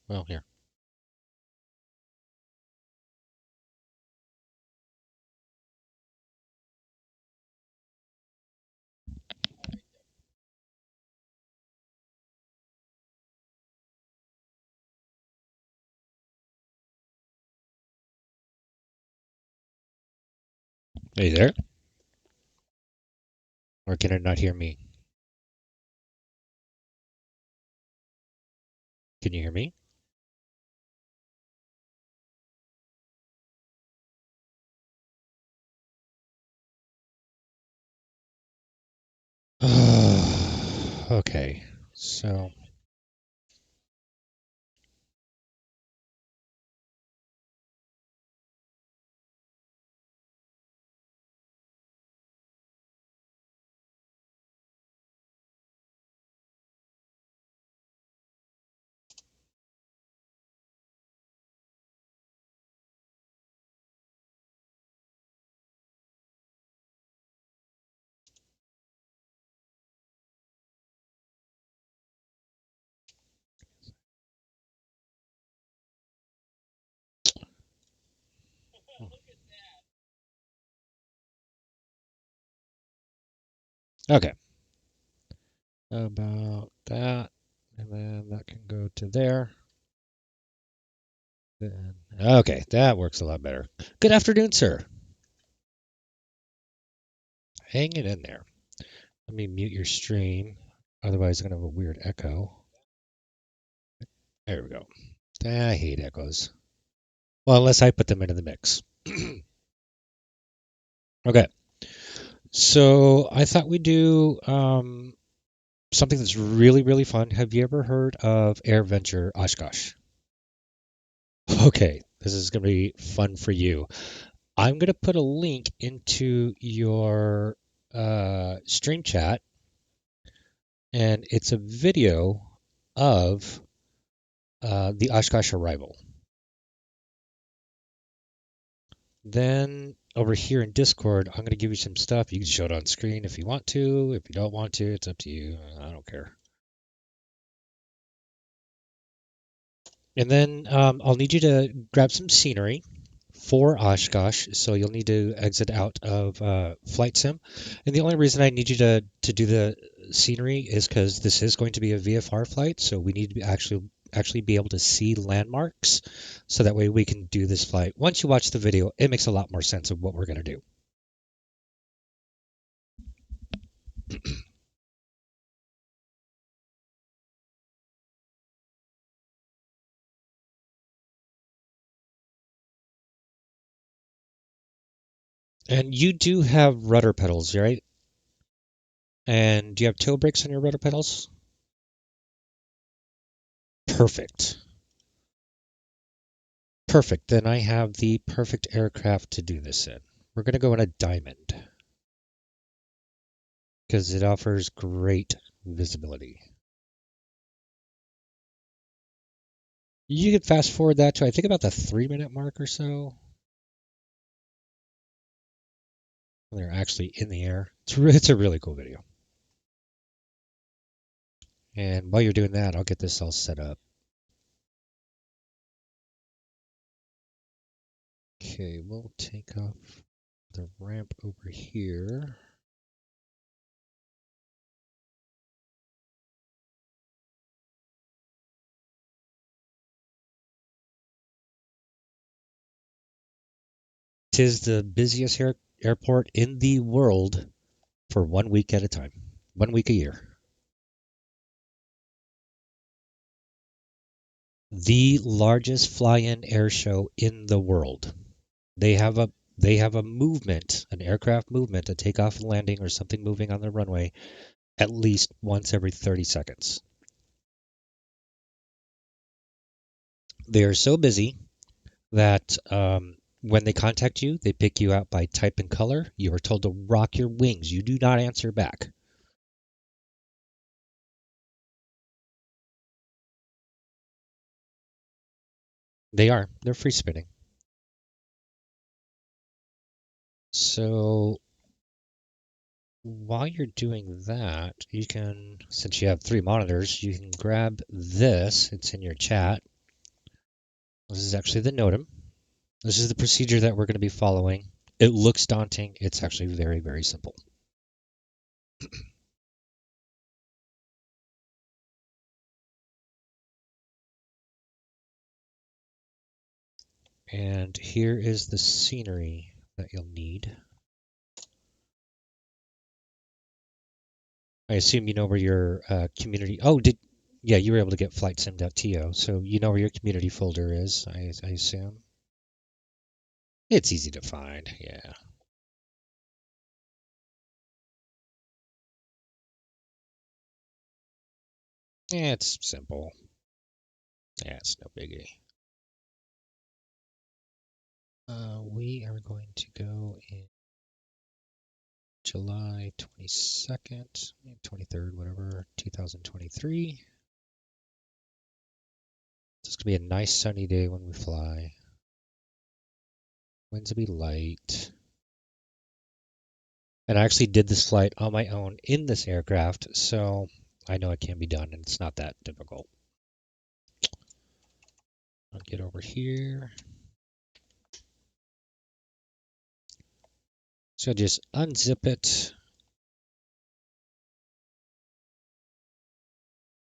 Well, here. Are you there? Or can it not hear me? Can you hear me? Okay. So, okay. About that. And then that can go to there. Then, okay, that works a lot better. Good afternoon, sir. Hang it in there. Let me mute your stream. Otherwise, I'm going to have a weird echo. There we go. I hate echoes. Well, unless I put them into the mix. Okay. So I thought we'd do something that's really, really fun. Have you ever heard of AirVenture Oshkosh? Okay, this is going to be fun for you. I'm going to put a link into your stream chat, and it's a video of the Oshkosh arrival. Then over here in Discord, I'm going to give you some stuff. You can show it on screen if you want to. If you don't want to, it's up to you. I don't care. And then I'll need you to grab some scenery for Oshkosh. So you'll need to exit out of Flight Sim. And the only reason I need you to do the scenery is because this is going to be a VFR flight. So we need to actually be able to see landmarks. So that way we can do this flight. Once you watch the video, it makes a lot more sense of what we're going to do. And you do have rudder pedals, right? And do you have tail brakes on your rudder pedals? Perfect. Perfect. Then I have the perfect aircraft to do this in. We're going to go in a Diamond because it offers great visibility. You can fast forward that to, I think, about the 3-minute mark or so. They're actually in the air. It's a really cool video. And while you're doing that, I'll get this all set up. Okay, we'll take off the ramp over here. Tis the busiest airport in the world for 1 week at a time, 1 week a year. The largest fly-in air show in the world. They have a movement, an aircraft movement, a takeoff and landing or something moving on the runway at least once every 30 seconds. They are so busy that when they contact you, they pick you out by type and color. You are told to rock your wings. You do not answer back. They are. They're free spinning. So while you're doing that, you can, since you have 3 monitors, you can grab this. It's in your chat. This is actually the NOTAM. This is the procedure that we're going to be following. It looks daunting. It's actually very, very simple. And here is the scenery that you'll need. I assume you know where your community. Oh, yeah, you were able to get flightsim.to, so you know where your community folder is, I assume. It's easy to find, yeah. Yeah, it's simple. Yeah, it's no biggie. We are going to go in July 22nd, 23rd, whatever, 2023. It's going to be a nice sunny day when we fly. Winds will be light. And I actually did this flight on my own in this aircraft, so I know it can be done, and it's not that difficult. I'll get over here. So just unzip it.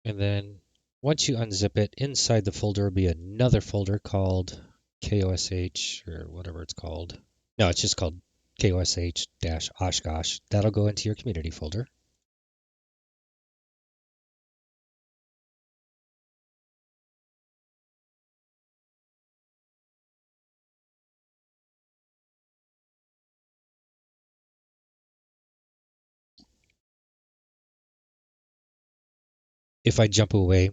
And then once you unzip it, inside the folder will be another folder called KOSH or whatever it's called. No, it's just called KOSH-Oshkosh. That'll go into your community folder. If I jump away,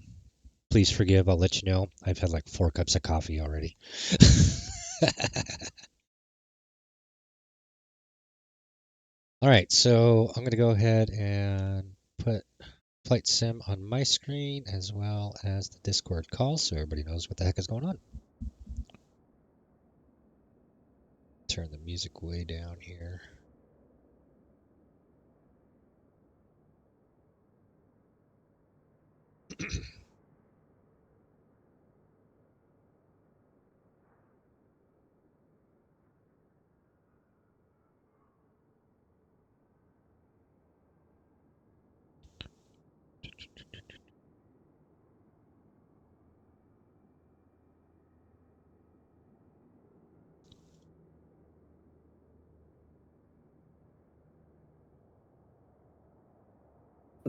please forgive. I'll let you know. I've had like 4 cups of coffee already. All right, so I'm going to go ahead and put Flight Sim on my screen as well as the Discord call so everybody knows what the heck is going on. Turn the music way down here.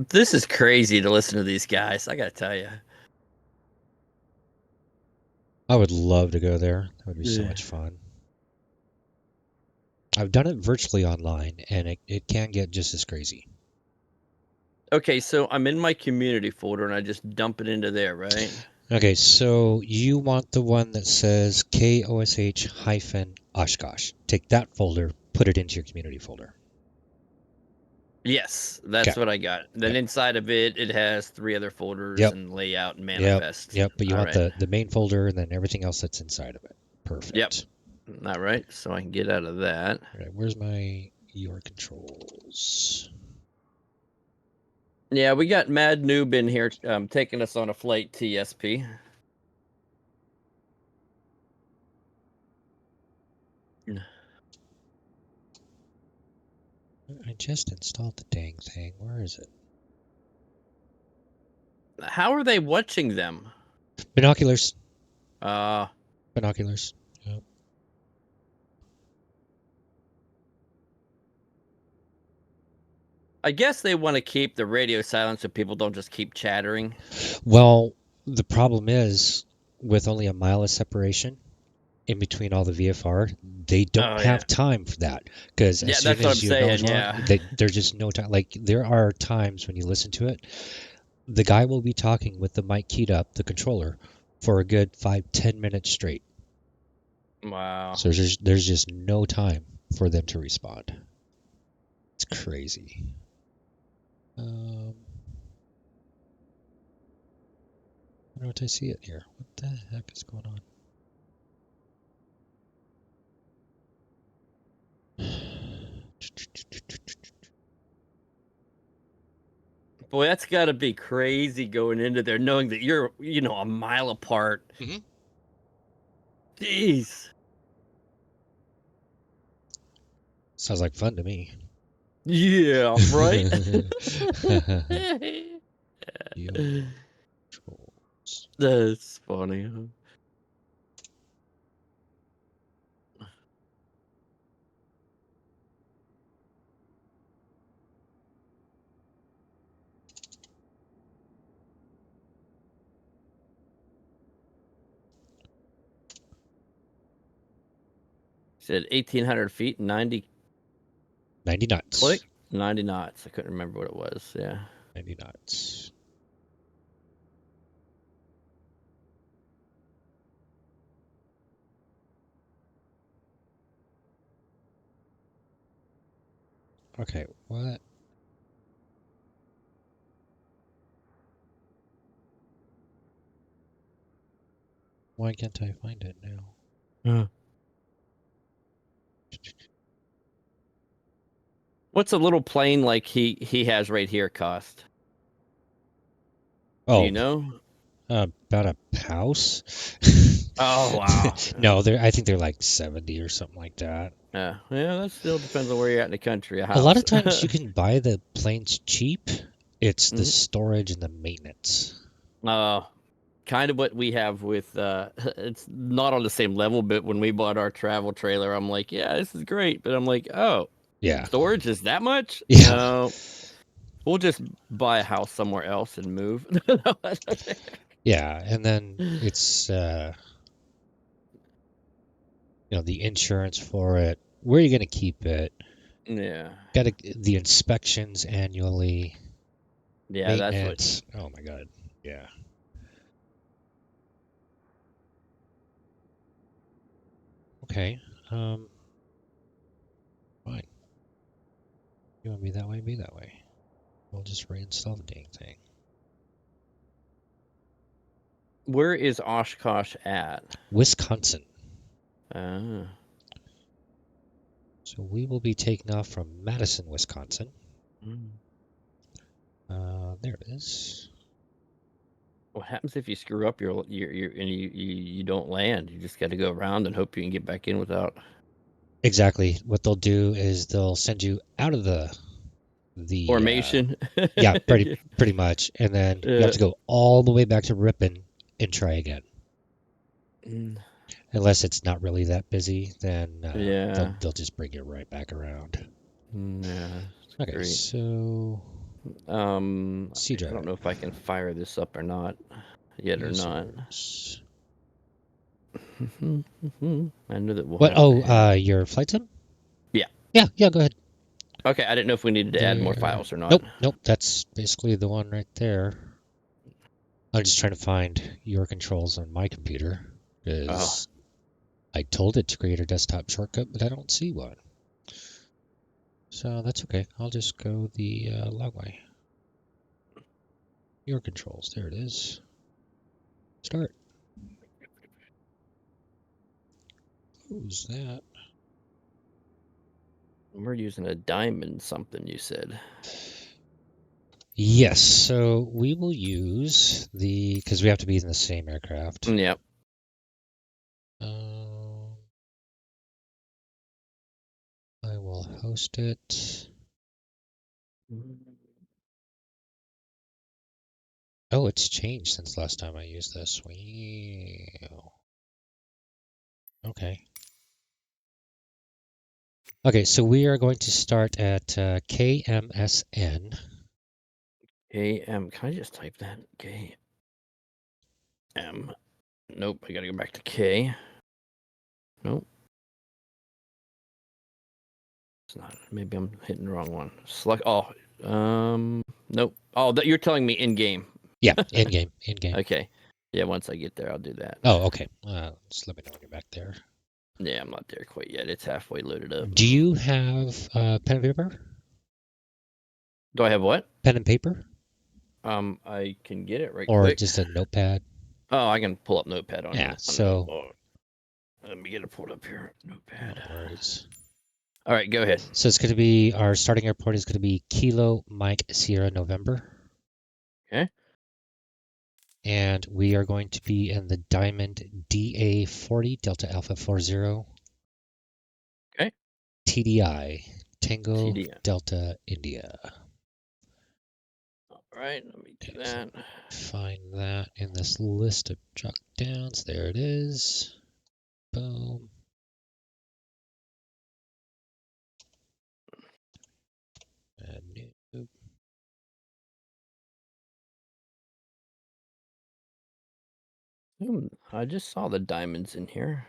This is crazy to listen to these guys. I gotta tell you. I would love to go there. That would be so much fun. I've done it virtually online, and it can get just as crazy. Okay, so I'm in my community folder and I just dump it into there, right? Okay, so you want the one that says KOSH-Oshkosh. Take that folder, put it into your community folder. Yes, Okay. that's what I got. Then Yep. inside of it, it has 3 other folders Yep. and layout and Yep. manifest. Yep. But you All want right. the main folder and then everything else that's inside of it. Yep. Perfect. All right. So I can get out of that. All right. Where's my your controls? Yeah, we got Mad Noob in here taking us on a flight TSP. I just installed the dang thing. Where is it? How are they watching them? Binoculars. Uh, Binoculars. Yep. I guess they want to keep the radio silent so people don't just keep chattering. Well, the problem is with only a mile of separation in between all the VFR, they don't Oh yeah. have time for that because as Yeah, soon that's what I'm as your nose saying. on, Yeah. there's just no time. Like there are times when you listen to it, the guy will be talking with the mic keyed up, the controller, for a good 5-10 minutes straight. Wow. So there's just no time for them to respond. It's crazy. Why don't I see it here? What the heck is going on? Boy, that's got to be crazy going into there knowing that you're, a mile apart. Mm-hmm. Jeez. Sounds like fun to me. Yeah, right? Fuel controls. That's funny. Said 1,800 feet, 90 90 knots. click, 90 knots. I couldn't remember what it was. Yeah. 90 knots. Okay, what? Why can't I find it now? What's a little plane like he has right here cost? Do Oh, you know? about a house? Oh wow. No, I think they're like 70 or something like that. Yeah, that still depends on where you're at in the country. A A lot house. of times you can buy the planes cheap. It's the Mhm. storage and the maintenance. Kind of what we have with it's not on the same level, but when we bought our travel trailer, I'm like, yeah, this is great, but I'm like, oh, Yeah. storage is that much? Yeah. No, we'll just buy a house somewhere else and move. Yeah, and then it's the insurance for it. Where are you going to keep it? Yeah, Got the inspections annually, yeah, that's what. maintenance. Oh my God. Yeah. Okay. Fine. You want to be that way? Be that way. We'll just reinstall the dang thing. Where is Oshkosh at? Wisconsin. Uh, So we will be taking off from Madison, Wisconsin. mm. There it is. What happens if you screw up your and you don't land? You just got to go around and hope you can get back in without. Exactly. What they'll do is they'll send you out of the Formation. yeah, pretty much, and then you have to go all the way back to Ripon and try again. Mm, Unless it's not really that busy, then yeah. they'll just bring you right back around. Yeah. It's Okay, great. so C I don't drive know if I can fire this up or not yet or not. users. I know that we'll What? have to Oh, have. your flight sim? Yeah. Yeah. Go ahead. Okay, I didn't know if we needed to add more There. files or not. Nope. That's basically the one right there. I'm just trying to find your controls on my computer Oh, because I told it to create a desktop shortcut, but I don't see one. So that's okay. I'll just go the long way. Your controls. There it is. Start. Who's that? we're using a diamond something. You said. Yes. So we will use because we have to be in the same aircraft. Yep. I will host it. Oh, it's changed since last time I used this. Wow. Okay. Okay, so we are going to start at KMSN. KM. Can I just type that? KM. Nope. I gotta go back to K. Nope. It's not. Maybe I'm hitting the wrong one. Select. Oh. Nope. Oh, you're telling me in game. Yeah, in game. Okay. Yeah. Once I get there, I'll do that. Oh, okay. Just let me know when you're back there. Yeah, I'm not there quite yet. It's halfway loaded up. Do you have pen and paper? Do I have what? Pen and paper? I can get it right Or quick. just a notepad? Oh, I can pull up Notepad on Yeah, the. so Let me get it pulled up here. Notepad. no worries. All right, go ahead. So it's going to be our starting airport is going to be Kilo Mike Sierra November. Okay. And we are going to be in the Diamond DA40 Delta Alpha 40. Okay. TDI, Tango TDI. Delta India. All right, let me do Okay, so that. find that in this list of drop downs. There it is. Boom. Add new. I just saw the diamonds in here.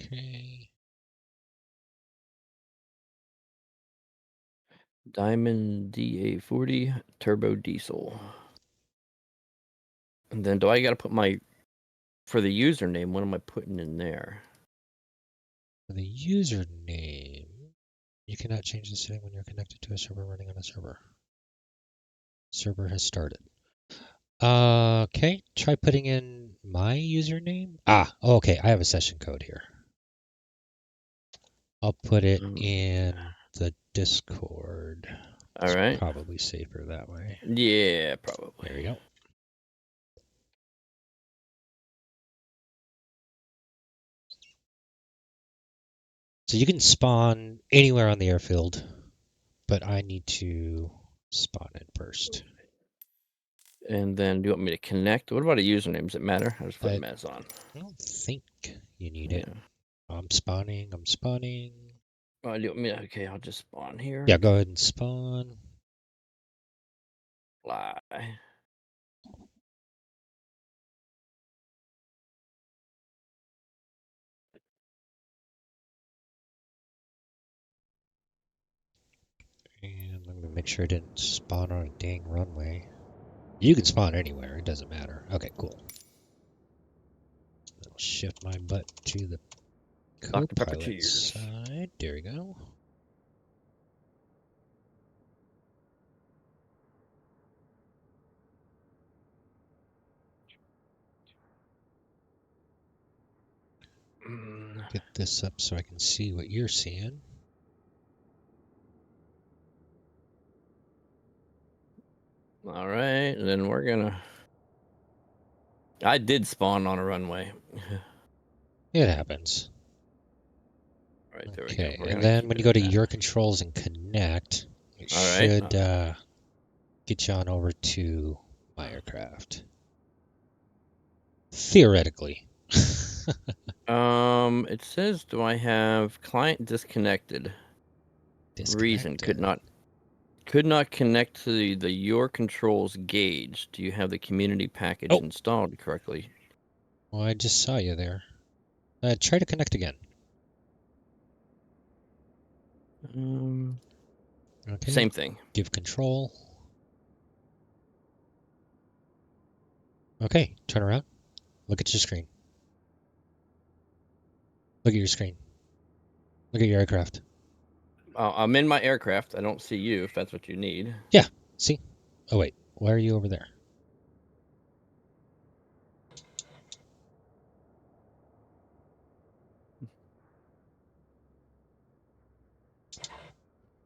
Okay. Diamond DA40 turbo diesel. And then do I got to put for the username, what am I putting in there? For the username, you cannot change the setting when you're connected to a server running on a server. Server has started. Okay, try putting in my username. Okay, I have a session code here. I'll put it in the Discord. All It's right. probably safer that way. Yeah, probably. There we go. So you can spawn anywhere on the airfield, but I need to spawn it first. And then do you want me to connect? What about a username? Does it matter? I just put I Mez on. don't think you need Yeah. it. I'm spawning. Oh, do you want me to, okay, I'll just spawn here. Yeah, go ahead and spawn. Fly. And I'm going to make sure I didn't spawn on a dang runway. You can spawn anywhere. It doesn't matter. Okay, cool. I'll shift my butt to the Dr. Pepper, co-pilot cheers. side. There we go. Get this up so I can see what you're seeing. All right, and then we're gonna. I did spawn on a runway. It happens. All right, there we go. Okay, We're and gonna then keep when you it go at to that. your controls and connect, it All right. should get you on over to my aircraft. Theoretically. It says, do I have client disconnected? Reason Disconnected. could not connect to the your controls gauge. Do you have the community package Oh, installed correctly? well, I just saw you there. Try to connect again. Okay, Same thing. give control. Okay, turn around. Look at your screen. Look at your screen. Look at your aircraft. I'm in my aircraft. I don't see you if that's what you need. Yeah, see? Oh, wait. Why are you over there?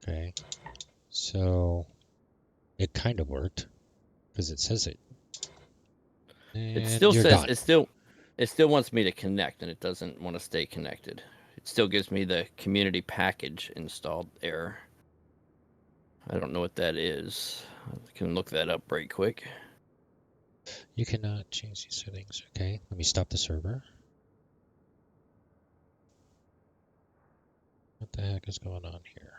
Okay, so it kind of worked because it says it. It And still you're says gone. it still wants me to connect, and it doesn't want to stay connected. It still gives me the community package installed error. I don't know what that is. I can look that up right quick. You cannot change these settings. Okay, let me stop the server. What the heck is going on here?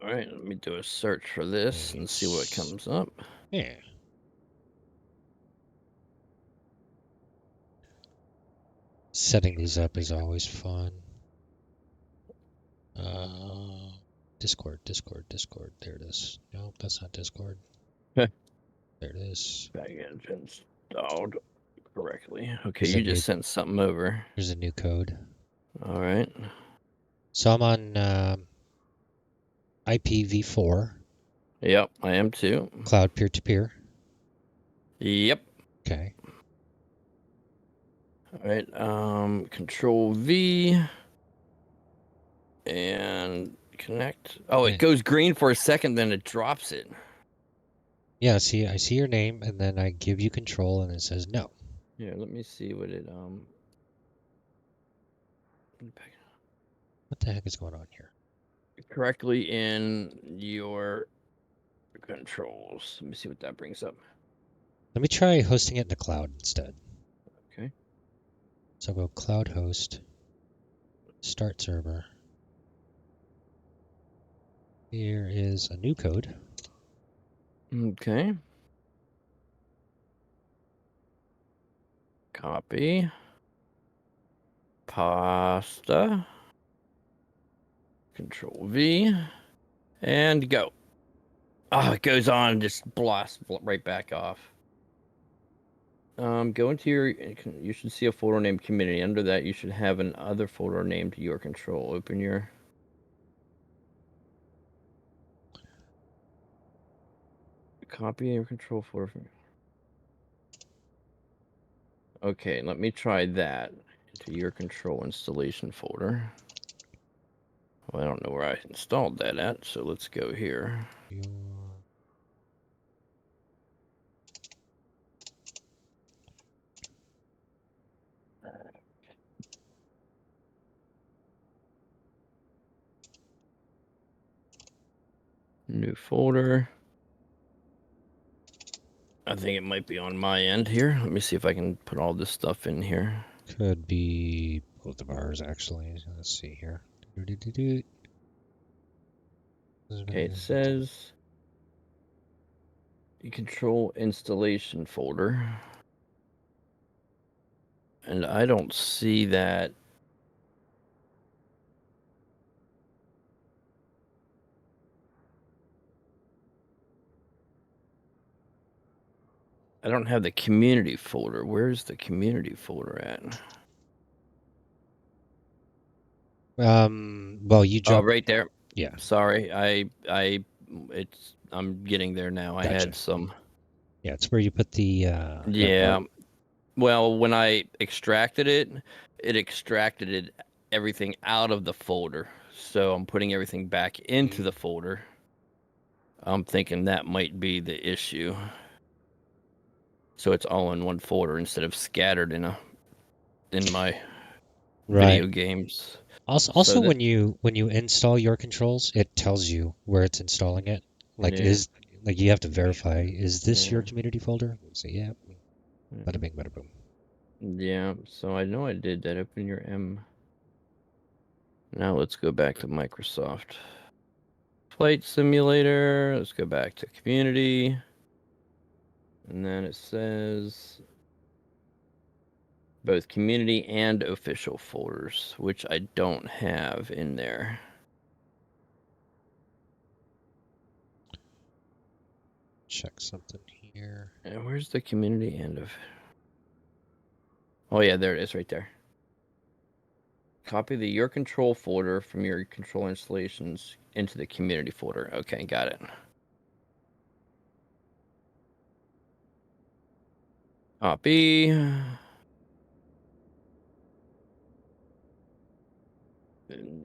All right, let me do a search for this Okay, and see what comes up. yeah. Setting these up is always fun. Uh, Discord. There it is. Nope, that's not Discord. There it is. Package installed correctly. Okay, There's a you new just sent something over. there's a new code. All right. So I'm on IPv4 Yep, I am too. cloud peer-to-peer. Yep. Okay. All right. Control V. And Connect. Oh, Yeah. it goes green for a second, then it drops it. Yeah, see, I see your name, and then I give you control, and it says no. Here, let me see what it What the heck is going on here? correctly in your controls. Let me see what that brings up. Let me try hosting it in the cloud instead. Okay. So I'll go cloud host, start server. Here is a new code. Okay. Copy. Pasta. Control V. And go. Oh, it goes on, just blasts right back off. Go into your. You should see a folder named Community. Under that, you should have another folder named Your Control. Open your. Copy your control folder. Okay, let me try that into your control installation folder. Well, I don't know where I installed that at, so let's go here. New folder. I think it might be on my end here. Let me see if I can put all this stuff in here. Could be both of ours, actually. Let's see here. Okay, it says control installation folder. And I don't see that. I don't have the community folder. Where's the community folder at? Well, you Oh, jump. right there. Yeah, Sorry, I'm getting there now. I gotcha. had some. Yeah, it's where you put the Yeah. Well, when I extracted it, it extracted everything out of the folder. So I'm putting everything back into the folder. I'm thinking that might be the issue. So it's all in one folder instead of scattered in my right. video games. Also, So that when you install your controls, it tells you where it's installing it. Like yeah, is like you have to verify, is this your yeah, community folder? So yeah, bada bing, bada boom. yeah. So I know I did that. Open your M. Now let's go back to Microsoft Flight Simulator. Let's go back to Community. And then it says both community and official folders, which I don't have in there. Check something here. And where's the community and of? Oh yeah, there it is right there. Copy the your control folder from your control installations into the community folder. Okay, got it. Copy.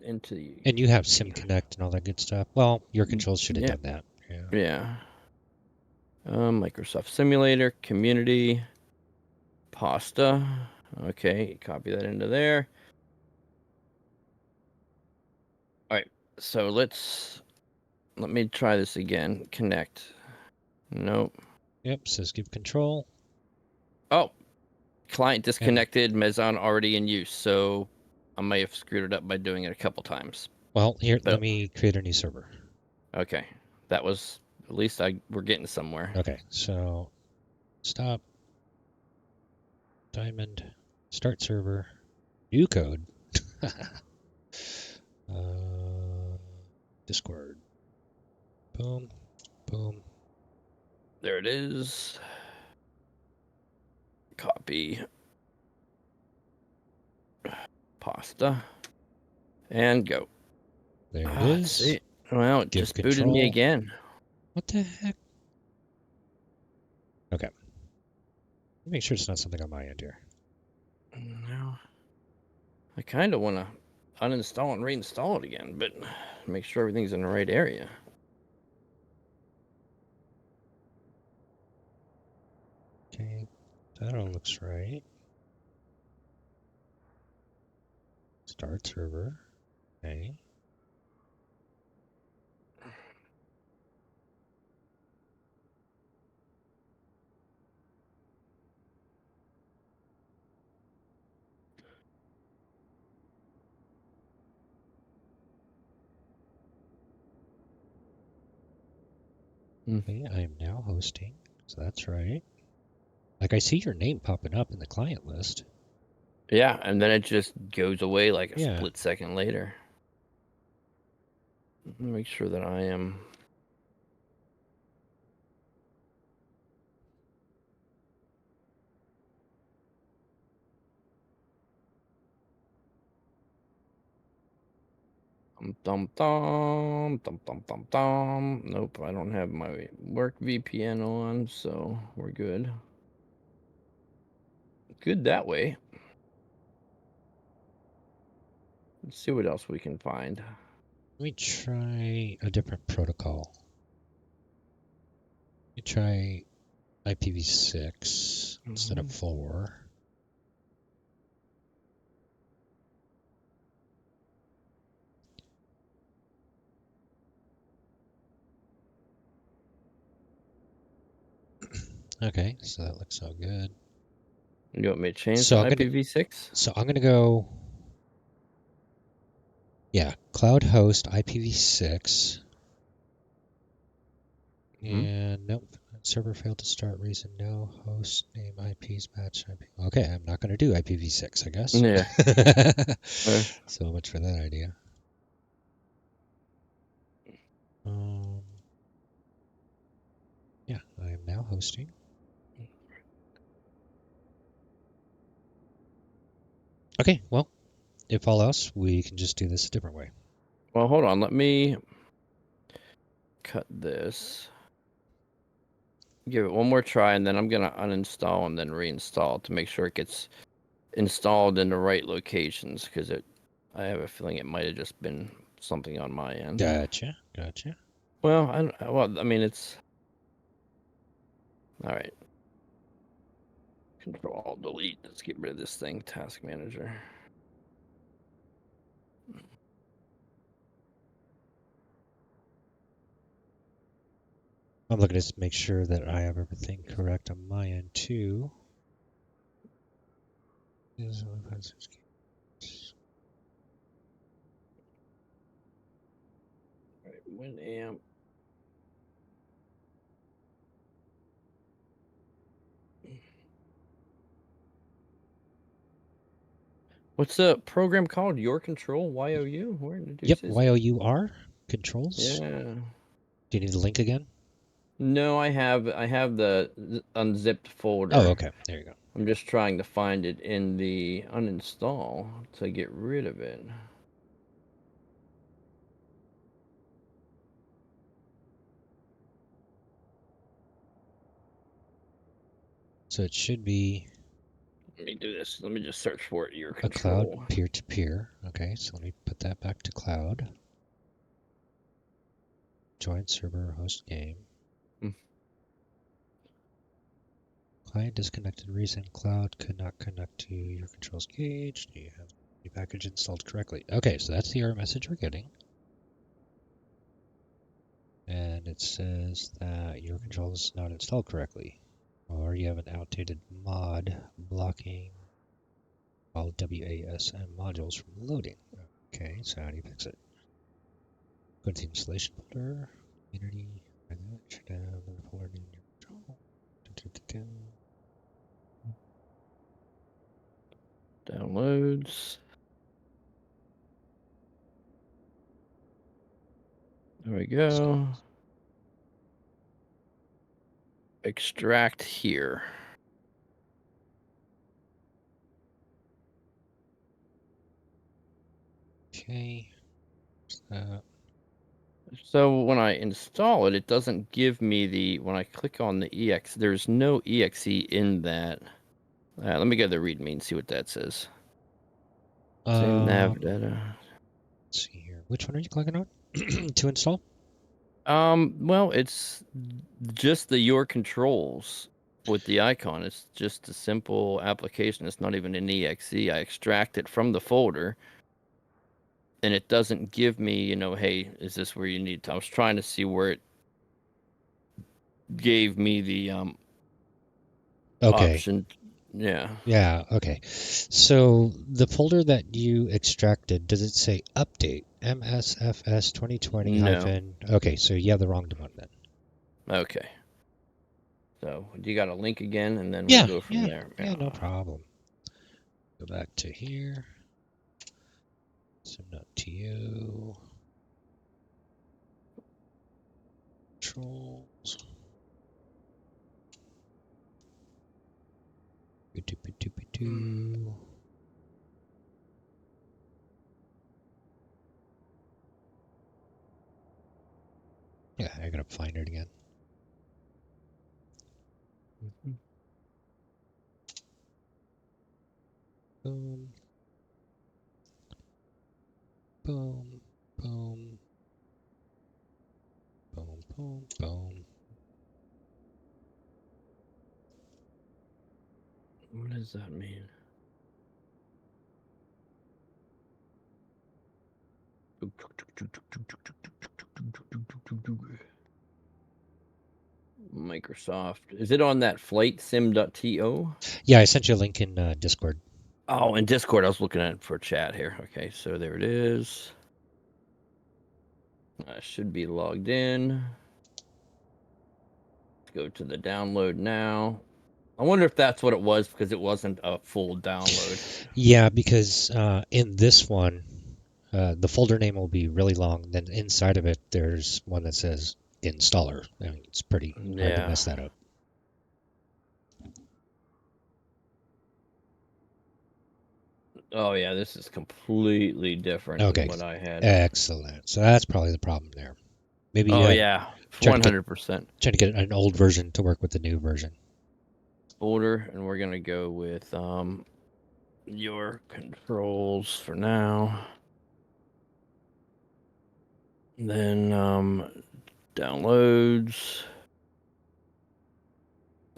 Into the And you have Sim community. Connect and all that good stuff. Well, your controls should have Yeah, done that. Yeah. yeah. Microsoft Simulator, community, pasta. Okay, copy that into there. All right, so let me try this again. Connect. Nope. Yep, says give control. Oh, client And disconnected, Meson already in use. So I may have screwed it up by doing it a couple times. well, here, let But me create a new server. okay, that was at least we're getting somewhere. Okay, so stop, diamond, start server, new code. Discord. Boom, boom. There it is. Copy. Pasta. And go. There it Let's is. see. Well, it Give just booted me control. again. What the heck? Okay. Make sure it's not something on my end here. No. I kind of want to uninstall and reinstall it again, but make sure everything's in the right area. Okay, that all looks right. Start server. Okay. Okay, I am now hosting, so that's right. Like I see your name popping up in the client list. Yeah, and then it just goes away like a Yeah. split second later. Make sure that I am. Dum dum dum dum dum dum. Nope, I don't have my work VPN on, so we're good. Good that way. Let's see what else we can find. Let me try a different protocol. Let me try IPv6 instead of 4. Okay, so that looks all good. You want me to change So to I'm gonna IPv6? so I'm gonna go. Yeah, cloud host IPv6. And nope, server failed to start. Reason no. Host name IPs match IP. Okay, I'm not going to do IPv6, I guess. Yeah. So much for that idea. Um, yeah, I am now hosting. Okay, well, if all else, we can just do this a different way. Well, hold on. Let me cut this. Give it one more try, and then I'm going to uninstall and then reinstall to make sure it gets installed in the right locations, because I have a feeling it might have just been something on my end. Gotcha, gotcha. Well, I mean, it's all right. Control Alt Delete. Let's get rid of this thing. Task Manager. I'm looking to make sure that I have everything correct on my end too. All right, Winamp. What's the program called? Your Control? YOU? Where did you Yep, say? YOUR controls. Yeah. Do you need the link again? No, I have the unzipped Oh, folder. okay. There you go. I'm just trying to find it in the uninstall to get rid of it. So it should be Let me do this. Let me just search for it. Your a cloud Control. peer-to-peer. Okay, so let me put that back to cloud. Join server host game. Client disconnected. Reason cloud could not connect to your controls cage. Do you have the package installed correctly? Okay, so that's the error message we're getting. And it says that your control is not installed correctly. Or you have an outdated mod blocking all WASM modules from loading. Okay, so how do you fix it? Go to the installation folder, community, check down the folder name your control. Downloads. There we go. Extract here. Okay. So when I install it, it doesn't give me when I click on the EX, there's no EXE in that. Let me go to the README and see what that says. Same nav data. Let's see here. Which one are you clicking on? to install? Well, it's just the your controls with the icon. It's just a simple application. It's not even an exe. I extract it from the folder, and it doesn't give me, hey, is this where you need to? I was trying to see where it gave me the Okay. option. Yeah. Yeah, okay. So the folder that you extracted, does it say update? MSFS 2020 No. hyphen. Okay, so you have the wrong one then. Okay. So you got a link again, and then we'll Yeah, go from yeah, there. yeah, no Yeah. problem. Go back to here. Send out to you. Controls. Doo-doo-doo-doo-doo. Yeah, I gotta find it again. Boom, boom, boom, boom, boom, boom. What does that mean? Microsoft. Is it on that flightsim.to? Yeah, I sent you a link in Discord. Oh, in Discord, I was looking at it for chat here. Okay, so there it is. I should be logged in. Let's go to the download now. I wonder if that's what it was because it wasn't a full download. Yeah, because in this one, the folder name will be really long. Then inside of it, there's one that says installer. I mean, it's pretty hard to Yeah. mess that up. Oh, yeah, this is completely different than Okay, what I had. excellent. So that's probably the problem there. Maybe Oh, yeah, try to get 100% an old version to work with the new version. folder, and we're going to go with your controls for now. Then downloads.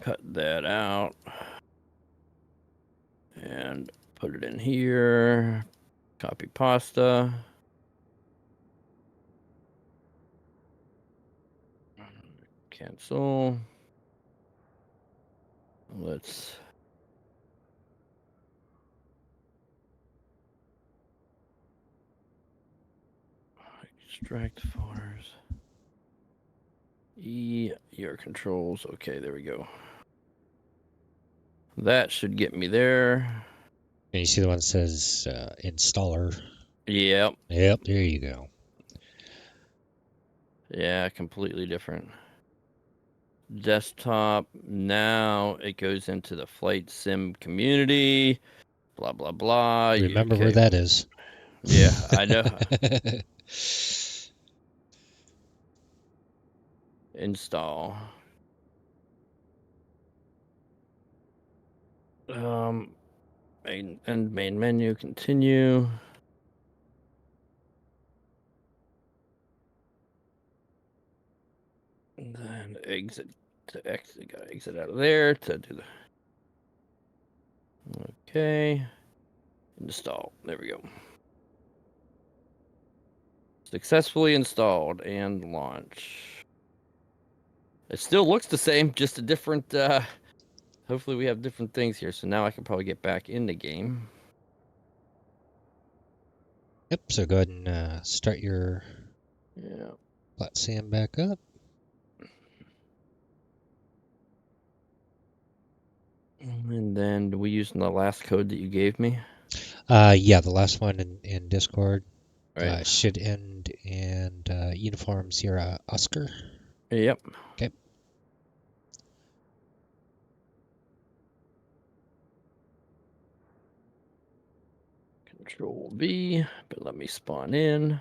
Cut that out and put it in here. Copy pasta. Cancel. Let's extract folders. Your controls. Okay, there we go. That should get me there. And you see the one that says installer. Yep. Yep, there you go. Yeah, completely different. Desktop. Now it goes into the flight sim community. Blah blah blah. Remember where Okay. that is. Yeah, I know. Install. Main menu, continue. And then exit gotta exit out of there to do the okay. Install. There we go. Successfully installed and launch. It still looks the same, just a different hopefully we have different things here. So now I can probably get back in the game. Yep, so go ahead and start your Yeah. flat SAM back up. And then do we use the last code that you gave me? Yeah, the last one in Discord Right. should end in Uniform Sierra Oscar. Yep. Okay. Control V, but let me spawn in.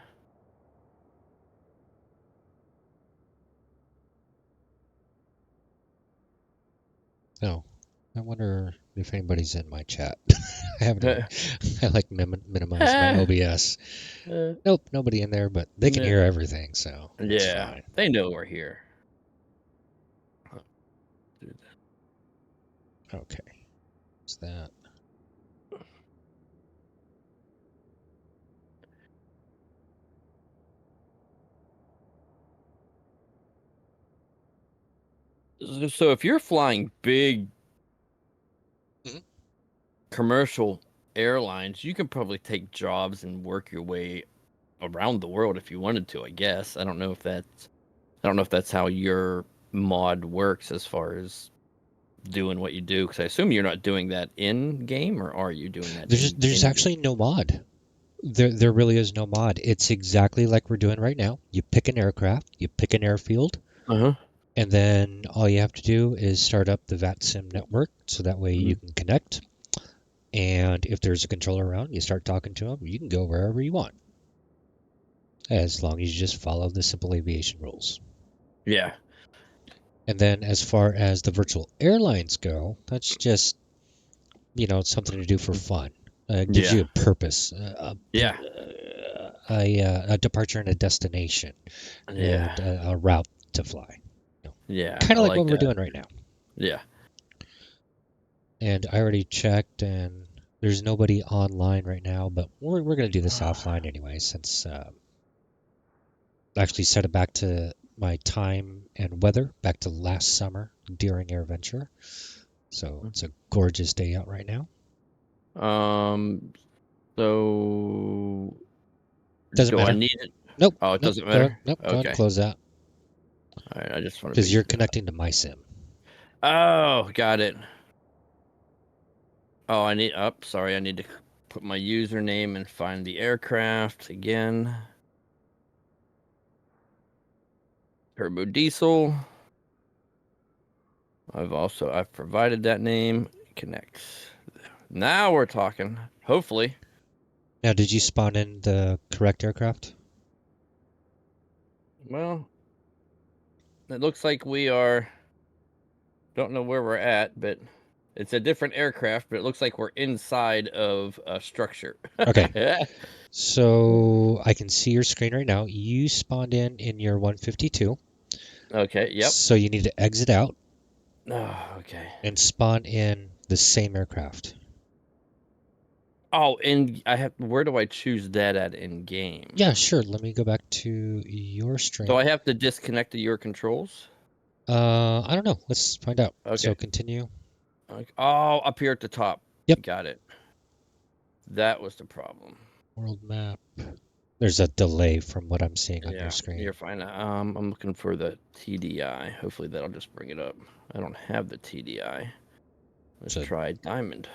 Oh, I wonder if anybody's in my chat. I haven't even. I like minimize my OBS. Nope, nobody in there, but they can No. hear everything, so it's Yeah, fine. they know we're here. Okay, is that? So if you're flying big Mhm. commercial airlines, you can probably take jobs and work your way around the world if you wanted to, I guess. I don't know if that's how your mod works as far as doing what you do, because I assume you're not doing that in game, or are you doing that There's in game? actually no mod. There really is no mod. It's exactly like we're doing right now. You pick an aircraft, you pick an airfield, Uh-huh. and then all you have to do is start up the VATSIM network so that way you Mhm. can connect. And if there's a controller around, you start talking to them. You can go wherever you want, as long as you just follow the simple aviation rules. Yeah. And then as far as the virtual airlines go, that's just, something to do for fun. It gives you Yeah. a purpose, Yeah. a departure and a destination, Yeah. and a route to fly. Yeah. Kind I of like what like we're that. doing right now. Yeah. And I already checked, and there's nobody online right now, but we're going to do this offline anyway, since I actually set it back to my time and weather, back to last summer during AirVenture. So it's a gorgeous day out right now. Um. So Doesn't do I matter. need it? Nope, Oh, it nope. doesn't Go ahead, matter. nope. Go ahead and Okay. close that All right. I just want to because be. you're connecting to my sim. Oh, got it. Oh, I need up. Sorry, I need to put my username and find the aircraft again. Turbo Diesel. I've provided that name. Connect. Now we're talking. Hopefully. Now, did you spawn in the correct aircraft? Well, it looks like we are. Don't know where we're at, but it's a different aircraft. But it looks like we're inside of a structure. Okay, Yeah. so I can see your screen right now. You spawned in your 152, Okay. Yep. so you need to exit out Oh, okay. and spawn in the same aircraft. Oh, and I have. Where do I choose that at in game? Yeah, sure. Let me go back to your Do I stream. have to disconnect your controls? I don't know. Let's find out. Okay. So continue. Oh, up here at the top. Yep. Got it. That was the problem. World map. There's a delay from what I'm seeing on your Yeah, screen. you're fine. I'm looking for the TDI. Hopefully that'll just bring it up. I don't have the TDI. Let's So try Diamond.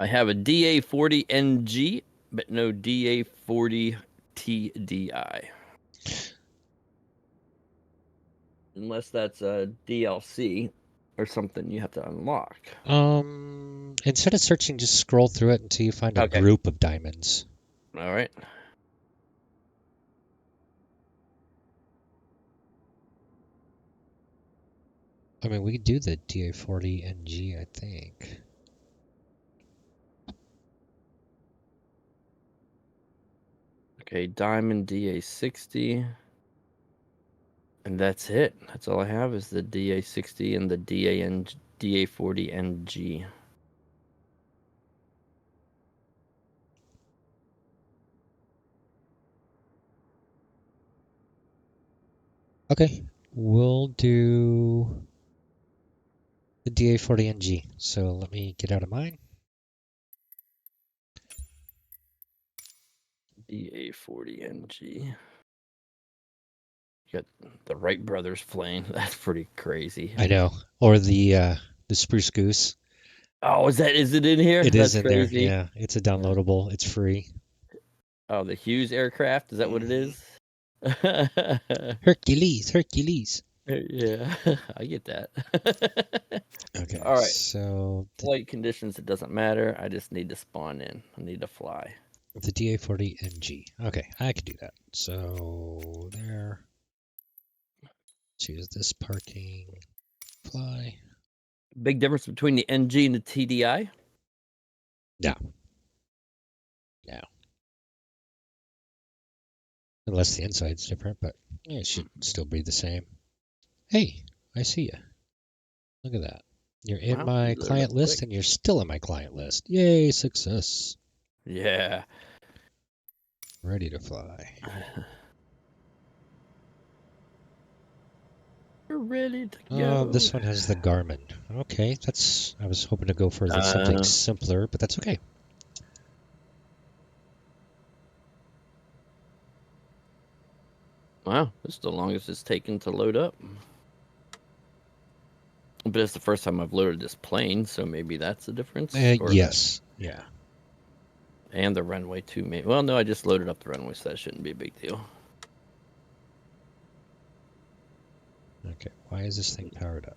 I have a DA40NG, but no DA40 TDI. Unless that's a DLC or something you have to unlock. instead of searching, just scroll through it until you find a Okay. group of diamonds. All right. I mean, we could do the DA40 NG, I think. Okay, Diamond DA60. And that's it. That's all I have is the DA60 and the DA40NG. Okay, we'll do the DA40 NG. So let me get out of mine. DA40NG. You got the Wright brothers playing. That's pretty crazy. I know. Or the Spruce Goose. Oh, is it in here? It is That's in there. crazy. Yeah, it's a Yeah. downloadable. It's free. Oh, the Hughes aircraft. Is that what it Hmm. is? Hercules, Hercules. Yeah, I get that. Okay, All right. so Flight conditions, it doesn't matter. I just need to spawn in. I need to fly. the DA40 NG. Okay, I can do that. So there. Choose this parking. Fly. Big difference between the NG and the TDI? No. No. Unless the inside's different, but yeah, it should still be the same. Hey, I see you. Look at that. You're in Wow, you my loaded client up list quick. and you're still in my client list. Yay, success. Yeah. Ready to fly. We're ready to Oh, go. this one has the Garmin. Okay, I was hoping to go for something simpler, but that's okay. Wow, this is the longest it's taken to load up. But it's the first time I've loaded this plane, so maybe that's the difference. Or Yes. Yeah. and the runway too, maybe. Well, no, I just loaded up the runway, so that shouldn't be a big deal. Okay, why is this thing powered up?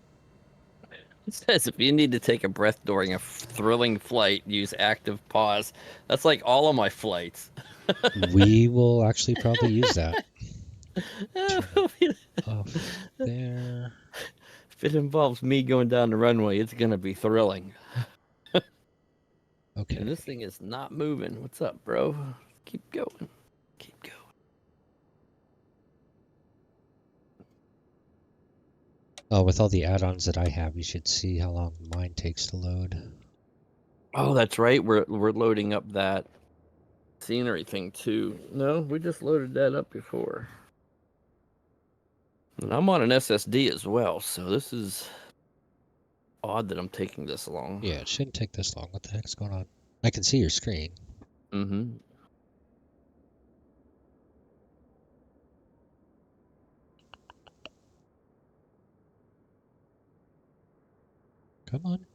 It says if you need to take a breath during a thrilling flight, use active pause. That's like all of my flights. We will actually probably use that. Turn If off there. it involves me going down the runway, it's gonna be thrilling. Okay. And this thing is not moving. What's up, bro? Keep going. Keep going. Oh, with all the add-ons that I have, you should see how long mine takes to load. Oh, that's right. We're loading up that scenery thing too. No, we just loaded that up before. And I'm on an SSD as well, so this is odd that I'm taking this long. Yeah, it shouldn't take this long. What the heck's going on? I can see your screen. Mm-hmm. Come on.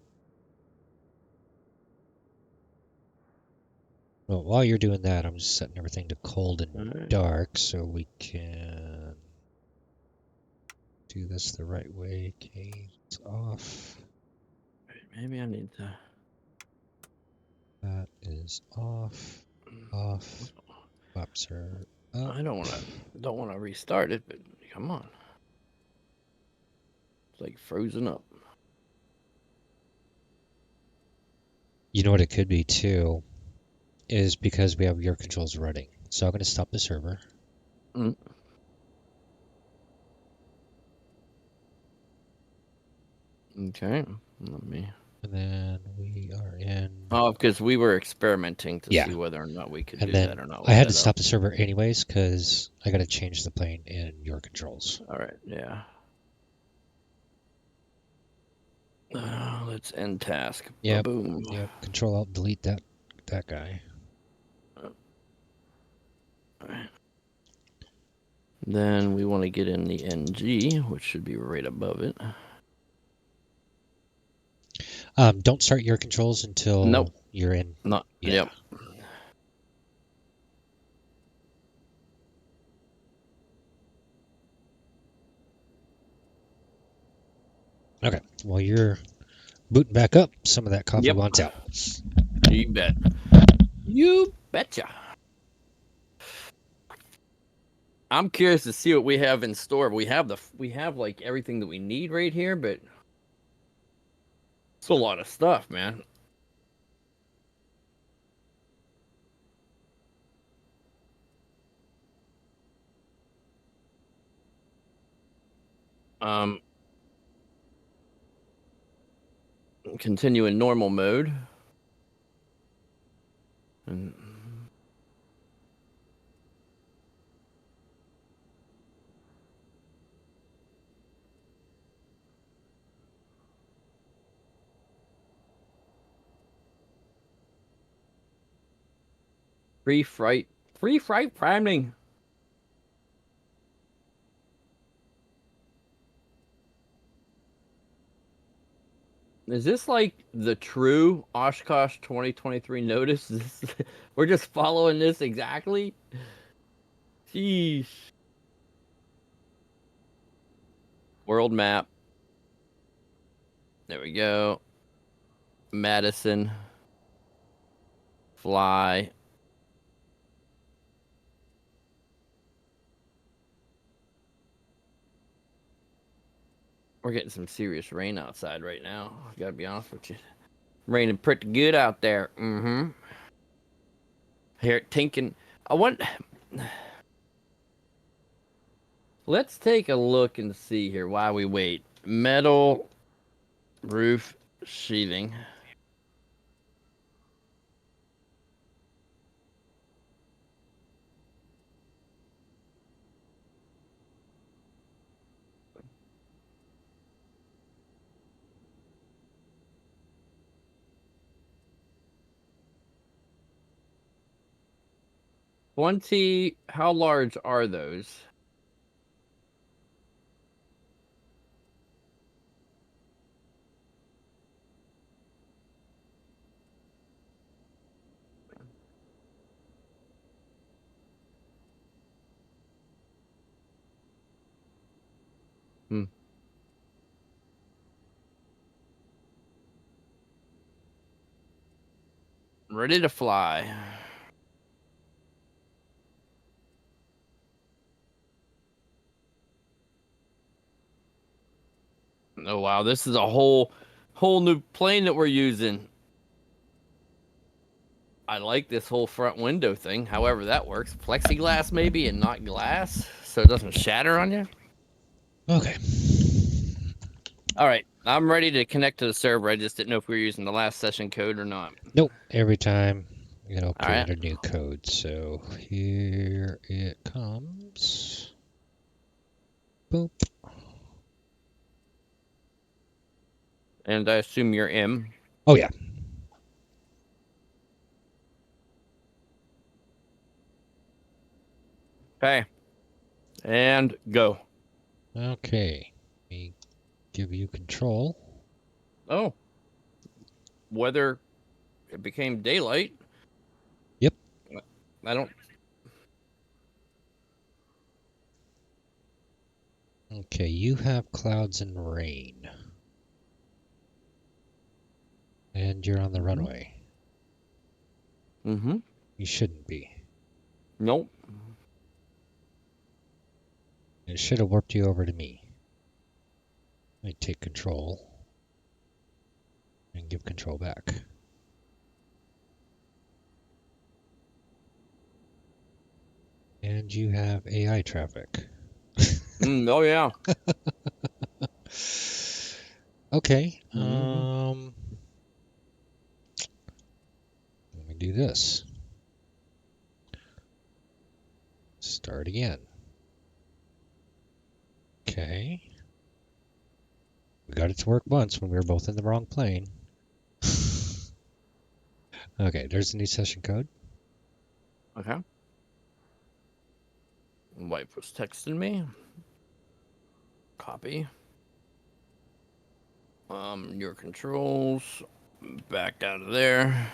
Well, while you're doing that, I'm just setting everything to cold and All right. dark so we can do this the right way. Okay, it's off. Maybe I need to. That is off. Off. Flaps are up. I don't want to restart it, but come on. It's like frozen up. You know what it could be too, is because we have your controls running. So I'm going to stop the server. Mm. Okay, let me. And then we are in. Oh, because we were experimenting to Yeah. see whether or not we could And do that then or not I with had to that stop up. the server anyways because I got to change the plane in your controls. All right, yeah. Let's end task. Yep. Boom. Yep. Control Alt delete that guy. All right. Then we want to get in the NG, which should be right above it. Don't start your controls until Nope. you're in. Not. Yeah. Yep. Okay. While you're booting back up, some of that coffee Yep. wants out. You bet. You betcha. I'm curious to see what we have in store. We have like everything that we need right here, but it's a lot of stuff, man. Um, continue in normal mode. And free flight priming. Is this like the true Oshkosh 2023 notice? We're just following this exactly? Jeez. World map. There we go. Madison. Fly. We're getting some serious rain outside right now. I gotta be honest with you. Raining pretty good out there. Mm-hmm. Here, tinking. I want. Let's take a look and see here while we wait. Metal roof sheathing. How large are those? Hmm. Ready to fly. Oh wow, this is a whole new plane that we're using. I like this whole front window thing. However, that works. Plexiglass maybe and not glass, so it doesn't shatter on you. Okay. All right, I'm ready to connect to the server. I just didn't know if we were using the last session code or not. Nope. Every time it'll All right. create a new code. So here it comes. Boop. And I assume you're M. Oh yeah. Okay. And go. Okay. Let me give you control. Oh. Weather. It became daylight. Yep. I don't. Okay, you have clouds and rain. And you're on the runway. Mm-hmm. You shouldn't be. Nope. It should have warped you over to me. Let me take control and give control back. And you have AI traffic. Oh yeah. Okay. Mm-hmm. Let me do this. Start again. Okay. We got it to work once when we were both in the wrong plane. Okay, there's the new session code. Okay. Wife was texting me. Copy. Your controls. Back out of there.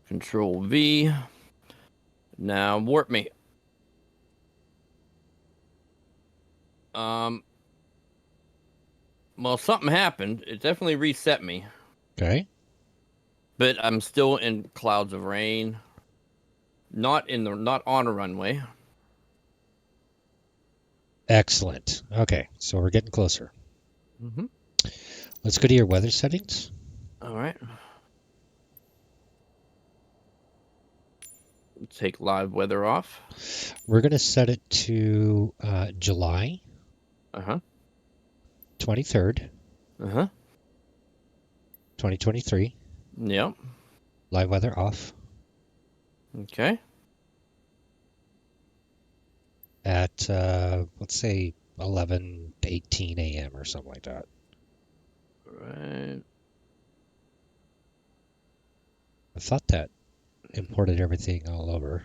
Control V. Now warp me. Well, something happened. It definitely reset me. Okay. But I'm still in clouds of rain. Not on a runway. Excellent. Okay, so we're getting closer. Mm-hmm. Let's go to your weather settings. All right. Take live weather off. We're going to set it to July Uh-huh. 23rd, Uh-huh. 2023. Yep. Live weather off Okay. at, let's say, 11:18 a.m. or something like that. Right. I thought that imported everything all over.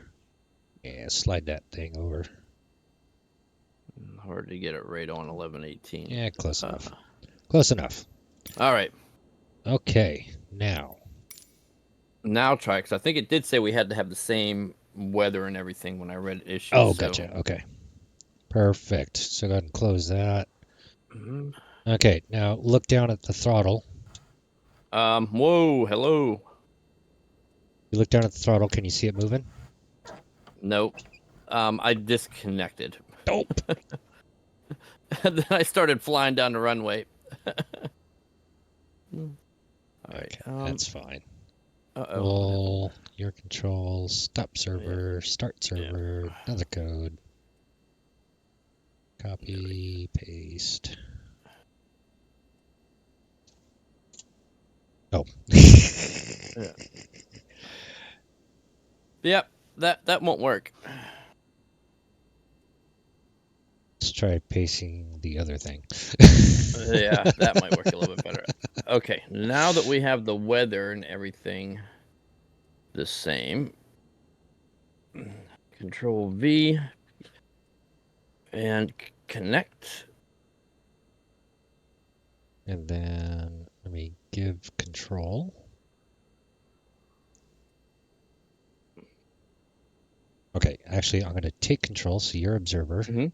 Yeah, slide that thing over. Hard to get it right on 11:18. Yeah, close enough. Close enough. All right. Okay, now. Now try, because I think it did say we had to have the same weather and everything when I read issues. Oh, so. gotcha. Okay. Perfect. So go ahead and close that. Mm-hmm. Okay, now look down at the throttle. Whoa, hello. You look down at the throttle, can you see it moving? Nope. I disconnected. Nope. Then I started flying down the runway. All right. Okay, that's fine. Uh-oh. What happened? Well, your controls, stop Yeah. server, start Yeah. server, another code, There we copy, paste. Oh. go. Yeah. Yep. That won't work. Let's try pasting the other thing. Yeah, that might work a little bit better. Okay, now that we have the weather and everything the same, Control V and connect. And then let me give control. Okay, actually, I'm going to take control, so you're observer. Mm-hmm.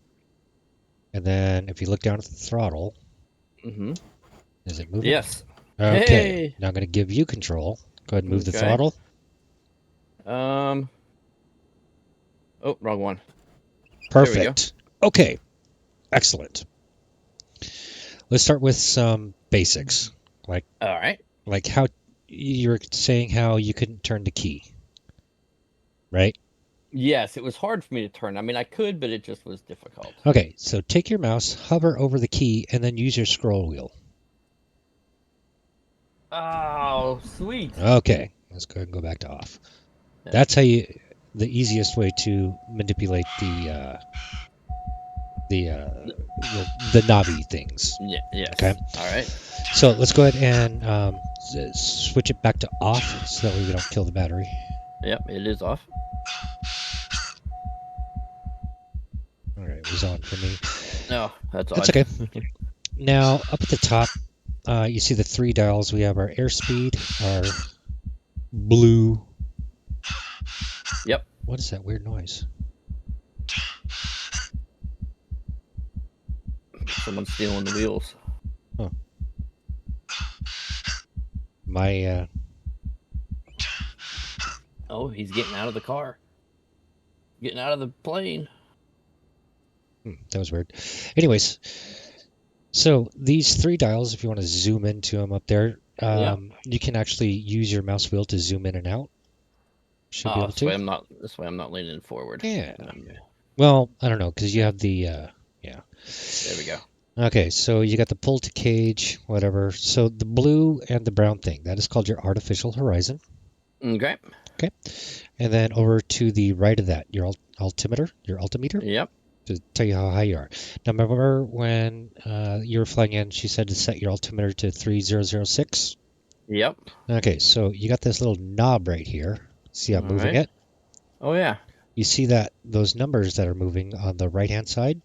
And then if you look down at the throttle, Mm-hmm. is it moving? Yes. Okay, Hey. now I'm going to give you control. Go ahead and move the Okay. throttle. Oh, wrong one. There we go. Perfect. Okay, excellent. Let's start with some basics, like All right. how you were saying how you couldn't turn the key, right? Yes, it was hard for me to turn. I mean, I could, but it just was difficult. Okay, so take your mouse, hover over the key, and then use your scroll wheel. Oh, sweet. Okay, let's go ahead and go back to off. Yeah. That's the easiest way to manipulate the uh, the knobby things. Yeah. Yes. Okay, All right. so let's go ahead and switch it back to off so that way we don't kill the battery. Yep, it is off. All right, it was on for me. No, that's That's odd. okay. Now up at the top, you see the three dials. We have our airspeed, our blue. Yep. What is that weird noise? Someone's stealing the wheels. Huh. My Oh, he's getting out of the car. Getting out of the plane. that was weird. Anyways, so these three dials, if you want to zoom into them up there, Yep. you can actually use your mouse wheel to zoom in and out. Should be Oh, able this to. way I'm not. This way I'm not leaning forward. Yeah. Okay. Well, I don't know because you have the yeah. There we go. Okay, so you got the pull to cage, whatever. So the blue and the brown thing, that is called your artificial horizon. Okay. Okay. And then over to the right of that, your altimeter, your altimeter, Yep. to tell you how high you are. Now, remember when you were flying in, she said to set your altimeter to 3006? Yep. Okay, so you got this little knob right here. See, I'm All moving right. it. Oh yeah. You see that those numbers that are moving on the right-hand side?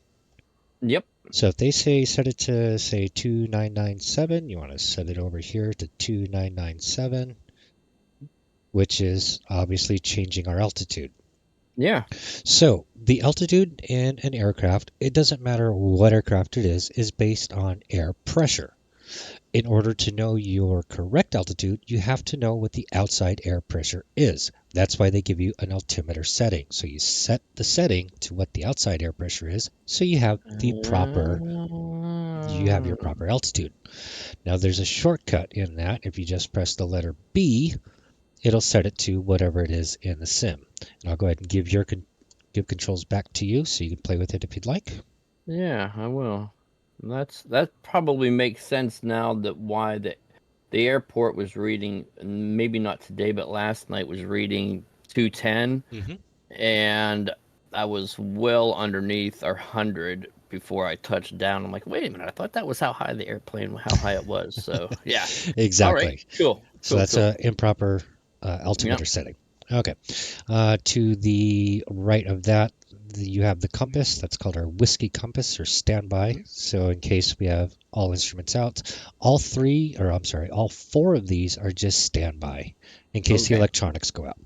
Yep. So if they say set it to, say, 2997, you want to set it over here to 2997, which is obviously changing our altitude. Yeah. So the altitude in an aircraft, it doesn't matter what aircraft it is based on air pressure. In order to know your correct altitude, you have to know what the outside air pressure is. That's why they give you an altimeter setting. So you set the setting to what the outside air pressure is, so you have your proper altitude. Now there's a shortcut in that. If you just press the letter B, it'll set it to whatever it is in the sim. And I'll go ahead and give controls back to you so you can play with it if you'd like. Yeah, I will. That probably makes sense now that why the airport was reading, maybe not today, but last night was reading 210, Mm-hmm. and I was well underneath our 100 before I touched down. I'm like, wait a minute, I thought that was how high how high it was. So yeah. All right, Exactly. cool, So cool, that's cool. an improper altimeter Yep. setting. Okay. To the right of that, you have the compass. That's called our whiskey compass or standby. So in case we have all instruments out, all four of these are just standby in case the Okay. electronics go out.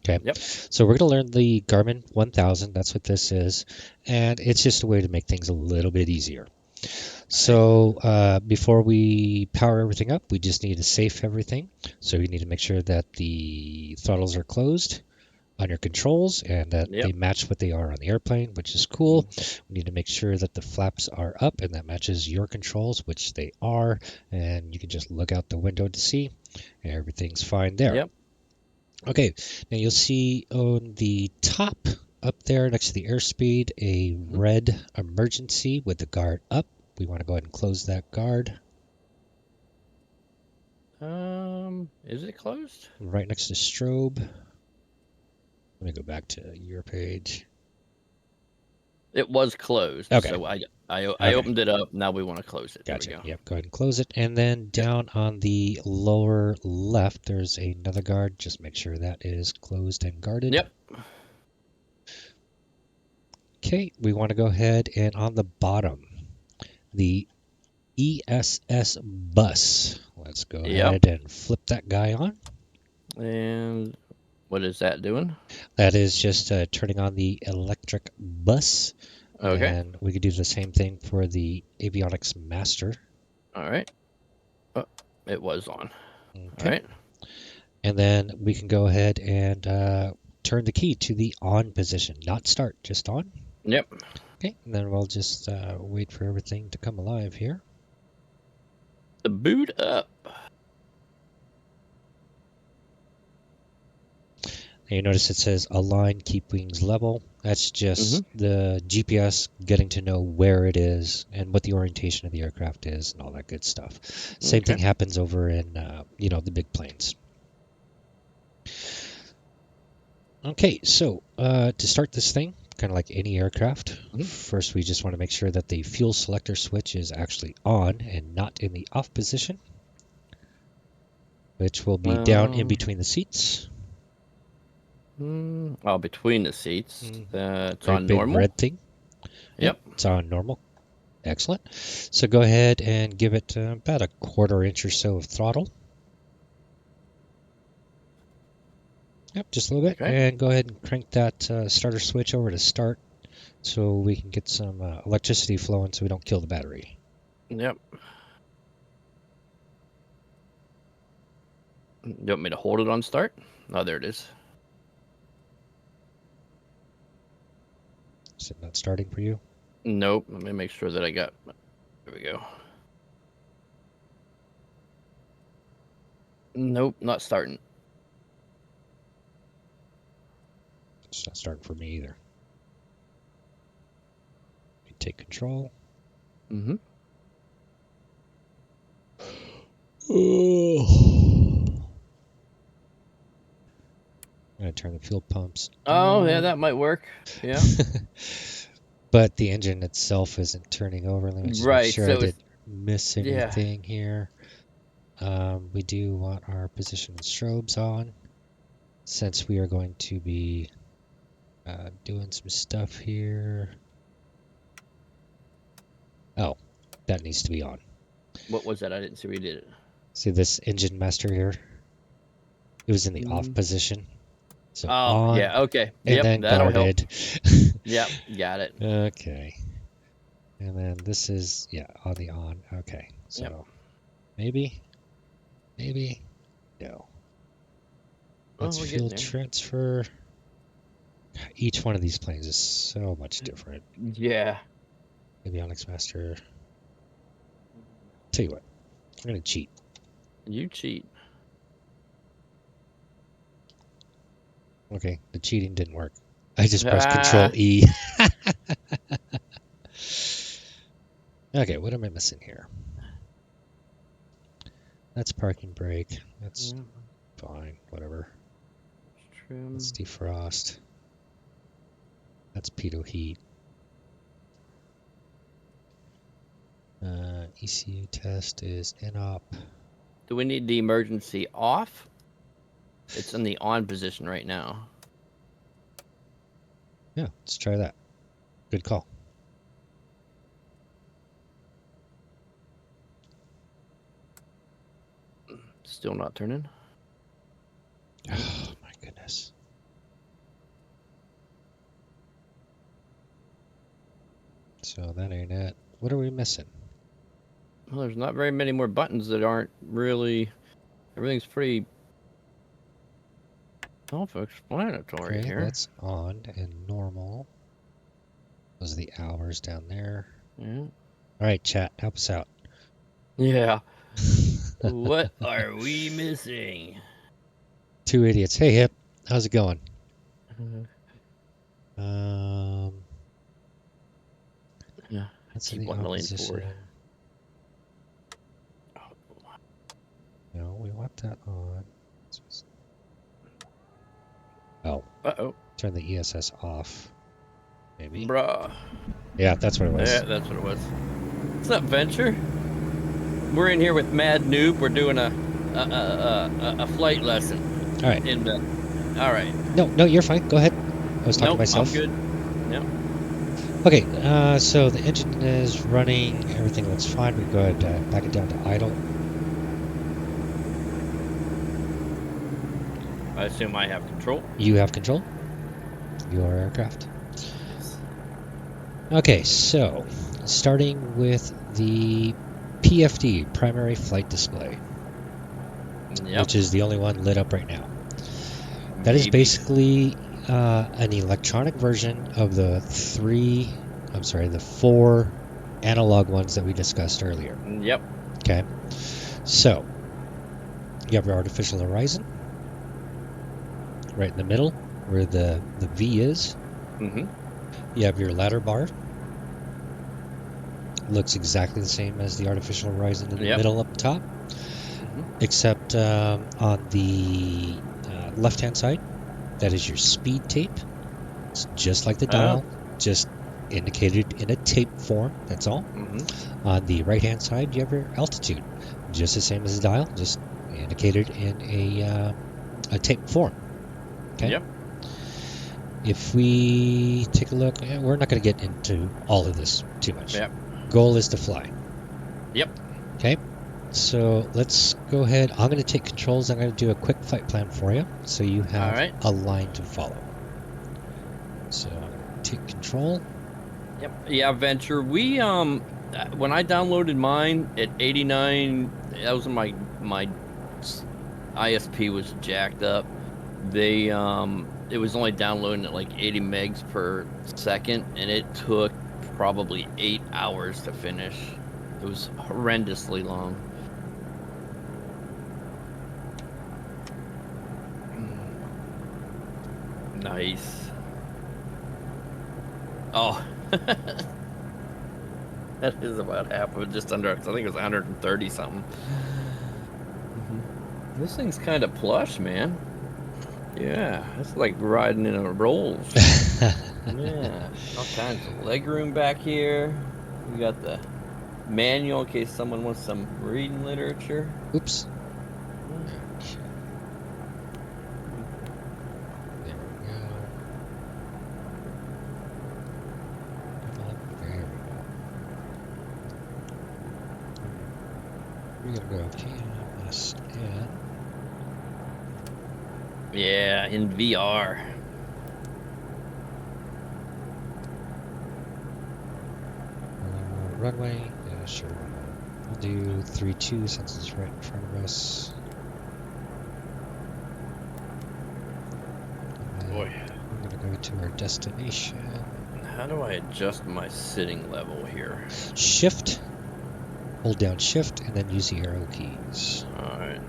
Okay. Yep. So we're going to learn the Garmin 1000. That's what this is. And it's just a way to make things a little bit easier. So before we power everything up, we just need to safe everything. So we need to make sure that the throttles are closed. on your controls and that Yep. they match what they are on the airplane, which is cool. We need to make sure that the flaps are up and that matches your controls, which they are. And you can just look out the window to see everything's fine there. Yep. Okay, now you'll see on the top up there next to the airspeed a red emergency with the guard up. We want to go ahead and close that guard. Is it closed? Right next to strobe. Let me go back to your page. It was closed, Okay. so I Okay. opened it up. Now we want to close it. Gotcha. There we go. Yep, go ahead and close it. And then down on the lower left, there's another guard. Just make sure that is closed and guarded. Yep. Okay, we want to go ahead and on the bottom, the ESS bus. Let's go ahead and flip that guy on. And what is that doing? That is just turning on the electric bus. Okay. And we could do the same thing for the avionics master. All right. Oh, it was on. Okay. All right. And then we can go ahead and turn the key to the on position, not start, just on. Yep. Okay, and then we'll just wait for everything to come alive here. The boot up. And you notice it says align, keep wings level. That's just the GPS getting to know where it is and what the orientation of the aircraft is and all that good stuff. Same thing happens over in, the big planes. Okay, so to start this thing, kind of like any aircraft, first we just want to make sure that the fuel selector switch is actually on and not in the off position, which will be down in between the seats. Oh, between the seats. It's Great on big normal. red thing. Yep. It's on normal. Excellent. So go ahead and give it about a 1/4 inch or so of throttle. Yep, just a little bit. Okay. And go ahead and crank that starter switch over to start so we can get some electricity flowing so we don't kill the battery. Yep. You want me to hold it on start? Oh, there it is. Is it not starting for you? Nope. Let me make sure that I got... There we go. Nope, not starting. It's not starting for me either. You take control. Oh. I'm going to turn the fuel pumps Oh, on. yeah, that might work. Yeah. But the engine itself isn't turning over. Let me just make sure I didn't miss anything here. We do want our position strobes on since we are going to be doing some stuff here. Oh, that needs to be on. What was that? I didn't see where you did it. See this engine master here? It was in the off position. So on, yeah, okay. And then guarded. Yep, got it. Okay. And then this is, on the on. Okay. So maybe, no. Let's fuel transfer. Each one of these planes is so much different. Yeah. Avionics master. Tell you what, I'm going to cheat. You cheat. Okay, the cheating didn't work. I just pressed Control E. Okay, what am I missing here? That's parking brake. That's fine, whatever. Let's defrost. That's pitot heat. ECU test is in-op. Do we need the emergency off? It's in the on position right now. Yeah, let's try that. Good call. Still not turning. Oh, my goodness. So that ain't it. What are we missing? Well, there's not very many more buttons that aren't really... Everything's pretty... Self-explanatory Okay, here. that's on and normal. Those are the hours down there. Yeah. All right, chat, help us out. Yeah. What are we missing? Two idiots. Hey, Hip, how's it going? Yeah. That's in Keep the wanting to lean forward. opposition. No, we want that on. Oh, Uh-oh. turn the ESS off, maybe. Bruh. Yeah, that's what it Yeah, was. that's what it was. What's up, Venture? We're in here with Mad Noob. We're doing a flight lesson. All right. In the. All right. No, you're fine. Go ahead. I was talking to Nope, I'm myself. good. Yep. Okay, so the engine is running. Everything looks fine. We go ahead, back it down to idle. I assume I have control. You have control. Your aircraft. Okay, so starting with the PFD, primary flight display, Yep. which is the only one lit up right now. That is basically an electronic version of the four analog ones that we discussed earlier. Yep. Okay, so you have your artificial horizon right in the middle where the V is. Mm-hmm. You have your ladder bar. Looks exactly the same as the artificial horizon in the middle up top, except on the left-hand side, that is your speed tape. It's just like the dial, just indicated in a tape form, that's all. On the right-hand side, you have your altitude, just the same as the dial, just indicated in a tape form. Okay? Yep. If we take a look, we're not going to get into all of this too much. Yep. Goal is to fly. Yep. Okay, so let's go ahead. I'm going to take controls. I'm going to do a quick flight plan for you, so you have a line to follow. So I'm going to take control. Yep. Yeah, Venture. We when I downloaded mine at 89, that was when my ISP was jacked up. They it was only downloading at like 80 megs per second, and it took probably 8 hours to finish. It was horrendously long. Nice. Oh. That is about half of it, just under, I think it was 130 something. This thing's kind of plush, man. Yeah, it's like riding in a Rolls. Yeah, all kinds of leg room back here. We got the manual in case someone wants some reading literature. Oops. There we go. There we go. We're going to go KMSN. Yeah, in VR. Runway, yeah, sure. We'll do 3-2 since it's right in front of us. Boy. We're going to go to our destination. How do I adjust my sitting level here? Shift. Hold down Shift and then use the arrow keys. Alright.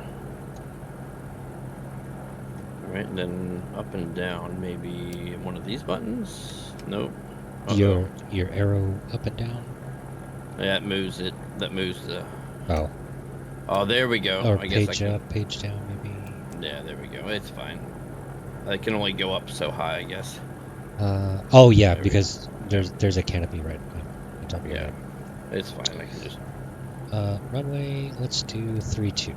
Alright, and then up and down, maybe one of these buttons? Nope. Your arrow up and down? Yeah, it moves it. That moves the... Oh. Oh, there we go. Or I guess page up, page down, maybe. Yeah, there we go. It's fine. I can only go up so high, I guess. Oh yeah, because there's a canopy right on top of your head. It's fine. I can just... runway, let's do 3-2.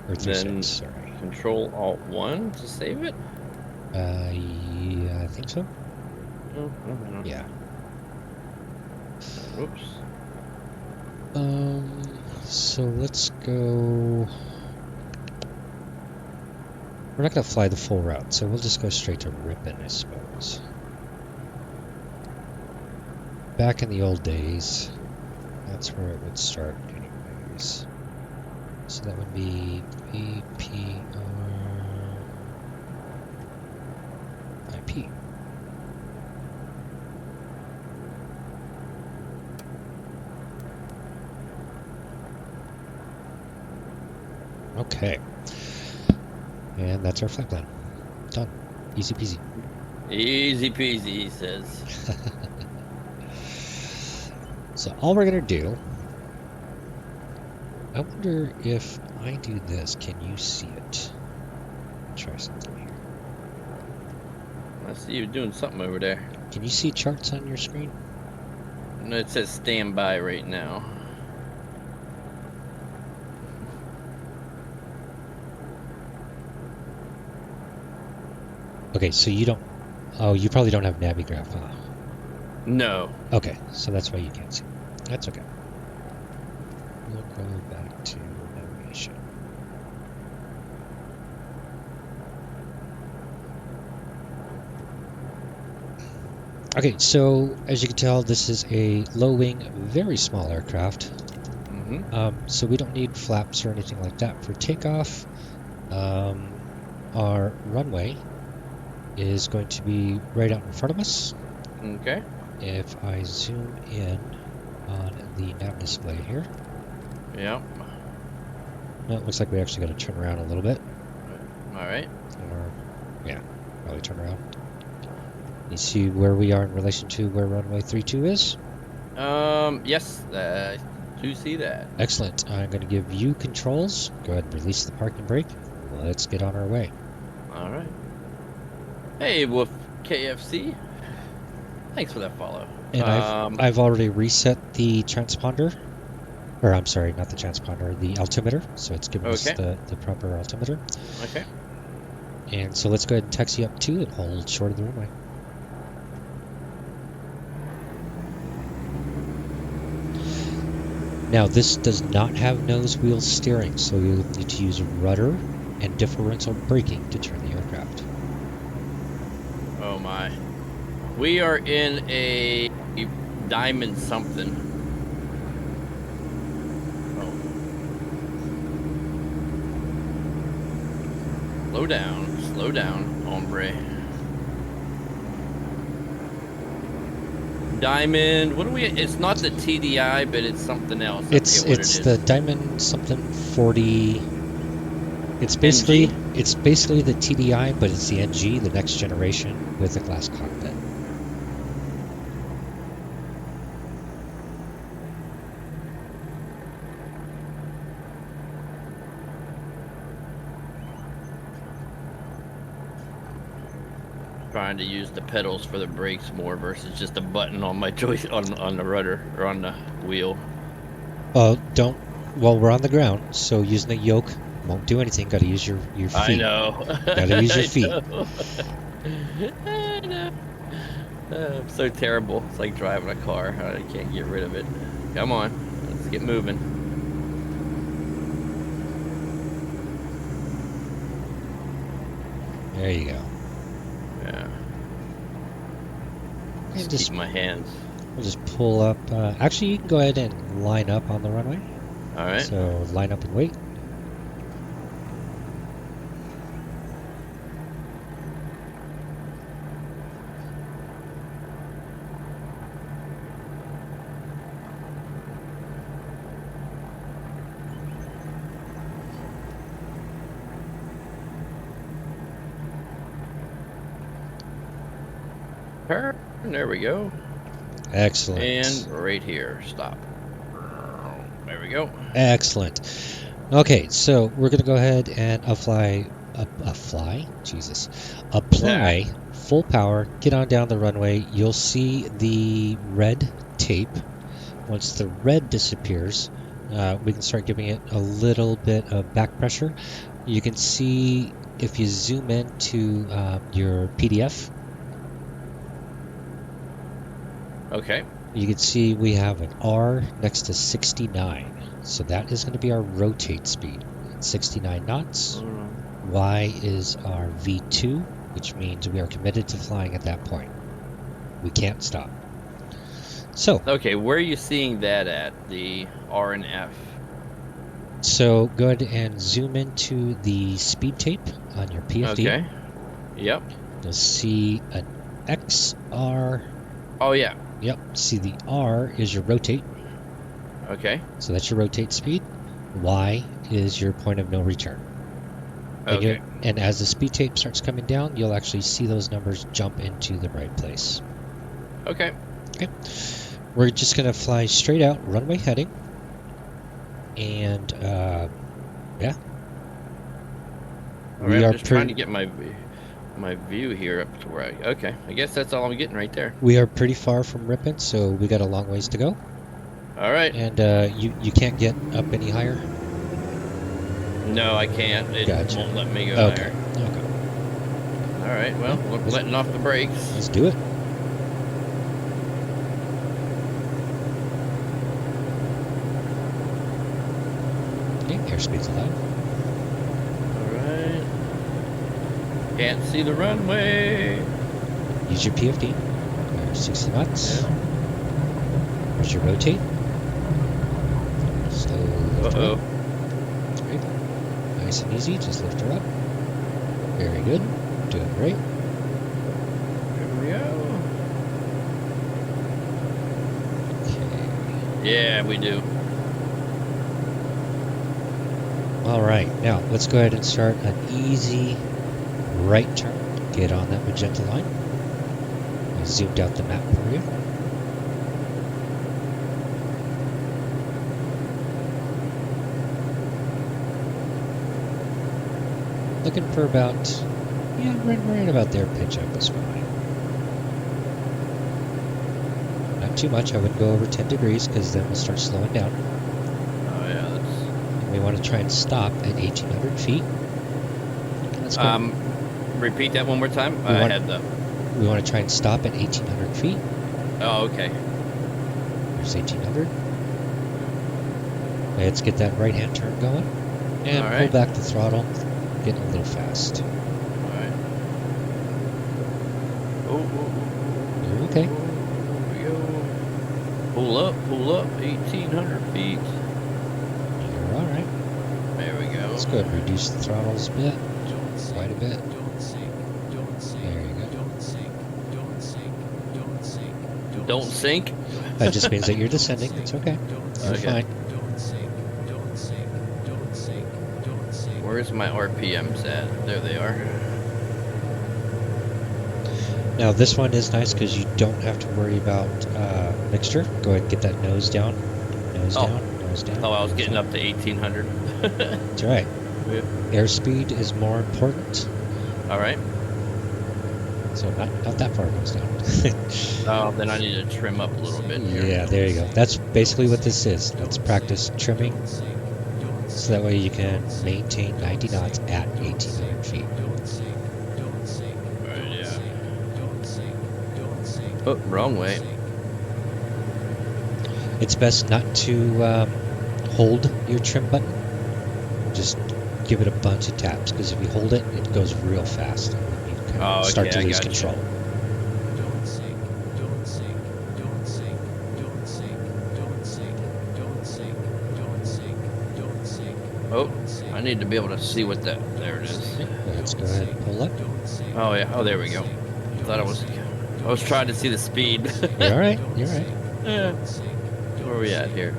Or 3-6, sorry. Control Alt 1 to save it? Yeah, I think so. Oh, yeah. Whoops. So let's go... We're not going to fly the full route, so we'll just go straight to Ripon, I suppose. Back in the old days, that's where it would start anyways. So that would be VPR VFP. Okay. And that's our flight plan. Done. Easy peasy. Easy peasy, he says. So all we're going to do, I wonder if I do this, can you see it? Try something here. I see you doing something over there. Can you see charts on your screen? No, it says standby right now. Okay, so you don't... Oh, you probably don't have Navigraph, huh? No. Okay, so that's why you can't see. That's okay. We'll go back to navigation. Okay, so as you can tell, this is a low-wing, very small aircraft. So we don't need flaps or anything like that for takeoff. Our runway is going to be right out in front of us. Okay. If I zoom in on the nav display here. Yep. No, it looks like we actually got to turn around a little bit. All right. Or, yeah, probably turn around. You see where we are in relation to where runway 32 is? Yes, I do see that. Excellent. I'm going to give you controls. Go ahead and release the parking brake. Let's get on our way. All right. Hey, Wolf KFC. Thanks for that follow. And I've already reset the transponder. Or I'm sorry, not the transponder, the altimeter. So it's giving us the proper altimeter. Okay. And so let's go ahead and taxi up to and hold short of the runway. Now this does not have nose wheel steering, so you'll need to use rudder and differential braking to turn the aircraft. Oh my. We are in a diamond something. Oh. Slow down, hombre. Diamond, what do we, it's not the TDI, but it's something else. It's the Diamond something 40. It's basically the TDI, but it's the NG, the next generation with a glass cockpit. Trying to use the pedals for the brakes more versus just a button on my joystick on the rudder or on the wheel. Don't. Well, we're on the ground, so using the yoke won't do anything. Got to use your feet. I know. Got to use your feet. I know. I'm so terrible. It's like driving a car. I can't get rid of it. Come on, let's get moving. There you go. Yeah. And Just keep my hands. We'll just pull up. Actually, you can go ahead and line up on the runway. All right. So line up and wait. Turn. There we go. Excellent. And right here, stop. There we go. Excellent. Okay, so we're going to go ahead and apply full power, get on down the runway. You'll see the red tape. Once the red disappears, we can start giving it a little bit of back pressure. You can see if you zoom into your PDF. Okay. You can see we have an R next to 69. So that is going to be our rotate speed. 69 knots. Y is our V2, which means we are committed to flying at that point. We can't stop. So. Okay, where are you seeing that at? The R and F? So go ahead and zoom into the speed tape on your PFD. Okay. Yep. You'll see an X, R. Oh yeah. Yep. See the R is your rotate. Okay. So that's your rotate speed. Y is your point of no return. Okay. And as the speed tape starts coming down, you'll actually see those numbers jump into the right place. Okay. Okay. We're just going to fly straight out, runway heading. And, yeah. All right, I'm just trying to get my view here up to where okay. I guess that's all I'm getting right there. We are pretty far from Ripon, so we got a long ways to go. All right. And you can't get up any higher? No, I can't. It Gotcha. won't let me go Okay. higher. Okay. All right, well, we're letting off the brakes. Let's do it. Okay, airspeed's allowed. All right. Can't see the runway. Use your PFD. There's 60 knots. Yeah. There's your rotate. Slowly lift her up. Great. Nice and easy. Just lift her up. Very good. Doing great. Here we go. Okay. Yeah, we do. All right. Now let's go ahead and start an easy right turn. Get on that magenta line. I zoomed out the map for you. Looking for about, yeah, right about there. Pitch up is fine. Not too much. I wouldn't go over 10 degrees because then we'll start slowing down. Oh yeah, that's. And we want to try and stop at 1,800 feet. Let's go. Repeat that one more time. We want to try and stop at 1,800 feet. Oh, okay. There's 1,800. Let's get that right-hand turn going. And All pull right. back the throttle. Getting a little fast. All right. Oh. You're okay. Here we go. Pull up, 1,800 feet. You're all right. There we go. Let's go ahead and reduce the throttles a bit. Quite a bit. There you go. Don't sink. That just means that you're descending. It's okay. You're Okay. fine. Where's my RPMs at? There they are. Now this one is nice because you don't have to worry about mixture. Go ahead and get that nose down. Nose down. Nose down. Oh, I was getting down. up to 1,800. That's right. Yeah. Airspeed is more important. All right. So not that far goes down. Oh, then I need to trim up a little bit here. Yeah, there you go. That's basically what this is. Let's practice trimming. So that way you can maintain 90 knots at 1,800 feet. Right, yeah. Oh, wrong way. It's best not to hold your trim button. Just give it a bunch of taps because if you hold it, it goes real fast. And you kind of start to lose control. Oh, I need to be able to see what that. There it is. Let's go ahead and pull up. Oh yeah. Oh, there we go. I was trying to see the speed. You're all right. You're all right. Yeah. Where are we at here?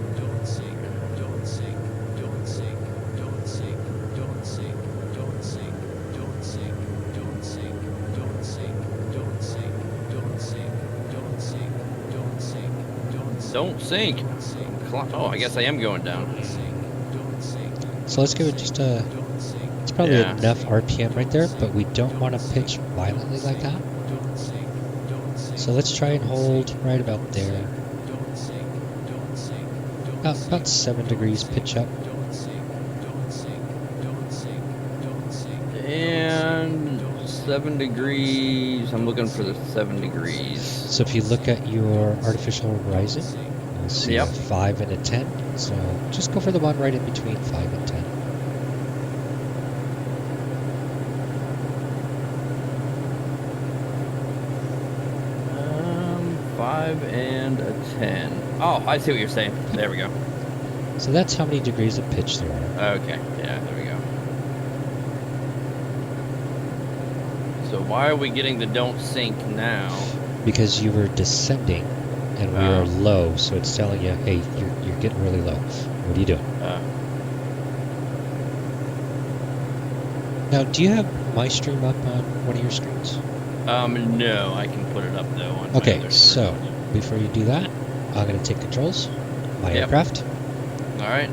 Don't sink. Oh, I guess I am going down. So let's give it just a. It's probably enough RPM right there, but we don't want to pitch violently like that. So let's try and hold right about there. About 7 degrees pitch up. And 7 degrees. I'm looking for the 7 degrees. So if you look at your artificial horizon, you'll see a 5 and a 10. So just go for the one right in between 5 and 10. 5 and a 10. Oh, I see what you're saying. There we go. So that's how many degrees of pitch there are. Okay, yeah, there we go. So why are we getting the don't sink now? Because you were descending and we are Oh. low, so it's telling you, hey, you're getting really low. What are you doing? Now, do you have my stream up on one of your screens? No, I can put it up though on my Okay, other so screen. before you do that, I'm going to take controls. My Yep. aircraft. All right.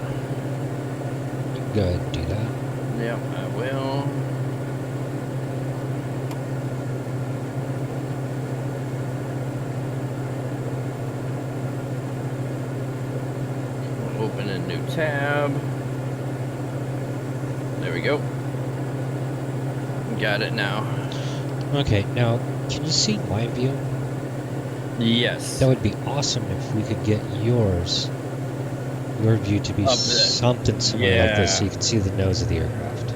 You can go ahead and do that. Yep, I will. Open a new tab. There we go. Got it now. Okay, now, can you see my view? Yes. That would be awesome if we could get yours, your view to be something similar like this, so you can see the nose of the aircraft.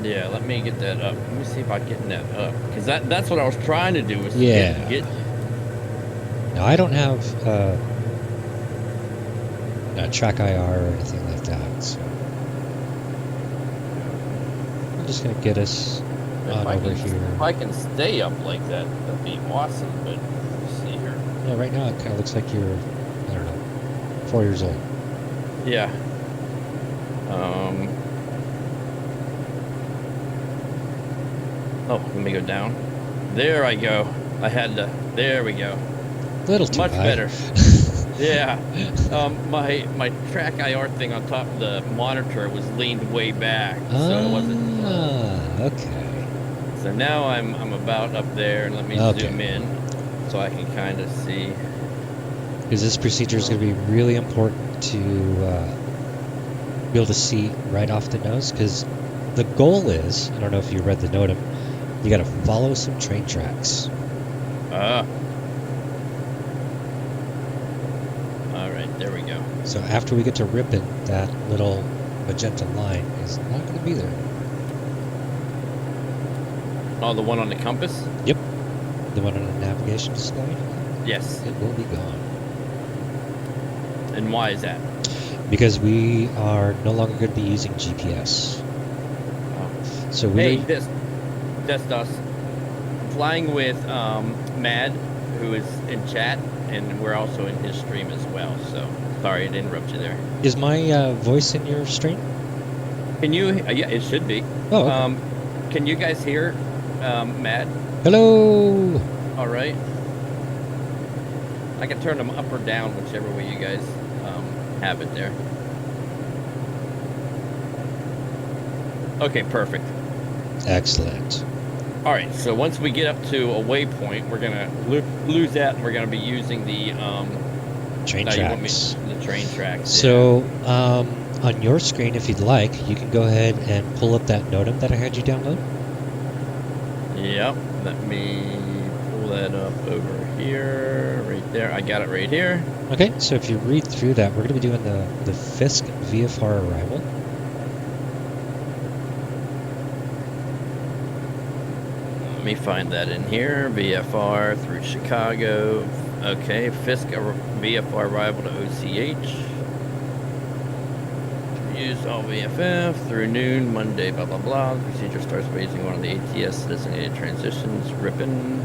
Yeah, let me get that up. Let me see if I can get that up, because that's what I was trying to do. Was Yeah. get. Now, I don't have track IR or anything like that, so I'm just going to get us on over here. If I can stay up like that, that'd be awesome. But let's see here. Yeah, right now it kind of looks like you're, I don't know, 4 years old. Yeah. Oh, let me go down. There I go. I had to. There we go. Little too Much high. better. Yeah. My track IR thing on top of the monitor was leaned way back, so it wasn't. Okay. So now I'm about up there, and let me zoom in so I can kind of see. Because this procedure is going to be really important to be able to see right off the nose. Because the goal is, I don't know if you read the NOTAM, you got to follow some train tracks. All right, there we go. So after we get to Ripon, that little magenta line is not going to be there. Oh, the one on the compass? Yep. The one on the navigation display? Yes. It will be gone. And why is that? Because we are no longer going to be using GPS. Oh. So we. Hey, that's us. Flying with Mad, who is in chat, and we're also in his stream as well. So sorry to interrupt you there. Is my voice in your stream? Can you? Yeah, it should be. Oh. Okay. Can you guys hear Mad? Hello. All right. I can turn them up or down, whichever way you guys have it there. Okay, perfect. Excellent. All right, so once we get up to a waypoint, we're gonna lose that, and we're gonna be using the train tracks. The train tracks. So on your screen, if you'd like, you can go ahead and pull up that NOTAM that I had you download. Yep. Let me pull that up over here, right there. I got it right here. Okay, so if you read through that, we're going to be doing the Fisk VFR arrival. Let me find that in here. VFR through Chicago. Okay, Fisk VFR arrival to OCH. Use all VFF through noon, Monday, blah, blah, blah. The procedure starts by using one of the ATS designated transitions. Ripon.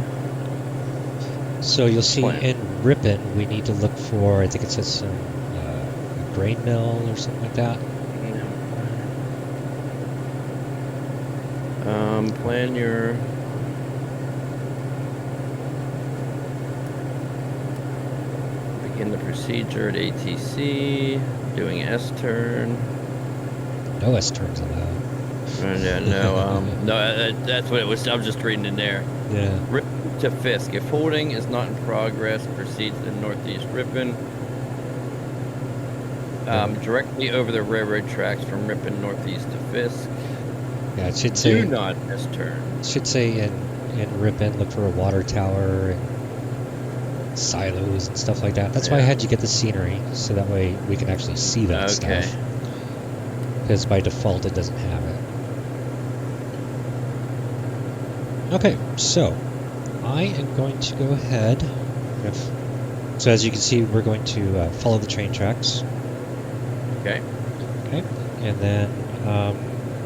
So you'll see in Ripon, we need to look for, I think it says some grain mill or something like that. Plan your... Begin the procedure at ATC. Doing S-turn. No S-turns allowed. No, that's what it was. I was just reading in there. Yeah. Ripon to Fisk. If holding is not in progress, proceed to the northeast Ripon. Directly over the railroad tracks from Ripon northeast to Fisk. Yeah, it should say. Do not S-turn. It should say in Ripon, look for a water tower and silos and stuff like that. That's why I had you get the scenery, so that way we can actually see that stuff. Because by default, it doesn't have it. Okay, so I am going to go ahead. So as you can see, we're going to follow the train tracks. Okay. Okay, and then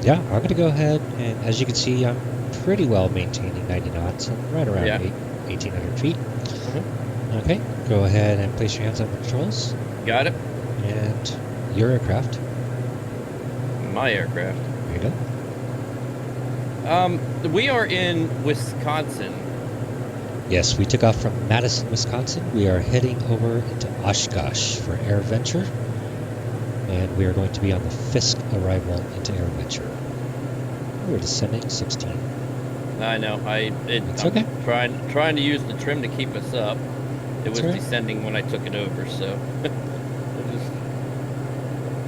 yeah, I'm going to go ahead, and as you can see, I'm pretty well maintaining 90 knots and right around Yeah. 1,800 feet. Mhm. Okay, go ahead and place your hands on the controls. Got it. And your aircraft. My aircraft. There you go. We are in Wisconsin. Yes, we took off from Madison, Wisconsin. We are heading over into Oshkosh for AirVenture. And we are going to be on the Fisk arrival into AirVenture. We're descending 16. I know. It's I'm okay. trying to use the trim to keep us up. It was That's right. descending when I took it over, so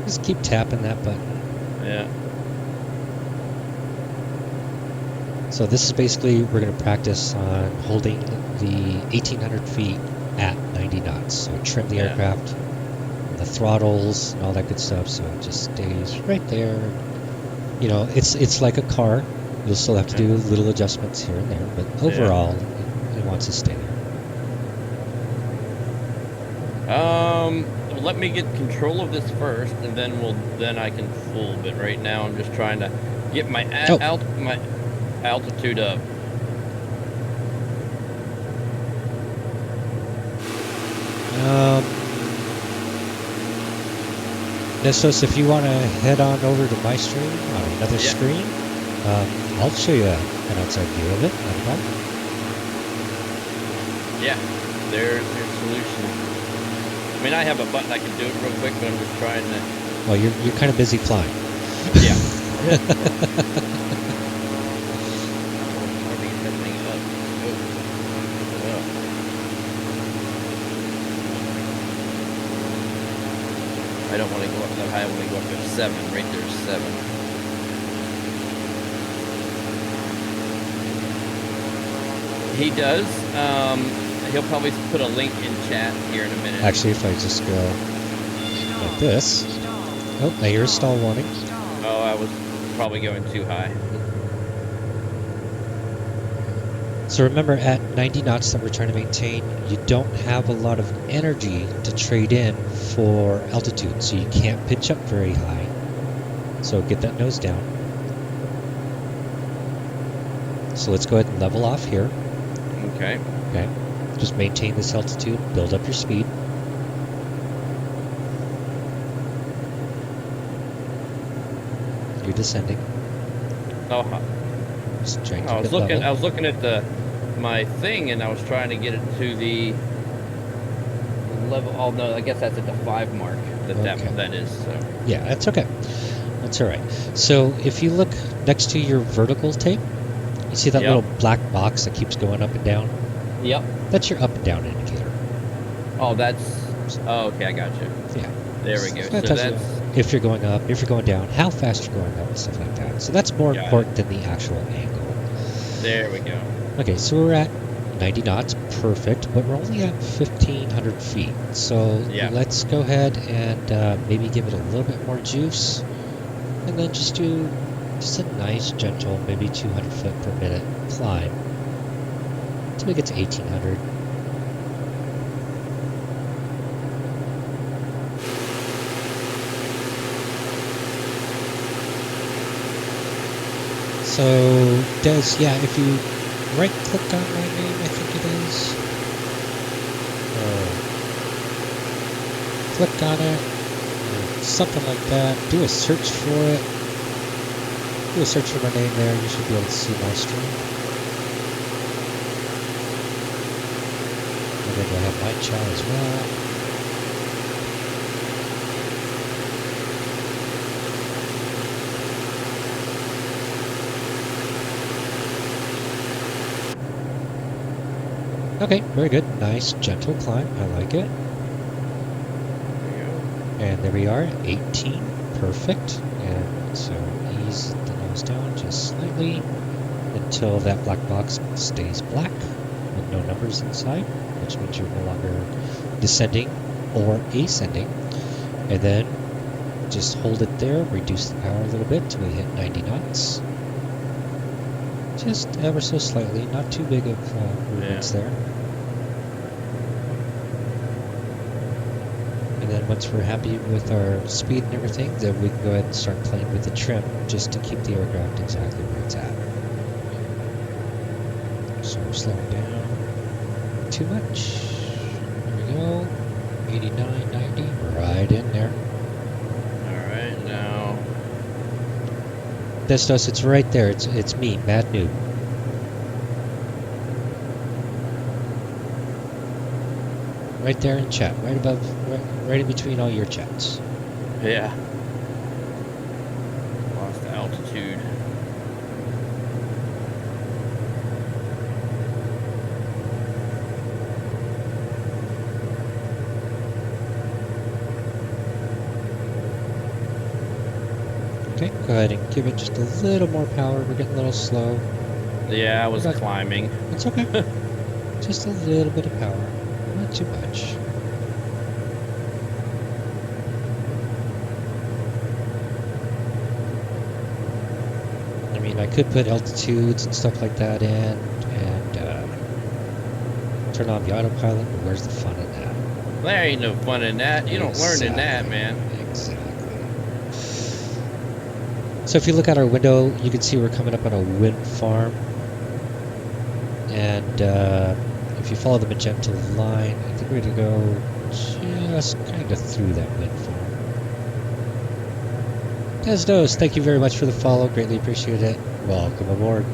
Just keep tapping that button. yeah. So this is basically, we're going to practice on holding the 1,800 feet at 90 knots. So trim the Yeah. aircraft, the throttles, and all that good stuff, so it just stays right there. You know, it's like a car. You'll still have to do little adjustments here and there, but overall, it wants to stay there. Let me get control of this first, and then I can fool. But right now, I'm just trying to get my my altitude up. Nestos, if you want to head on over to my stream on another screen, I'll show you an outside view of it. Not a problem. Yeah, there's your solution. I mean, I have a button I can do it real quick, but I'm just trying to. Well, you're kind of busy flying. Yeah. I don't want to go up that high. I want to go up to 7. Right there's 7. He does. He'll probably put a link in chat here in a minute. Actually, if I just go like this. Oh, I hear a stall warning. Oh, I was probably going too high. So remember, at 90 knots that we're trying to maintain, you don't have a lot of energy to trade in for altitude, so you can't pitch up very high. So get that nose down. So let's go ahead and level off here. Okay. Okay. Just maintain this altitude, build up your speed. You're descending. Oh, Just trying to I keep was it looking. level. I was looking at my thing, and I was trying to get it to the level. Oh no, I guess that's at the 5 mark. That is. So. Yeah, that's okay. That's all right. So if you look next to your vertical tape, you see that little black box that keeps going up and down? Yep. That's your up and down indicator. Oh, that's. Oh, okay, I got you. Yeah. There we go. So So tells that's. you if you're going up, if you're going down, how fast you're going up, and stuff like that. So that's more important than the actual angle. There we go. Okay, so we're at 90 knots, perfect, but we're only at 1,500 feet. So let's go ahead and maybe give it a little bit more juice, and then just do a nice, gentle, maybe 200 foot per minute climb until we get to 1,800. So, if you right-click on my name, I think it is, click on it, or something like that, do a search for it, do a search for my name there, you should be able to see my stream. And then we'll have my chat as well. Okay, very good. Nice, gentle climb. I like it. And there we are, 18. Perfect. And so ease the nose down just slightly until that black box stays black with no numbers inside, which means you're no longer descending or ascending. And then just hold it there, reduce the power a little bit till we hit 90 knots. Just ever so slightly, not too big of movements there. And then once we're happy with our speed and everything, then we can go ahead and start playing with the trim just to keep the aircraft exactly where it's at. So we're slowing down. Too much. There we go. 89, 90, right in there. Alright, now. Destos, it's right there. It's me, Mad Noob. Right there in chat, right above, right in between all your chats. Yeah. Lost altitude. Okay, go ahead and give it just a little more power. We're getting a little slow. Yeah, I was Not- climbing. It's okay. Just a little bit of power, not too much. I mean, I could put altitudes and stuff like that in, and turn on the autopilot, but where's the fun in that? There ain't no fun in that. You don't learn in that, man. Exactly. So if you look out our window, you can see we're coming up on a wind farm. And if you follow the magenta line, I think we're going to go just kind of through that wind farm. Desdos, thank you very much for the follow. Greatly appreciate it. Welcome aboard.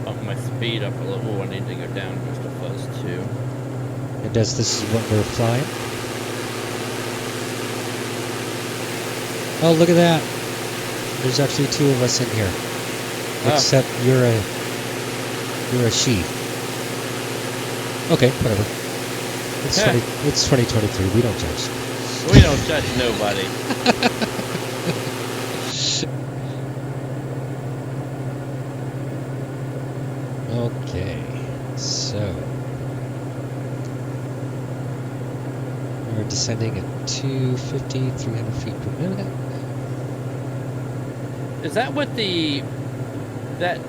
Bump my speed up a little. I need to go down just a fuzz too. And Des, this is what we're flying. Oh, look at that. There's actually two of us in here. Except you're a she. Okay, whatever. It's 2023. We don't judge. We don't judge nobody. Okay, so we're descending at 250, 300 feet per minute. Is that what that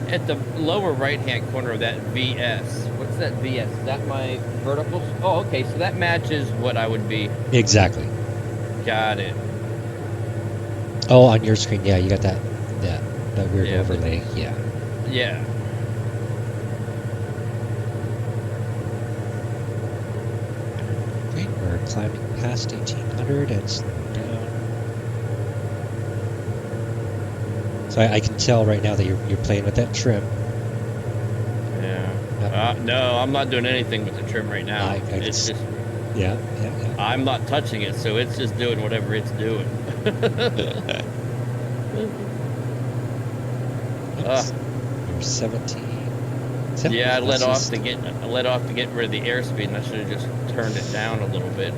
at the lower right-hand corner of that VS? What's that VS? Is that my vertical? Oh, okay. So that matches what I would be. Exactly. Got it. Oh, on your screen, yeah, you got that weird Yeah, overlay. Yeah. Yeah. Okay, we're climbing past 1800 and slowing down. So I can tell right now that you're playing with that trim. Yeah. No, I'm not doing anything with the trim right now. It's just. Yeah. I'm not touching it, so it's just doing whatever it's doing. You're 17. Yeah, I let off to get rid of the airspeed, and I should have just turned it down a little bit.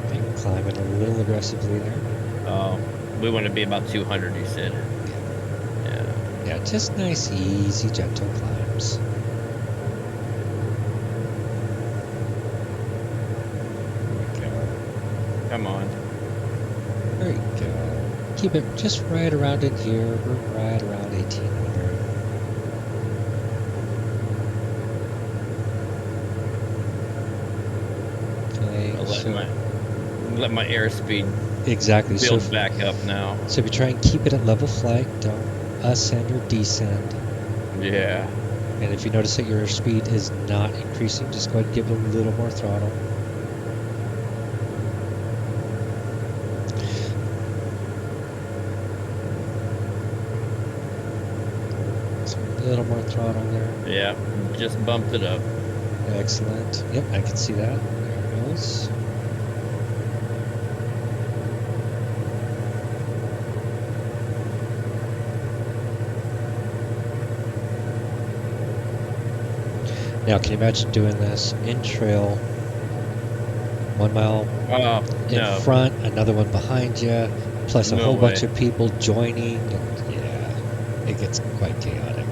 Okay, climbing a little aggressively there. Oh, we want to be about 200, you said. Yeah. Yeah, just nice, easy, gentle climbs. There we go. Come on. There you go. Keep it just right around in here. We're right around 1800. Okay, Let my airspeed exactly. build back up now. So if you try and keep it at level flight, don't ascend or descend. Yeah. And if you notice that your speed is not increasing, just go ahead and give it a little more throttle. So a little more throttle there. Yeah. Just bumped it up. Excellent. Yep, I can see that. There it goes. Now, can you imagine doing this in trail, 1 mile in front, another one behind you, plus a whole bunch of people joining, and yeah, it gets quite chaotic.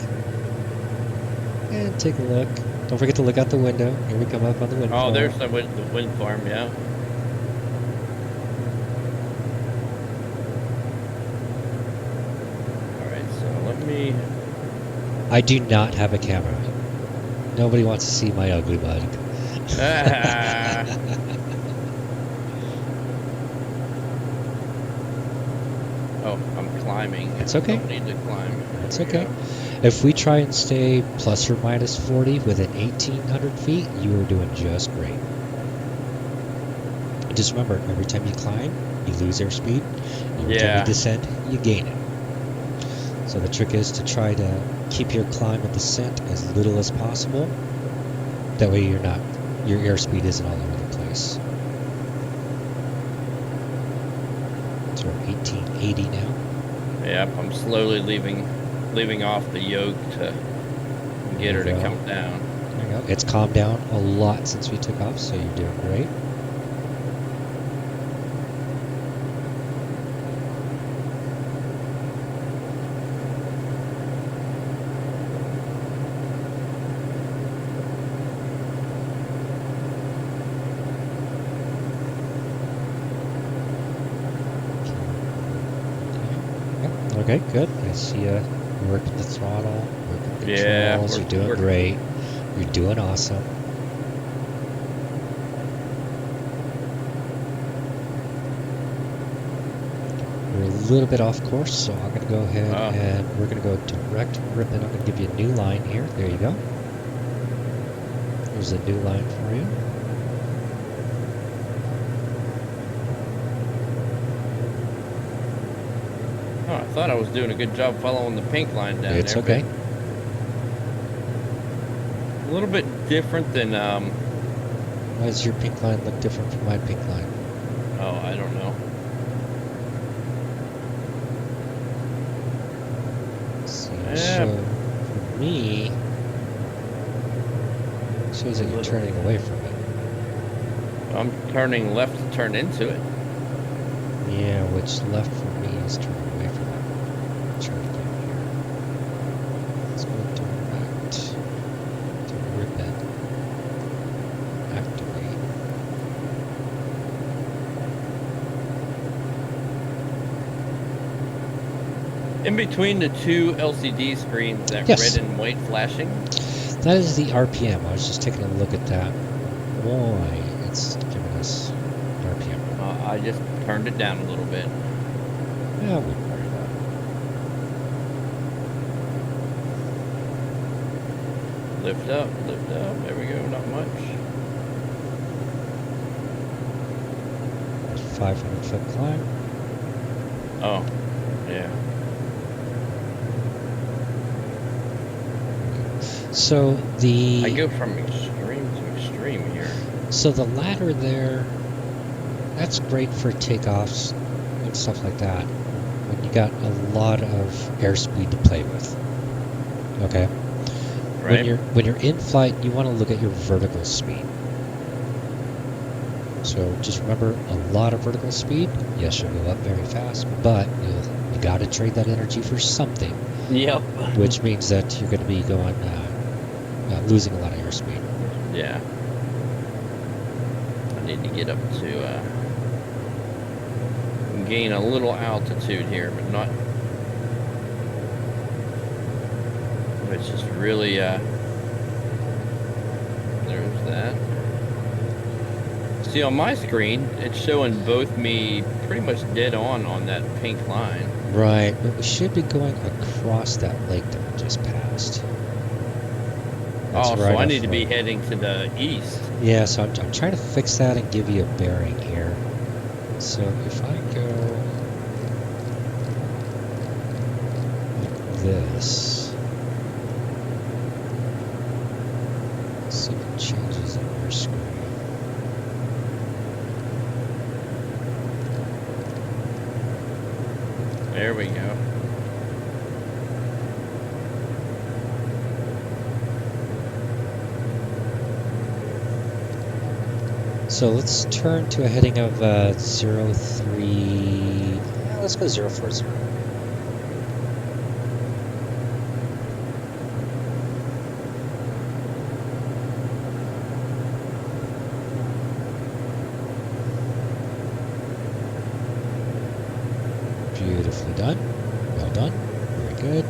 And take a look. Don't forget to look out the window. Here we come up on the wind farm. Oh, there's the wind farm, yeah. All right, so let me... I do not have a camera. Nobody wants to see my ugly bug. Oh, I'm climbing. It's okay. Don't need to climb. It's There we okay. go. If we try and stay plus or minus 40 within 1,800 feet, you are doing just great. And just remember, every time you climb, you lose airspeed. Every time you Yeah. descend, you gain it. So the trick is to try to keep your climb and descent as little as possible. That way your airspeed isn't all over the place. So we're 1880 now. Yep, I'm slowly leaving off the yoke to get her to come down. There you go. It's calmed down a lot since we took off, so you're doing great. Okay, good. I see you working the throttle, working the controls. You're doing great. You're doing awesome. We're a little bit off course, so I'm going to go ahead and we're going to go direct rip it. I'm going to give you a new line here. There you go. There's a new line for you. Oh, I thought I was doing a good job following the pink line down It's there. okay. A little bit different than. Why does your pink line look different from my pink line? Oh, I don't know. So for me, it shows that you're turning away from it. I'm turning left to turn into it. Yeah, which left for me is turning away from it. Try it again here. Let's go direct to ribbon. Activate. In between the two LCD screens, that Yes. red and white flashing. That is the RPM. I was just taking a look at that. Boy, it's giving us RPM. I just turned it down a little bit. Yeah, I wouldn't worry about it. Lift up, lift up. There we go. Not much. 500-foot climb. Oh, yeah. So I go from extreme to extreme here. So the ladder there, that's great for takeoffs and stuff like that. When you got a lot of airspeed to play with. Okay. Right. When you're in flight, you want to look at your vertical speed. So just remember, a lot of vertical speed. Yes, you'll go up very fast, but you got to trade that energy for something. Yep. Which means that you're going to be going losing a lot of airspeed. Yeah. I need to get up to gain a little altitude here, but not. It's just really there's that. See, on my screen, it's showing both me pretty much dead on that pink line. Right, but we should be going across that lake that we just passed. That's Oh, right so I need to off be of- heading to the east. Yeah, so I'm trying to fix that and give you a bearing here. So if I go like this, let's see if it changes on your screen. There we go. So let's turn to a heading of 03. Let's go 040. Beautifully done. Well done. Very good.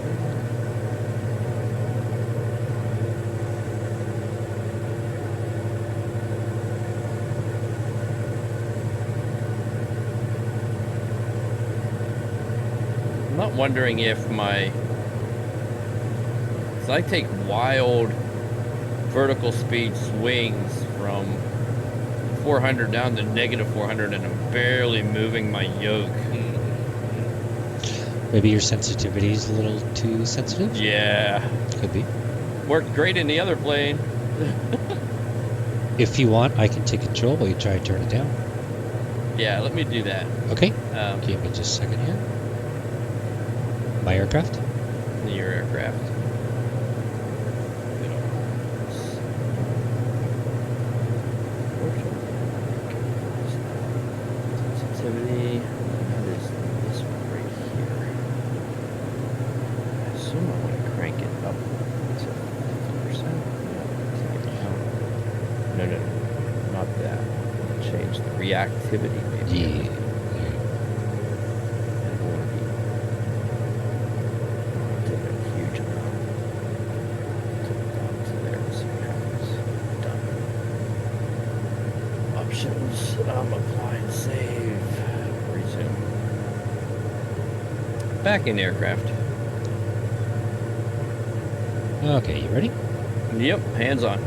I'm not wondering if my... Cause I take wild vertical speed swings from 400 down to negative 400, and I'm barely moving my yoke. Maybe your sensitivity is a little too sensitive? Yeah. Could be. Worked great in the other plane. If you want, I can take control while you try to turn it down. Yeah, let me do that. Okay. Give me just a second here. My aircraft? Your aircraft. Sensitivity. That is this one right here. I assume I want to crank it up to 50%. No, not that. Change the reactivity, maybe. Yeah. I don't want to take a huge amount. Take it down to there. See what happens. Done. Options. Apply and save. Resume. Back in aircraft. Okay, you ready? Yep, hands on.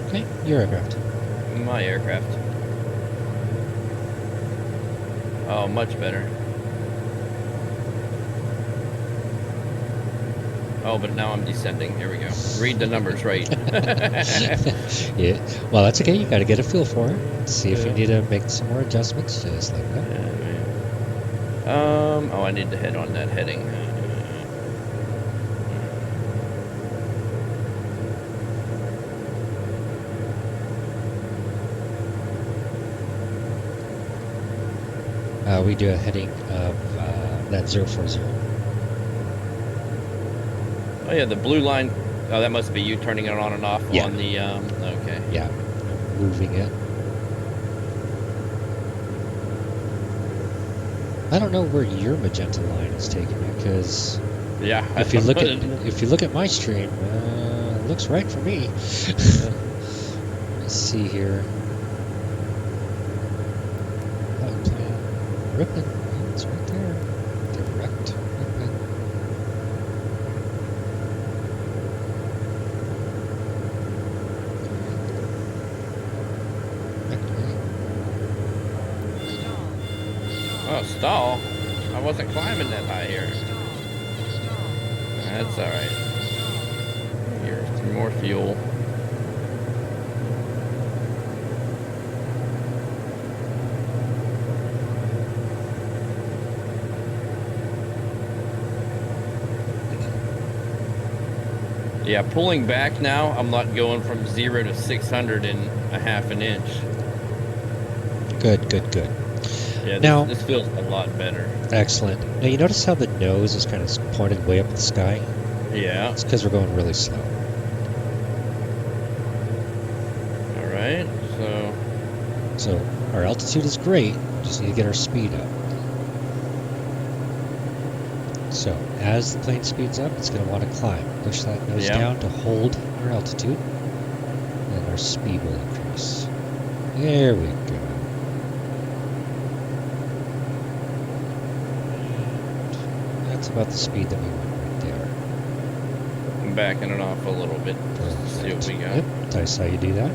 Okay, your aircraft. My aircraft. Oh, much better. Oh, but now I'm descending. Here we go. Read the numbers right. Yeah. Well, that's okay. You got to get a feel for it. See if you need to make some more adjustments. Just like that. Oh, I need to head on that heading. We do a heading of that 040. Oh yeah, the blue line. Oh, that must be you turning it on and off Yeah. on the. Okay. Yeah, moving it. I don't know where your magenta line is taking me, because Yeah. if you look at my stream, it looks right for me. Let's see here. Ripping. It's right there. Direct ripping. Oh, stall. I wasn't climbing that high here. That's all right. Here's some more fuel. Yeah, pulling back now, I'm not going from 0 to 600 in a half an inch. Good. Yeah, Now, this feels a lot better. Excellent. Now, you notice how the nose is kind of pointed way up in the sky? Yeah. It's because we're going really slow. All right, So our altitude is great, just need to get our speed up. So as the plane speeds up, it's going to want to climb. Push that nose down to hold our altitude, and our speed will increase. There we go. That's about the speed that we want right there. I'm backing it off a little bit. Just see what we got. Yep, I saw you do that.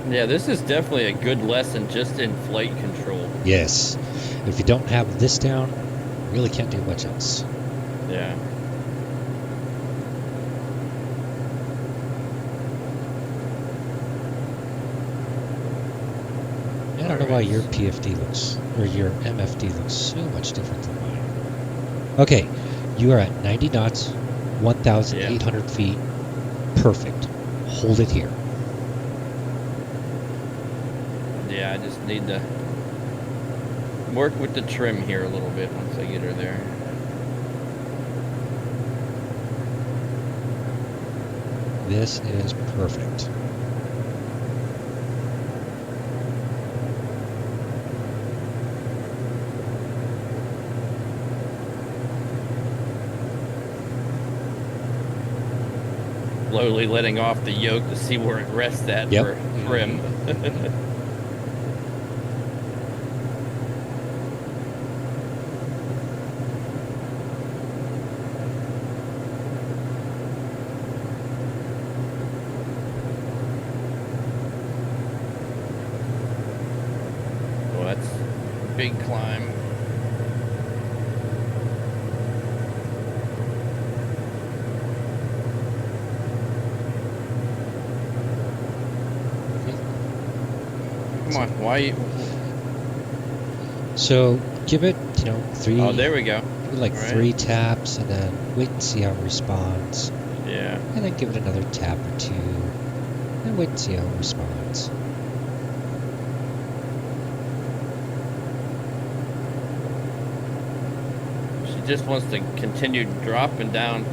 Yeah, this is definitely a good lesson just in flight control. Yes. If you don't have this down, you really can't do much else. Yeah. I don't know why your PFD looks, or your MFD looks so much different than mine. Okay, you are at 90 knots, 1,800 feet. Perfect. Hold it here. Yeah, I just need to work with the trim here a little bit once I get her there. This is perfect. slowly letting off the yoke to see where it rests at Yep. for trim. Well, that's a big climb. Come on, why? So give it, three. Oh, there we go. Like All right. 3 taps, and then wait and see how it responds. Yeah. And then give it another tap or 2, and wait and see how it responds. She just wants to continue dropping down.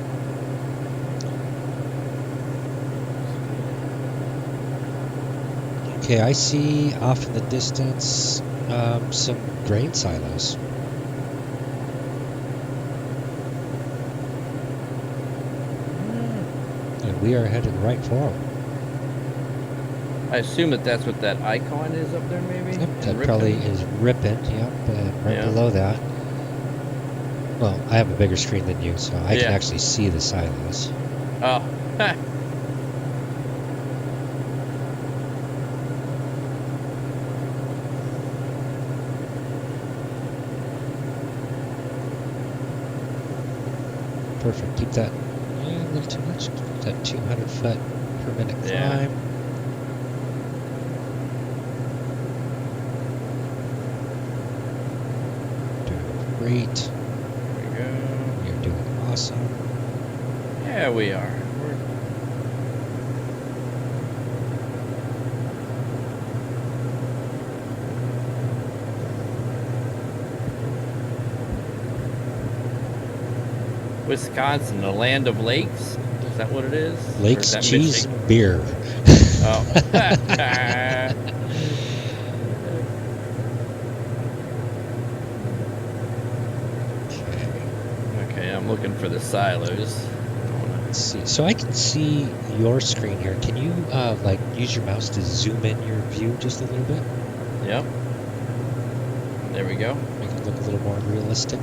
Okay, I see off in the distance some grain silos. And we are headed right for them. I assume that's what that icon is up there, maybe? Yep, that And probably Ripon? is Ripon, yep, and right Yeah. below that. Well, I have a bigger screen than you, so I can Yeah. actually see the silos. Oh. Perfect. Keep that a little too much. Keep that 200 foot per minute Yeah. climb. Doing great. There we go. You're doing awesome. Yeah, we are. Wisconsin, the land of lakes? Is that what it is? Or is Lakes, that cheese, Michigan? beer. Oh. Okay, I'm looking for the silos. Let's see. So I can see your screen here. Can you like use your mouse to zoom in your view just a little bit? Yep. There we go. Make it look a little more realistic.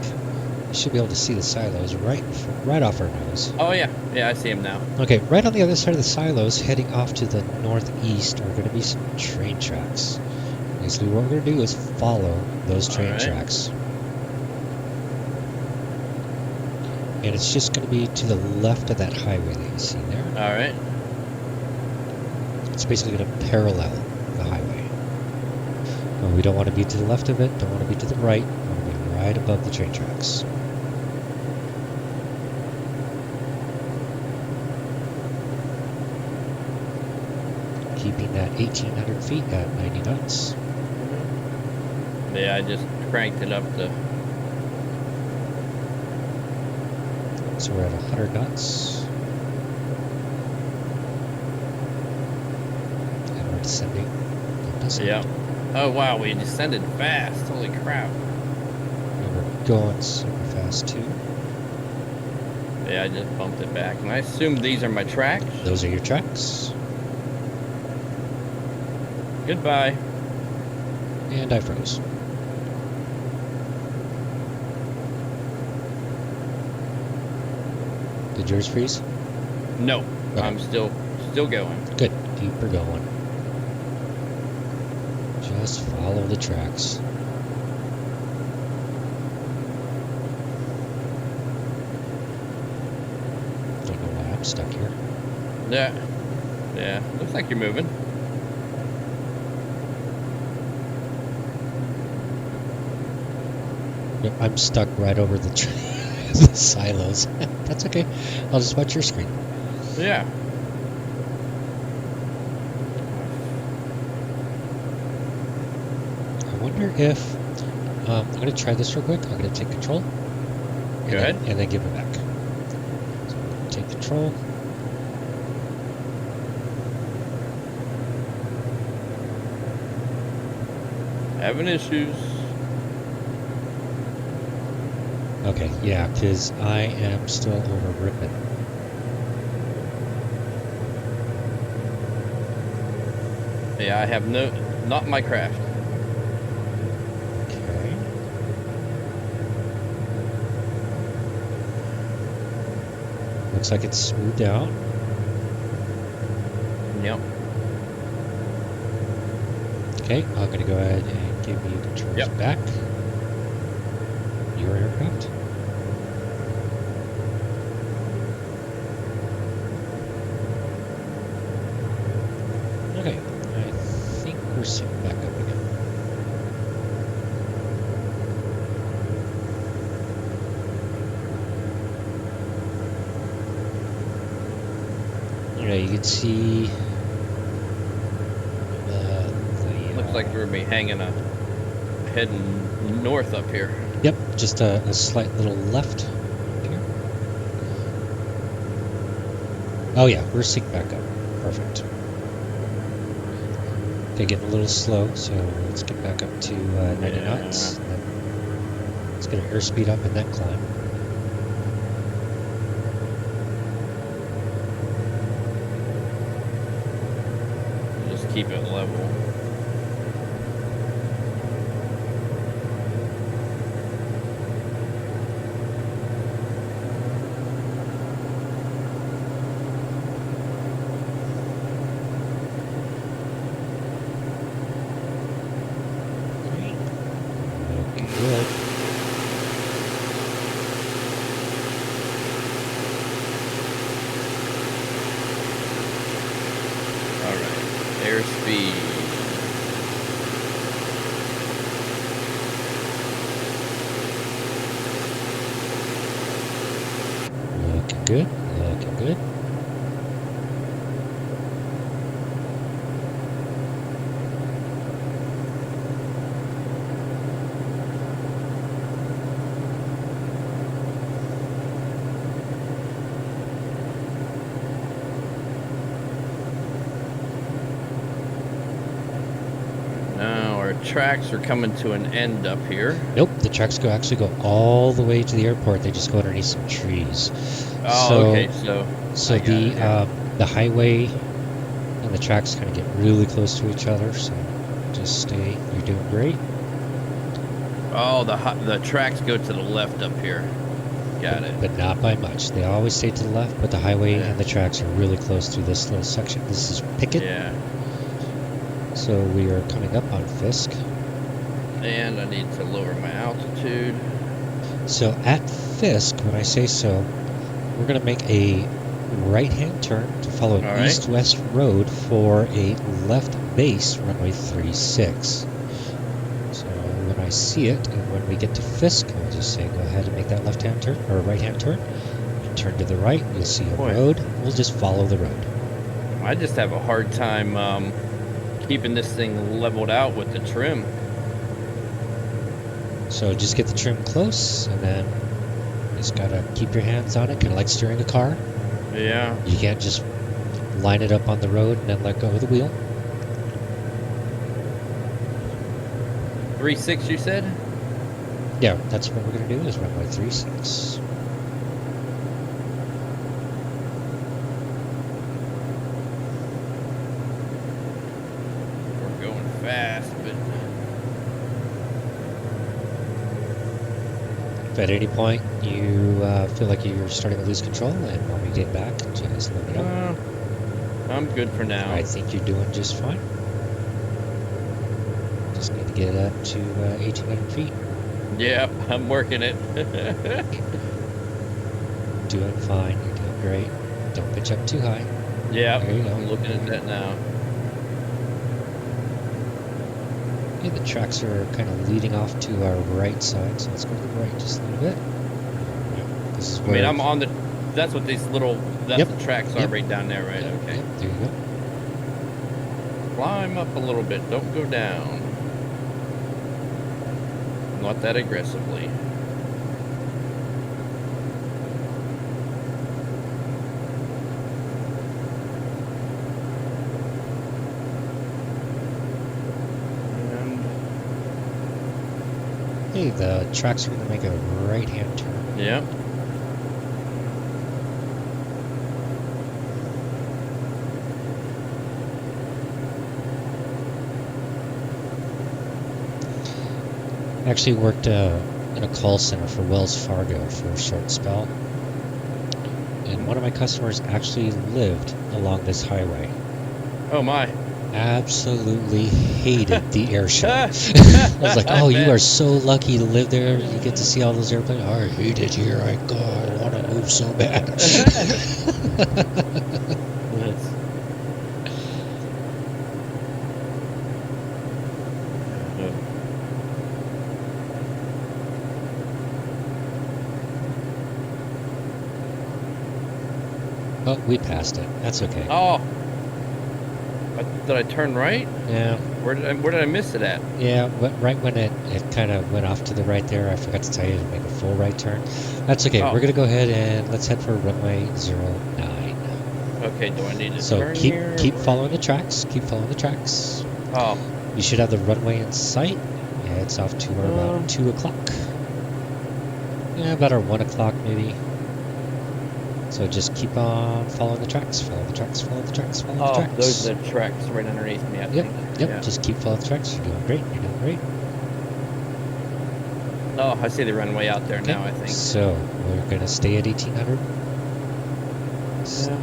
You should be able to see the silos right off our nose. Oh, yeah. Yeah, I see him now. Okay, right on the other side of the silos, heading off to the northeast, are going to be some train tracks. Basically, what we're going to do is follow those train Alright. tracks. And it's just going to be to the left of that highway that you see there. All right. It's basically going to parallel the highway. Well, we don't want to be to the left of it, don't want to be to the right. We want to be right above the train tracks. Keeping that 1,800 feet at 90 knots. Yeah, I just cranked it up to. So we're at 100 knots. And we're descending. Yeah. Oh, wow, we descended fast. Holy crap. And we're going super fast too. Yeah, I just bumped it back. And I assume these are my tracks. Those are your tracks. Goodbye. And I froze. Did yours freeze? No, Okay. I'm still going. Good. Keep her going. Just follow the tracks. Don't know why I'm stuck here. Yeah. Yeah. Looks like you're moving. Yep, I'm stuck right over the, the silos. That's okay. I'll just watch your screen. Yeah. I wonder if I'm going to try this real quick. I'm going to take control. Go ahead. And then give it back. So I'm going to take control. Having issues. Okay, yeah, because I am still over Ripon. Yeah, I have not my craft. Okay. Looks like it's smoothed out. Yep. Okay, I'm going to go ahead and give you controls Yep. back. Your aircraft. Okay, I think we're sitting back up again. Okay, you can see Looks like we're gonna be heading north up here. Yep, just a slight little left here. Oh yeah, we're synced back up. Perfect. Okay, getting a little slow, so let's get back up to 90 knots. Then let's get our airspeed up and then climb. Just keep it level. Looking good. All right, airspeed. Looking good. Looking good. Now our tracks are coming to an end up here. Nope, the tracks actually go all the way to the airport. They just go underneath some trees. Oh, So, okay. So I got it here. the highway and the tracks kind of get really close to each other. So just stay. You're doing great. Oh, the tracks go to the left up here. Got it. But not by much. They always stay to the left, but the highway Yeah. and the tracks are really close through this little section. This is Pickett. Yeah. So we are coming up on Fisk. And I need to lower my altitude. So at Fisk, when I say so, we're going to make a right-hand turn to follow an All right. east-west road for a left base runway 36. So when I see it, and when we get to Fisk, I'll just say go ahead and make that left-hand turn or right-hand turn. Turn to the right, you'll see a road. We'll just follow the road. I just have a hard time keeping this thing leveled out with the trim. So just get the trim close, and then just gotta keep your hands on it, kind of like steering a car. Yeah. You can't just line it up on the road and then let go of the wheel. 3.6, you said? Yeah, that's what we're gonna do is runway 36. We're going fast, but If at any point you feel like you're starting to lose control and want me to get back, just let me know. I'm good for now. I think you're doing just fine. Just need to get it up to 1,800 feet. Yeah, I'm working it. Doing fine. You're doing great. Don't pitch up too high. Yeah, There you go. I'm looking at that now. Okay, the tracks are kind of leading off to our right side, so let's go to the right just a little bit. This is I where mean, I'm on the. That's what these little. That's Yep. the tracks are Yep. right down there, right? Yep, Okay. yep, there you go. Climb up a little bit. Don't go down. Not that aggressively. And Hey, the tracks are going to make a right-hand turn. yeah. I actually worked in a call center for Wells Fargo for a short spell. And one of my customers actually lived along this highway. Oh my. Absolutely hated the air show. I was like, I oh, you bet. are so lucky to live there. You get to see all those airplanes. I hate it here. I want to move so bad. That's- Oh, we passed it. That's okay. Oh, did I turn right? Yeah, Where did I miss it at? yeah. Right when it kind of went off to the right there, I forgot to tell you to make a full right turn. That's okay. Oh. We're gonna go ahead and let's head for runway 09. Okay, do I need to So turn keep here? keep following the tracks. Keep following the tracks. Oh, You should have the runway in sight. Yeah, it's off to our about 2 o'clock. Yeah, about our 1 o'clock maybe. So just keep on following the tracks. Follow the tracks. Follow the tracks. Follow the tracks. those are the tracks right underneath me, I Yep, think. yep. Yeah. Just keep following the tracks. You're doing great. You're doing great. Oh, I see the runway out there now, I think. So we're gonna stay at 1800. Yeah.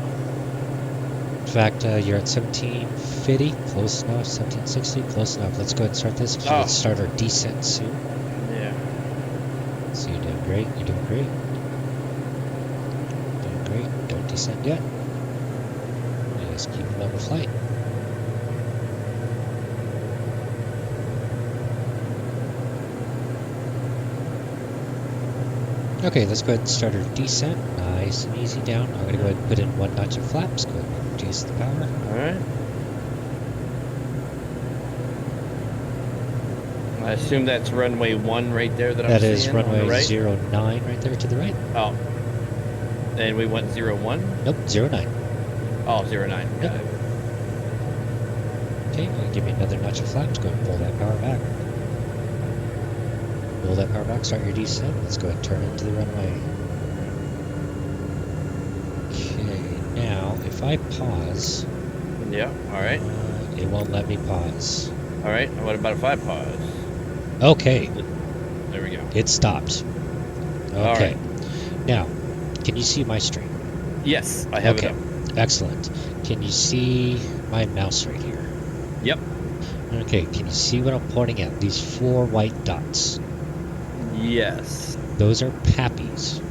In fact, you're at 1750. Close enough. 1760. Close enough. Let's go ahead and start this. Oh. Let's start our descent soon. Yeah. So you're doing great. You're doing great. Doing great. Don't descend yet. Just keep it on the flight. Okay, let's go ahead and start our descent. Nice and easy down. I'm going to go ahead and put in 1 notch of flaps. Go ahead and reduce the power. All right. I assume that's runway 1 right there that I'm That seeing is on the runway right? 09 right there to the right. Oh. And we went 01? Nope, 09. Oh, 09. Yep. Got it. Okay, give me another notch of flaps. Go ahead and pull that power back. Pull that power back, start your descent. Let's go ahead and turn into the runway. Okay, now if I pause, Yeah, all right. it won't let me pause. All right. What about if I pause? Okay, There we go. it stopped. All Okay, right. now can you see my screen? Yes, I have Okay, it up. excellent. Can you see my mouse right here? Yep. Okay, can you see what I'm pointing at? These 4 white dots. Yes. Those are pappies.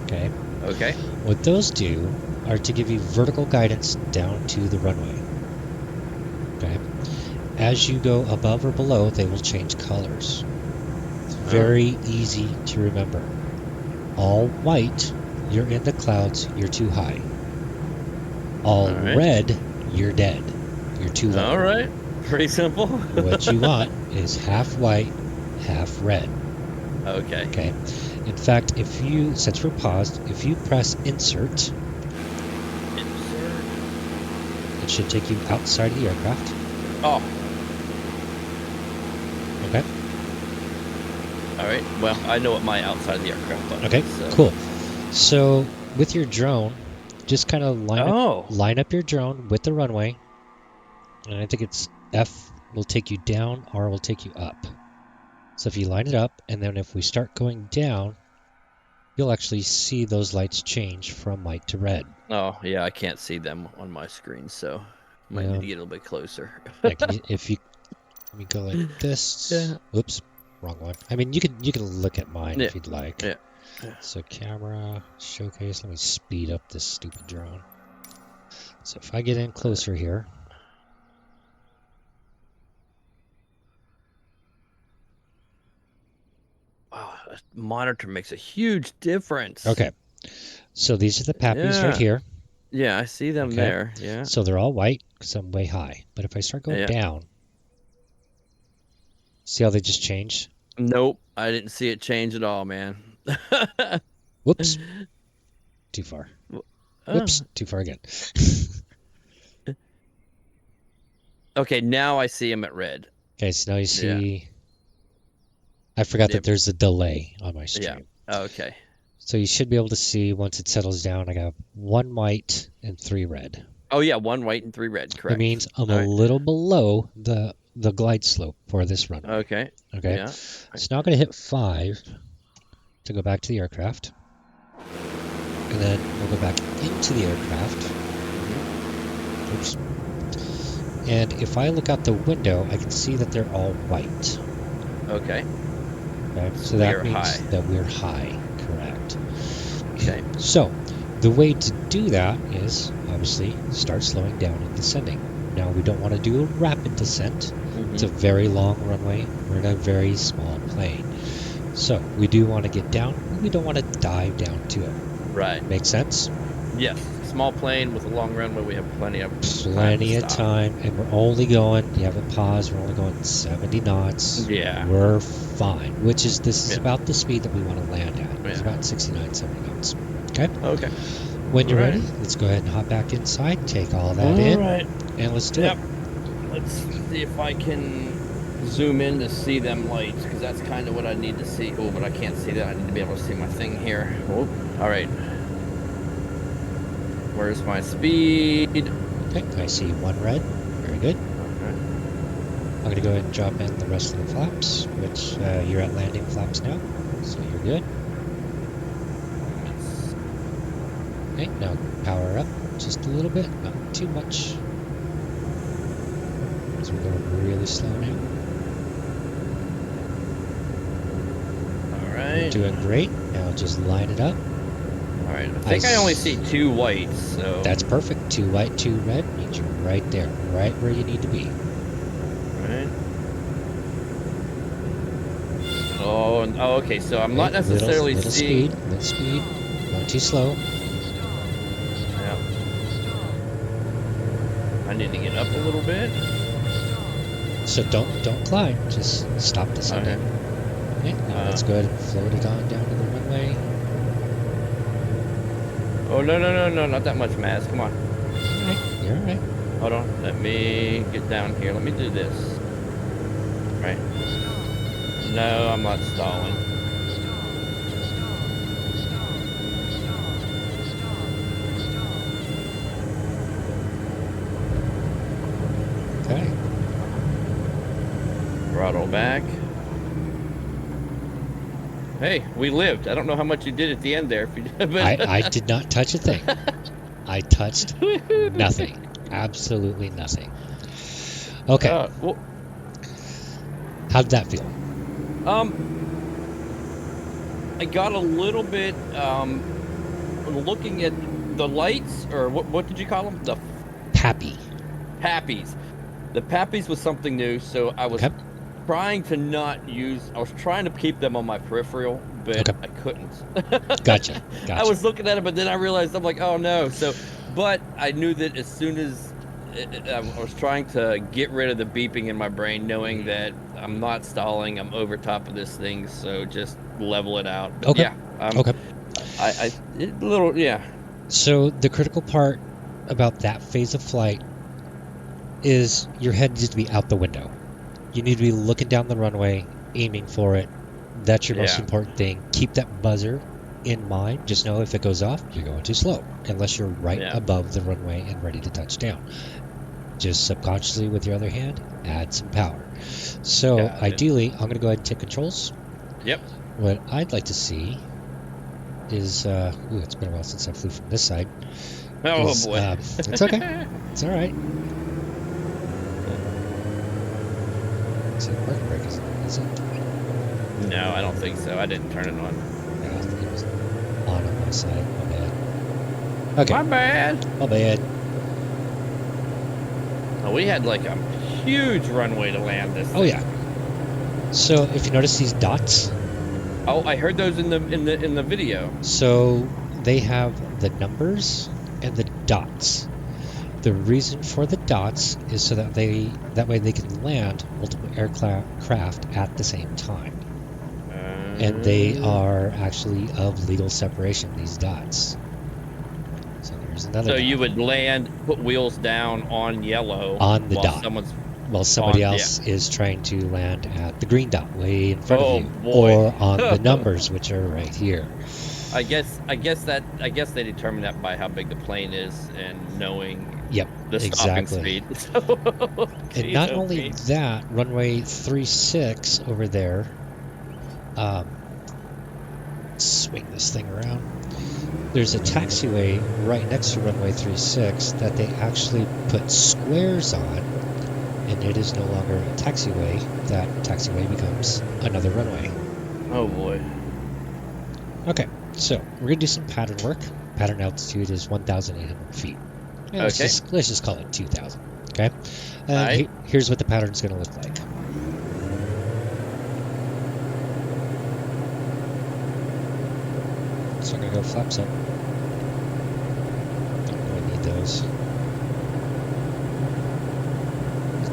Okay. Okay. What those do are to give you vertical guidance down to the runway. Okay. As you go above or below, they will change colors. It's very easy to remember. All white, you're in the clouds, you're too high. All right. red, you're dead. You're too low. All right. Pretty simple. What you want is half white, half red. Okay. Okay. In fact, since we're paused, if you press insert, Insert. it should take you outside of the aircraft. Oh. Okay. All right. Well, I know what my outside of the aircraft button Okay. is. So. Cool. So with your drone, just kind of line up your drone with the runway, and I think it's F will take you down, R will take you up. So if you line it up, and then if we start going down, you'll actually see those lights change from white to red. Oh, yeah, I can't see them on my screen, so might Yeah. need to get a little bit closer. Yeah, let me go like this. Yeah. Oops, wrong one. I mean, you can look at mine if Yeah. you'd like. Yeah. So camera, showcase. Let me speed up this stupid drone. So if I get in closer here. Wow, a monitor makes a huge difference. Okay. So these are the pappies right here. Yeah, I see them there. Yeah. So they're all white because I'm way high. But if I start going down, see how they just change? Nope, I didn't see it change at all, man. Whoops. Too far. Whoops. Too far again. Okay, now I see them at red. Okay, so now you see... I forgot that there's a delay on my stream. Yeah, okay. So you should be able to see once it settles down, I got 1 white and 3 red. Oh, yeah, 1 white and 3 red, correct. It means I'm a little below the the glide slope for this runway. Okay. Okay. Yeah. So now I'm going to hit 5 to go back to the aircraft. And then we'll go back into the aircraft. Oops. And if I look out the window, I can see that they're all white. Okay. Okay. So we that are means high. that we're high. Correct. Okay. So the way to do that is obviously start slowing down and descending. Now we don't want to do a rapid descent. It's a very long runway. We're in a very small plane. So we do want to get down, but we don't want to dive down to it. Right. Make sense? Yes. Small plane with a long runway. We have plenty of Time, and we're only going. You have a pause. We're only going 70 knots. Yeah. We're fine. This is about the speed that we want to land at. It's about 69, 70 knots. Okay. Okay. When you're ready, let's go ahead and hop back inside. Take all that in, and let's do it. Let's see if I can zoom in to see them lights, because that's kind of what I need to see. Oh, but I can't see that. I need to be able to see my thing here. Oh, all right. Where's my speed? Okay, I see 1 red. Very good. Okay. I'm going to go ahead and drop in the rest of the flaps, which you're at landing flaps now, so you're good. Okay, now power up just a little bit, not too much, because we're going really slow now. All right. Doing great. Now just line it up. All right. I think I only see 2 whites, so. That's perfect. 2 white, 2 red means you're right there, right where you need to be. Right. Oh, okay. So I'm not necessarily seeing. Little speed. Not too slow. Yeah. I need to get up a little bit. So don't climb. Just stop descending. Okay. Now let's go ahead and float it on down to the runway. Oh, no, not that much mass. Come on. Alright, you're alright. Hold on. Let me get down here. Let me do this. Right. No, I'm not stalling. Okay. Throttle back. Hey, we lived. I don't know how much you did at the end there. If you did, but I did not touch a thing. I touched nothing. Absolutely nothing. Okay. Well, how did that feel? I got a little bit looking at the lights, or what did you call them? The Pappy. Pappies. The Pappies was something new, so I was trying to not use. I was trying to keep them on my peripheral, but I couldn't. Gotcha. I was looking at it, but then I realized I'm like, oh no. So, but I knew that as soon as I was trying to get rid of the beeping in my brain, knowing that I'm not stalling, I'm over top of this thing, so just level it out. But yeah. A little, yeah. So the critical part about that phase of flight is your head needs to be out the window. You need to be looking down the runway, aiming for it. That's your most important thing. Keep that buzzer in mind. Just know if it goes off, you're going too slow, unless you're right above the runway and ready to touch down. Just subconsciously with your other hand, add some power. So ideally, I'm going to go ahead and take controls. Yep. What I'd like to see is, it's been a while since I flew from this side. Oh boy. It's okay. It's all right. So parking brake is it? No, I don't think so. I didn't turn it on. No, it was on my side. My bad. Okay. My bad. My bad. Oh, we had like a huge runway to land this. Oh yeah. So if you notice these dots. Oh, I heard those in the video. So they have the numbers and the dots. The reason for the dots is so that way they can land multiple aircraft at the same time. And they are actually of legal separation, these dots. So there's another dot. You would land, put wheels down on yellow. On the dot. While somebody else is trying to land at the green dot way in front of you. Boy. Or on the numbers, which are right here. I guess they determine that by how big the plane is and knowing Yep, the stopping exactly. speed. So, And geez, not oh only Pete. that, runway 36 over there. Swing this thing around. There's a taxiway right next to runway 36 that they actually put squares on, and it is no longer a taxiway. That taxiway becomes another runway. Oh boy. Okay, so we're gonna do some pattern work. Pattern altitude is 1,800 feet. Yeah, Okay. let's just call it 2,000. Okay, All and right. here's what the pattern's gonna look like. So I'm gonna go flaps up. Don't really need those.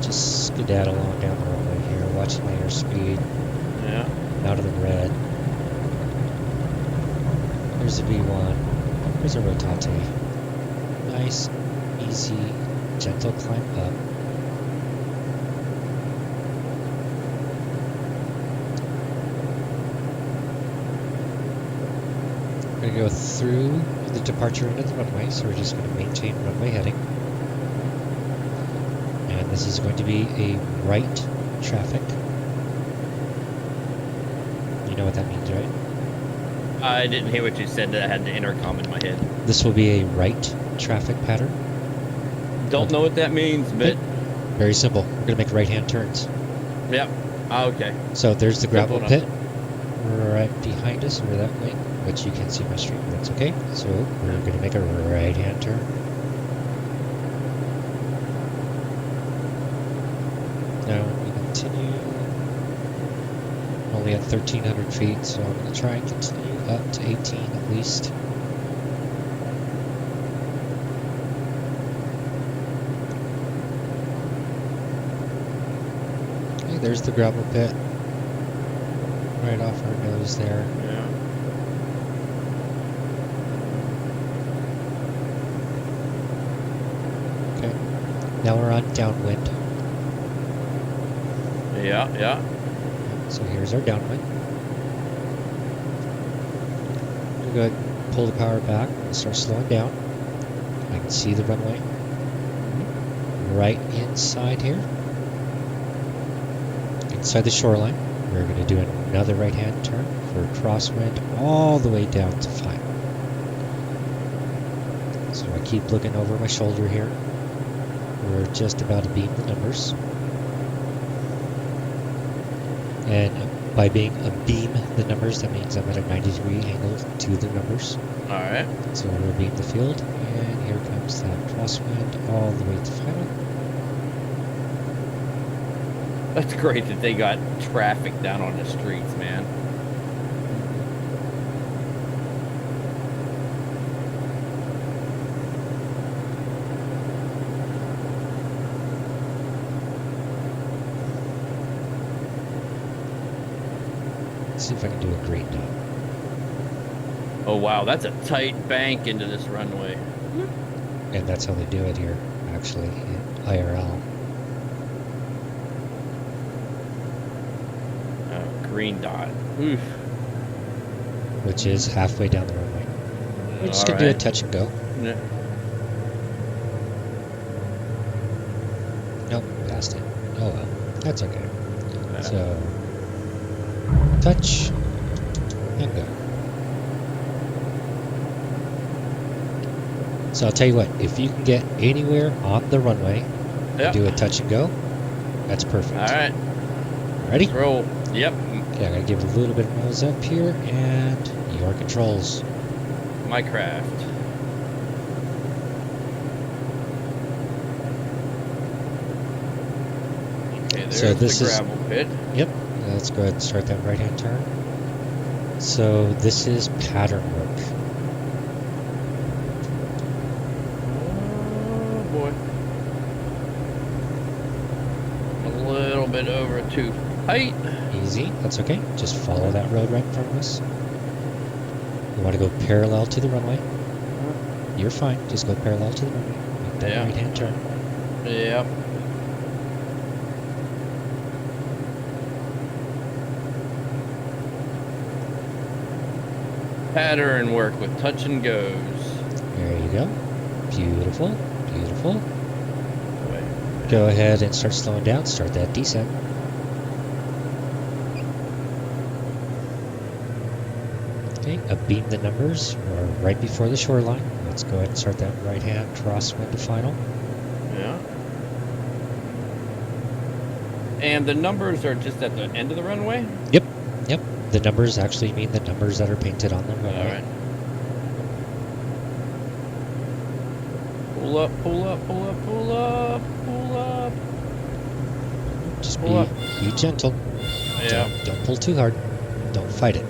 Just skedaddle on down the runway here, watching my airspeed. Yeah. Out of the red. Here's the V1. Here's a rotate. Nice, easy, gentle climb up. We're going to go through the departure into the runway, so we're just going to maintain runway heading. And this is going to be a right traffic. You know what that means, right? I didn't hear what you said. That I had the intercom in my head. This will be a right traffic pattern. Don't know what that means, but very simple. We're going to make right-hand turns. yep. Okay. So there's the gravel Simple pit right behind us over that way, which you can see my stream. That's okay. So we're going to make a right-hand turn. Now we continue. Only at 1,300 feet, so I'm going to try and continue up to 18 at least. Okay, there's the gravel pit. Right off our nose there. Yeah. Okay. Now we're on downwind. Yeah. Yeah. So here's our downwind. We'll go ahead and pull the power back and start slowing down. I can see the runway right inside here. Inside the shoreline. We're going to do another right-hand turn for a crosswind all the way down to final. So I keep looking over my shoulder here. We're just about to beam the numbers. And by being a beam the numbers, that means I'm at a 90-degree angle to the numbers. All right. So we'll beam the field, and here comes that crosswind all the way to final. That's great that they got traffic down on the streets, man. Let's see if I can do a green dot. Oh wow, that's a tight bank into this runway. And that's how they do it here, actually, in IRL. Green dot. Oof. Which is halfway down the runway. We're just going to do a touch and go. Yeah. Nope, passed it. Oh well, that's okay. So, touch and go. So I'll tell you what, if you can get anywhere on the runway and do a touch and go, that's perfect. All right. Ready? Let's roll. Yep. Okay, I gotta give it a little bit of nose up here, and your controls. My craft. Okay, there's So this the is gravel pit. Yep. Let's go ahead and start that right-hand turn. So this is pattern work. Oh boy. A little bit over too height. Easy. That's okay. Just follow that road right in front of us. You want to go parallel to the runway. You're fine. Just go parallel to the runway. Make that right-hand turn. Yep. pattern work with touch and goes. There you go. Beautiful, beautiful. Wait. Go ahead and start slowing down. Start that descent. Okay, beam the numbers. We're right before the shoreline. Let's go ahead and start that right-hand crosswind to final. Yeah. And the numbers are just at the end of the runway? Yep, yep. The numbers actually mean the numbers that are painted on the runway. All right. Pull up, pull up, pull up, pull up, pull up. Just Pull be gentle. Yeah. Don't pull too hard. Don't fight it.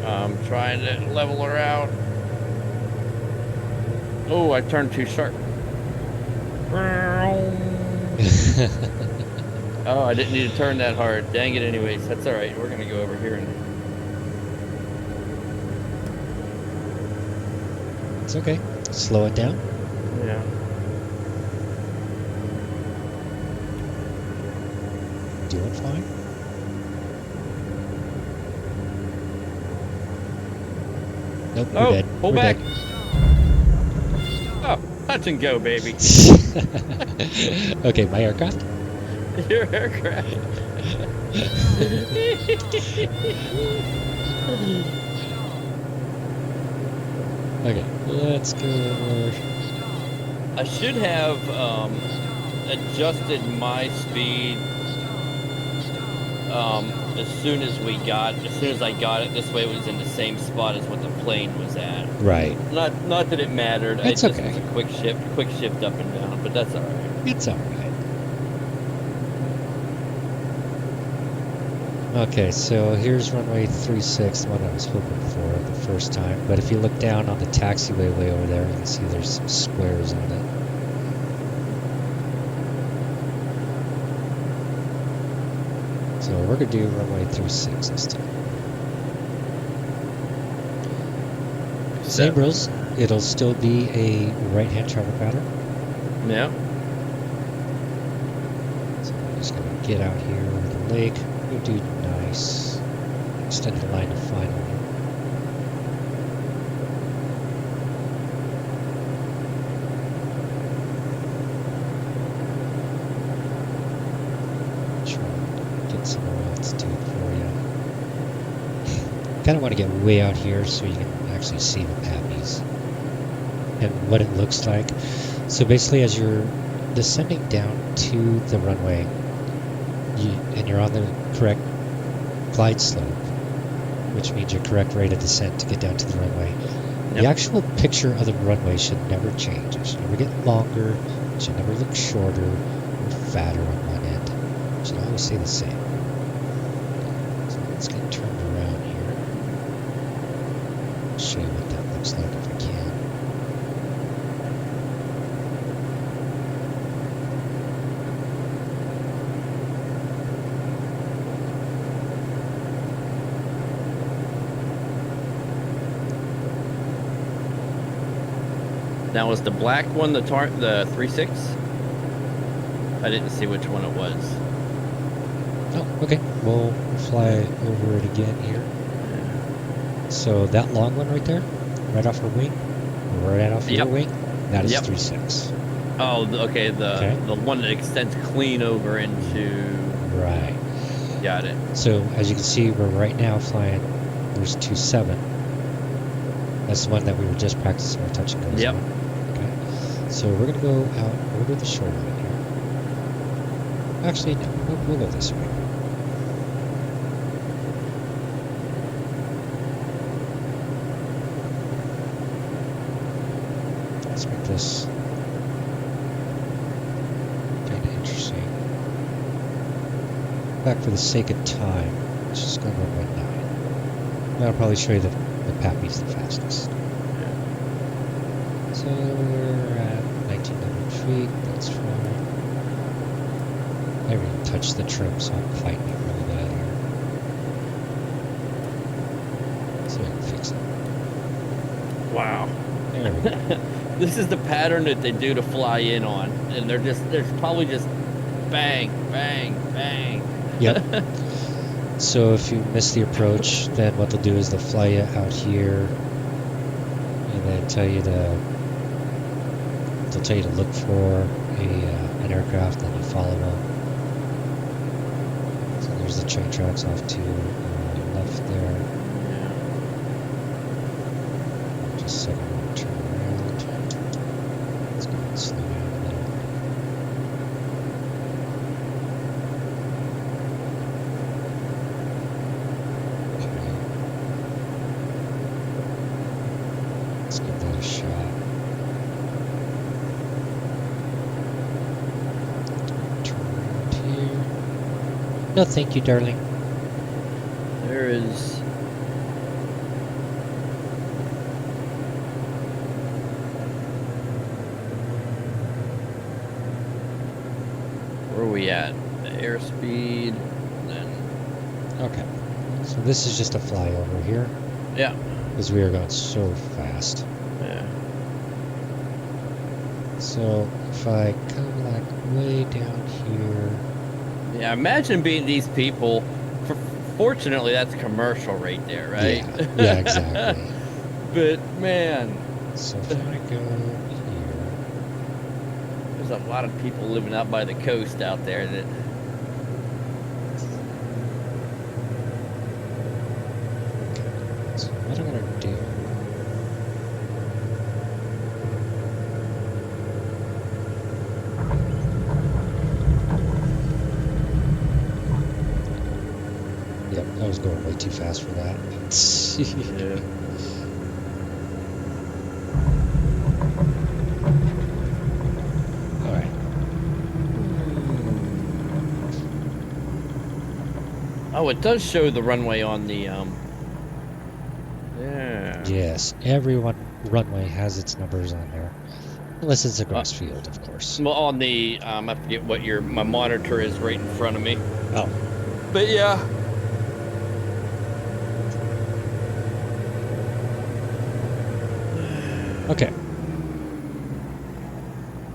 I'm trying to level her out. Oh, I turned too sharp. Oh, I didn't need to turn that hard. Dang it anyways. That's all right. We're going to go over here and... It's okay. Slow it down. Yeah. Doing fine. Nope, we're dead. Pull We're back. dead. Oh, touch and go, baby. Okay, my aircraft. Your aircraft. Okay, let's go. I should have adjusted my speed as soon as I got it. This way it was in the same spot as what the plane was at. Right. Not that it mattered. It's it just okay. was a quick shift up and down, but that's all right. It's all right. Okay, so here's runway 36, the one I was hoping for the first time. But if you look down on the taxiway way over there, you can see there's some squares on it. So we're going to do runway 36 this time. Same rules. It'll still be a right-hand travel pattern. Yeah. So I'm just going to get out here over the lake. We'll do nice. Extend the line to final. Try and get some more altitude for you. Kind of want to get way out here so you can actually see the pappies and what it looks like. So basically, as you're descending down to the runway, and you're on the correct glide slope, which means your correct rate of descent to get down to the runway. Yep. The actual picture of the runway should never change. It should never get longer. It should never look shorter or fatter on one end. It should always stay the same. So let's get turned around here. I'll show you what that looks like if I can. Now, was the black one the 3.6? I didn't see which one it was. Oh, okay. We'll fly over it again here. So that long one right there, right off her wing, right off your wing, that is 3.6. Oh, okay. The one that extends clean over into. Right. Got it. So as you can see, we're right now flying. There's 2.7. That's the one that we were just practicing our touch and goes on. Okay. So we're gonna go out over the shoreline here. Actually, no. We'll go this way. Let's make this kind of interesting. Back for the sake of time, let's just go runway 9. That'll probably show you the pappies the fastest. So we're at 1,900 feet. That's fine. I haven't even touched the trim, so I'm fighting it really bad here. So I can fix it. Wow. There we go. This is the pattern that they do to fly in on, and there's probably just bang, bang, bang. Yep. So if you miss the approach, then what they'll do is they'll fly you out here, and then they'll tell you to look for an aircraft, then you follow them. So there's the train tracks off to left there. Just a second, we'll turn around. Let's go and slow down a little. Okay. Let's give that a shot. Turn around here. No, thank you, darling. There is. Where are we at? The airspeed. Then. Okay. So this is just a flyover here. Yeah. Because we are going so fast. Yeah. So if I come like way down here. Yeah. Imagine being these people. Fortunately, that's commercial right there, right? Yeah, exactly. But man, So if I go here. there's a lot of people living out by the coast out there that. Okay. So what I'm gonna do. Yep, I was going way too fast for that. Yeah. All right. Oh, it does show the runway on the Yeah. Yes, every runway has its numbers on there, unless it's a grass field, of course. Well, on the I forget what my monitor is right in front of me. Oh. But yeah. Okay.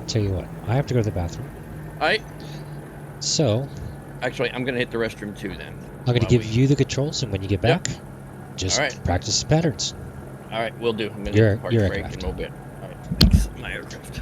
Tell you what, I have to go to the bathroom. Alright. So Actually, I'm gonna hit the restroom too then. I'm going to give you the controls, and when you get back, just Alright. practice the patterns. Alright, we'll do. I'm gonna Your- hit the park your brake in a aircraft. little bit. Alright, thanks. My aircraft.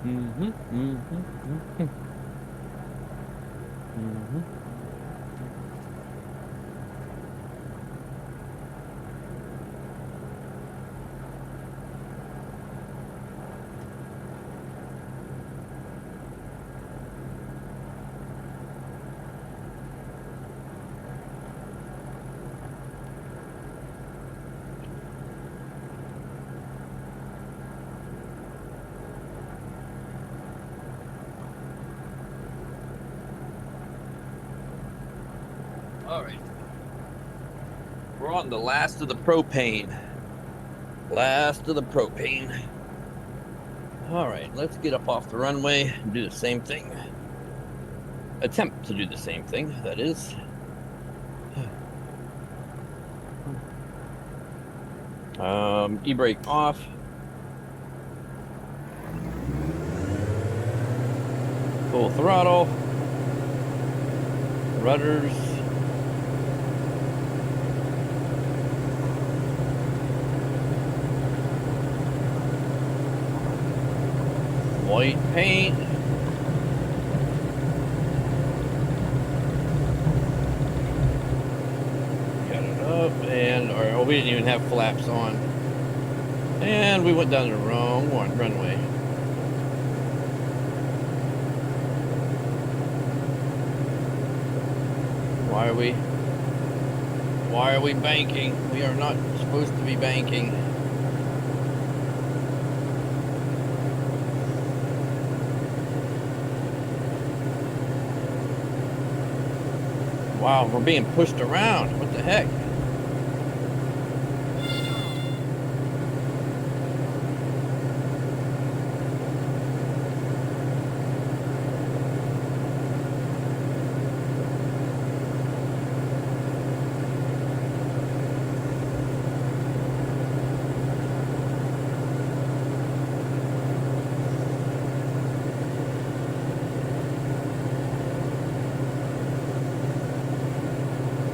Mm-hmm. Mm-hmm. Mm-hmm. Mm-hmm. All right. We're on the last of the propane. Last of the propane. All right, let's get up off the runway and do the same thing. Attempt to do the same thing, that is. E-brake off. Full throttle. Rudders. White paint. Got it up, and we didn't even have flaps on. And we went down the wrong runway. Why are we banking? We are not supposed to be banking. Wow, we're being pushed around. What the heck?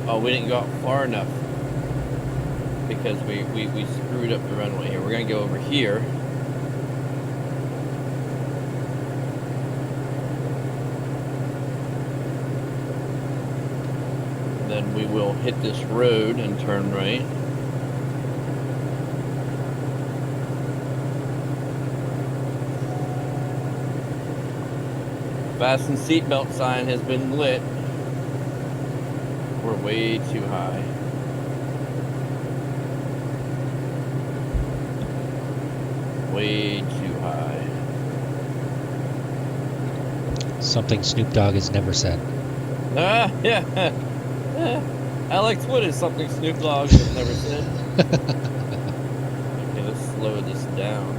Oh, we didn't go out far enough because we screwed up the runway here. We're gonna go over here. Then we will hit this road and turn right. Fasten seatbelt sign has been lit. We're way too high. Way too high. Something Snoop Dogg has never said. Yeah. Alex Wood is something Snoop Dogg has never said. Okay, let's slow this down.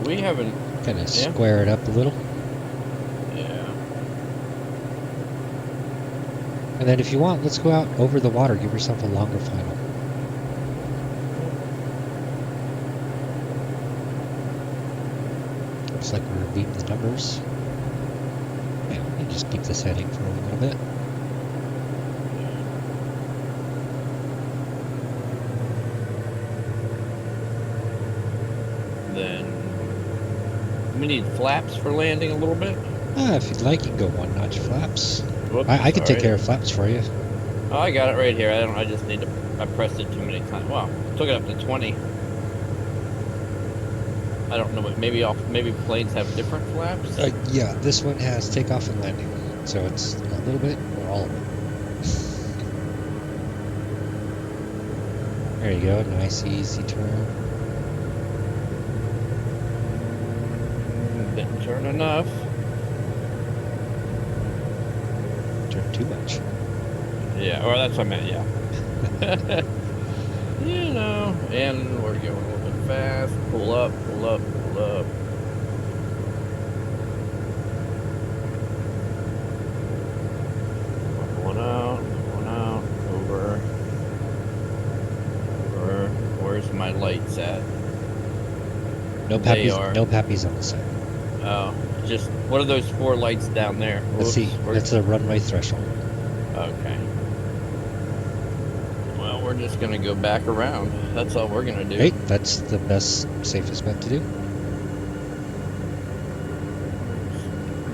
We haven't... Kind of square it up a little. Yeah. And then if you want, let's go out over the water. Give yourself a longer final. Looks like we're beating the numbers. Yeah, we can just keep this heading for a little bit. Then we need flaps for landing a little bit. If you'd like, you can go one notch flaps. Whoops, I can take sorry. care of flaps for you. Oh, I got it right here. I just need to... I pressed it too many times. Wow, took it up to 20. I don't know. Maybe planes have different flaps. Yeah, this one has takeoff and landing, so it's a little bit or all of it. There you go. Nice, easy turn. Didn't turn enough. Turn too much. Yeah, or that's what I meant. Yeah. You know, and we're going a little bit fast. Pull up, pull up, pull up. One out, over. Where's my lights at? No pappies. No pappies on the side. Oh, just what are those 4 lights down there? Let's see. That's the runway threshold. Okay. Well, we're just gonna go back around. That's all we're gonna do. Hey, that's the best, safest bet to do.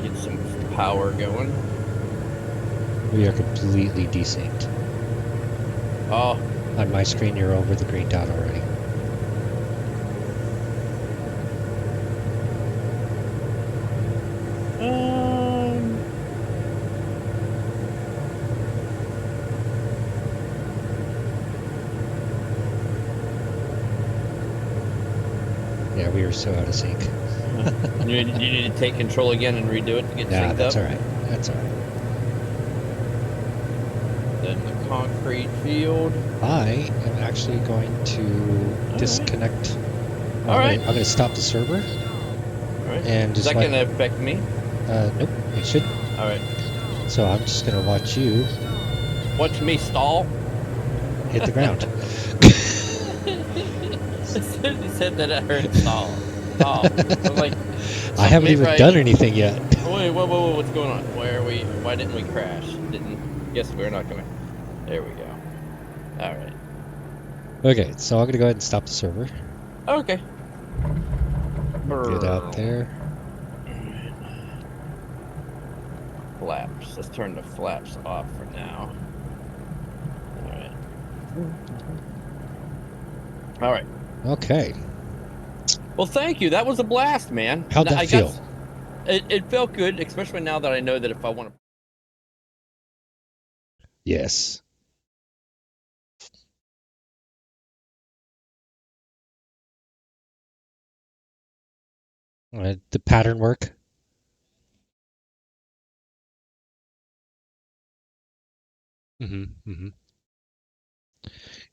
Get some power going. We are completely desynced. Oh, On my screen, you're over the green dot already. um, Yeah, we are so out of sync. you need to take control again and redo it to get Nah, synced that's up. all right. That's all right. Then the concrete field. I am actually going to All right. disconnect. All right. I'm gonna stop the server All right. and Is just that let. gonna affect me? Nope, it should. All right. So I'm just gonna watch you Watch me stall. hit the ground. He said that I heard stall. Oh, I'm like, I haven't something ain't even right. done anything yet. Wait, whoa, what's going on? Why are we? Why didn't we crash? Guess we're not gonna. There we go. All right. Okay, so I'm gonna go ahead and stop the server. Okay. Get out there. Flaps. Let's turn the flaps off for now. All right. All right. Okay. Well, thank you. That was a blast, man. How'd that feel? It felt good, especially now that I know that if I want to. Yes. The pattern work. Hmm.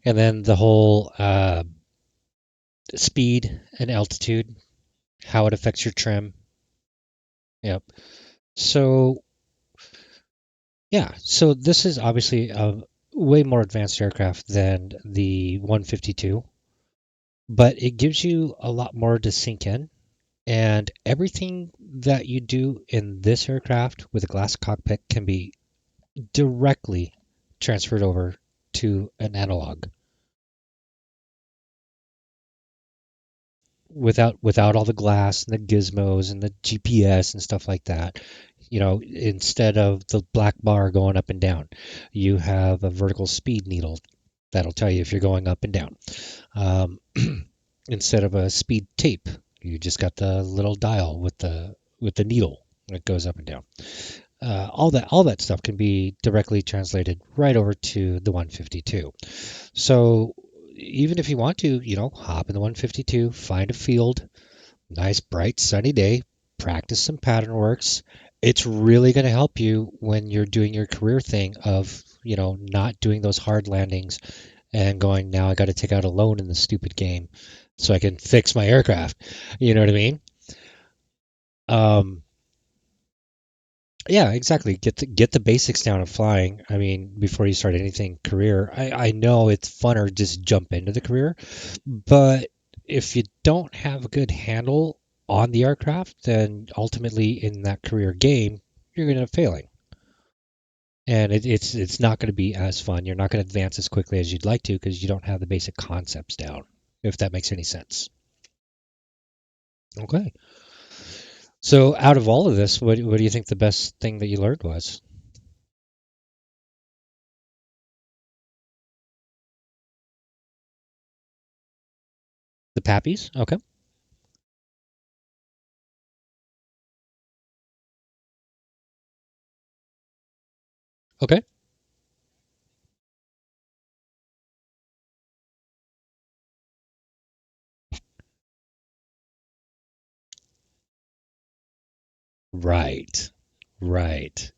And then the whole speed and altitude, how it affects your trim. Yep. So yeah, so this is obviously a way more advanced aircraft than the 152, but it gives you a lot more to sink in. And everything that you do in this aircraft with a glass cockpit can be directly transferred over to an analog without all the glass and the gizmos and the GPS and stuff like that. You know, instead of the black bar going up and down, you have a vertical speed needle that'll tell you if you're going up and down. Um, instead of a speed tape, you just got the little dial with the needle that goes up and down. All that stuff can be directly translated right over to the 152. So even if you want to, hop in the 152, find a field, nice bright sunny day, practice some pattern works. It's really going to help you when you're doing your career thing of, not doing those hard landings and going, now I got to take out a loan in the stupid game so I can fix my aircraft. You know what I mean? Um, Yeah, exactly. Get the basics down of flying. I mean, before you start anything career. I know it's funner just jump into the career, but if you don't have a good handle on the aircraft, then ultimately in that career game, you're going to end up failing. And it's not going to be as fun. You're not going to advance as quickly as you'd like to because you don't have the basic concepts down, if that makes any sense. Okay. So out of all of this, what do you think the best thing that you learned was? The Pappies? Okay. Okay. Right. Right.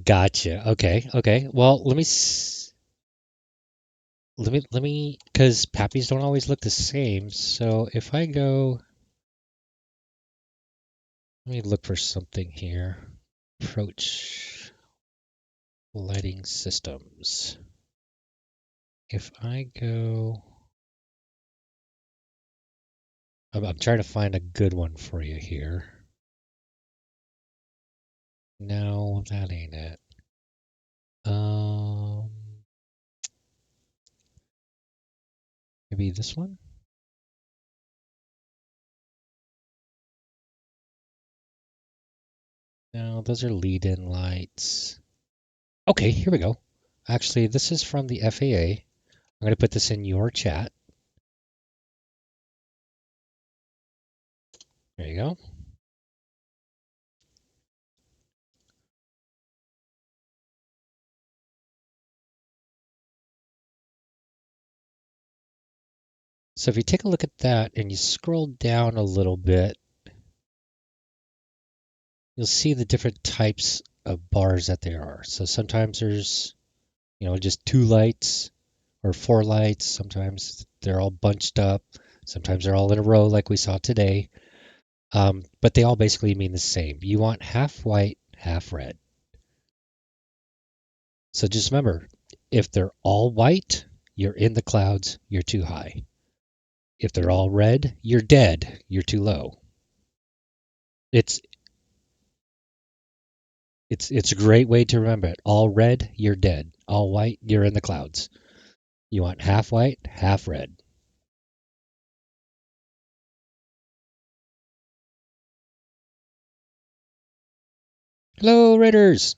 Gotcha. Okay. Okay. Well, because pappies don't always look the same. So if I go, let me look for something here. Approach lighting systems. If I go I'm trying to find a good one for you here. No, that ain't it. Um, maybe this one? No, those are lead-in lights. Okay, here we go. Actually, this is from the FAA. I'm going to put this in your chat. There you go. So if you take a look at that and you scroll down a little bit, you'll see the different types of bars that there are. So sometimes there's, just two lights or four lights. Sometimes they're all bunched up. Sometimes they're all in a row like we saw today. But they all basically mean the same. You want half white, half red. So just remember, if they're all white, you're in the clouds, you're too high. If they're all red, you're dead, you're too low. It's it's a great way to remember it. All red, you're dead. All white, you're in the clouds. You want half white, half red. Hello, Raiders.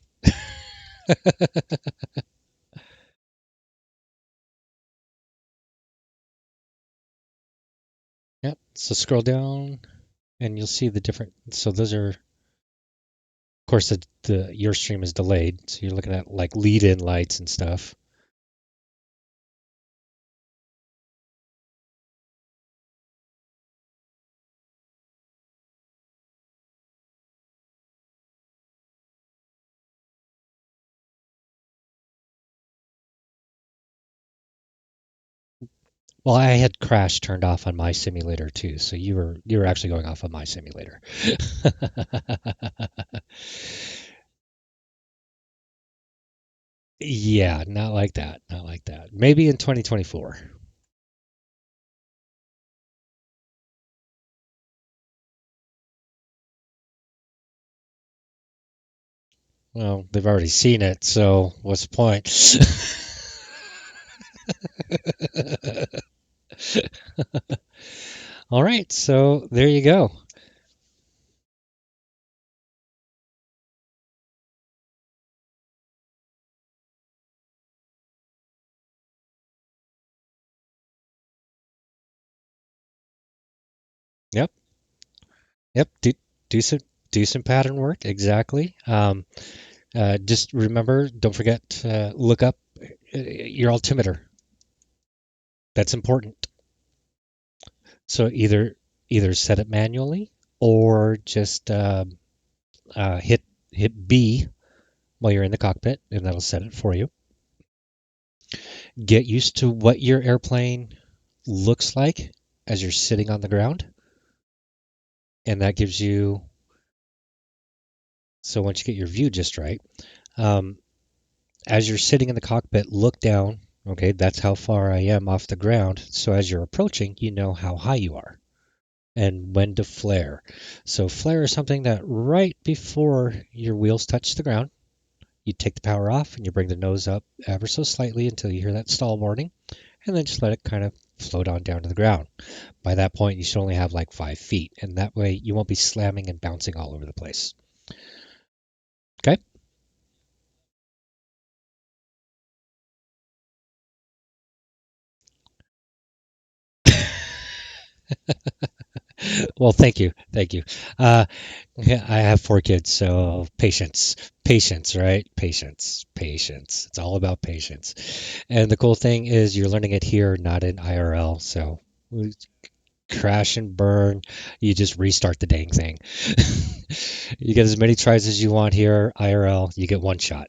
Yep. So scroll down and you'll see the different. So those are, of course, the your stream is delayed, so you're looking at like lead-in lights and stuff. Well, I had crash turned off on my simulator too, so you were actually going off of my simulator. Yeah, not like that. Not like that. Maybe in 2024. Well, they've already seen it, so what's the point? All right, so there you go. Yep, yep. Do some pattern work exactly. Just remember, don't forget to look up your altimeter. That's important. So either set it manually or just hit B while you're in the cockpit, and that'll set it for you. Get used to what your airplane looks like as you're sitting on the ground, and that gives you. So once you get your view just right, um, as you're sitting in the cockpit, look down. Okay, that's how far I am off the ground. So as you're approaching, you know how high you are and when to flare. So flare is something that right before your wheels touch the ground, you take the power off and you bring the nose up ever so slightly until you hear that stall warning, and then just let it kind of float on down to the ground. By that point, you should only have like 5 feet, and that way you won't be slamming and bouncing all over the place. Okay? Well, thank you. Thank you. Uh, yeah, I have 4 kids, so patience, right? Patience. It's all about patience. And the cool thing is you're learning it here, not in IRL. So crash and burn, you just restart the dang thing. You get as many tries as you want here. IRL, you get one shot.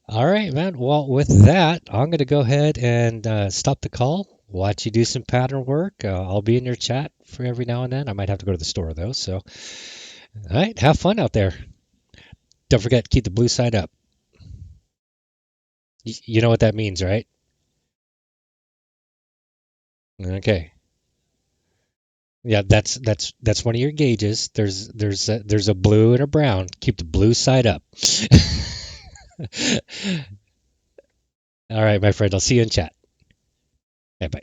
All right, man. Well, with that, I'm going to go ahead and stop the call. Watch you do some pattern work. I'll be in your chat for every now and then. I might have to go to the store though. So, all right, have fun out there. Don't forget to keep the blue side up. You know what that means, right? Okay. Yeah, that's one of your gauges. There's a blue and a brown. Keep the blue side up. All right, my friend. I'll see you in chat. Bye bye.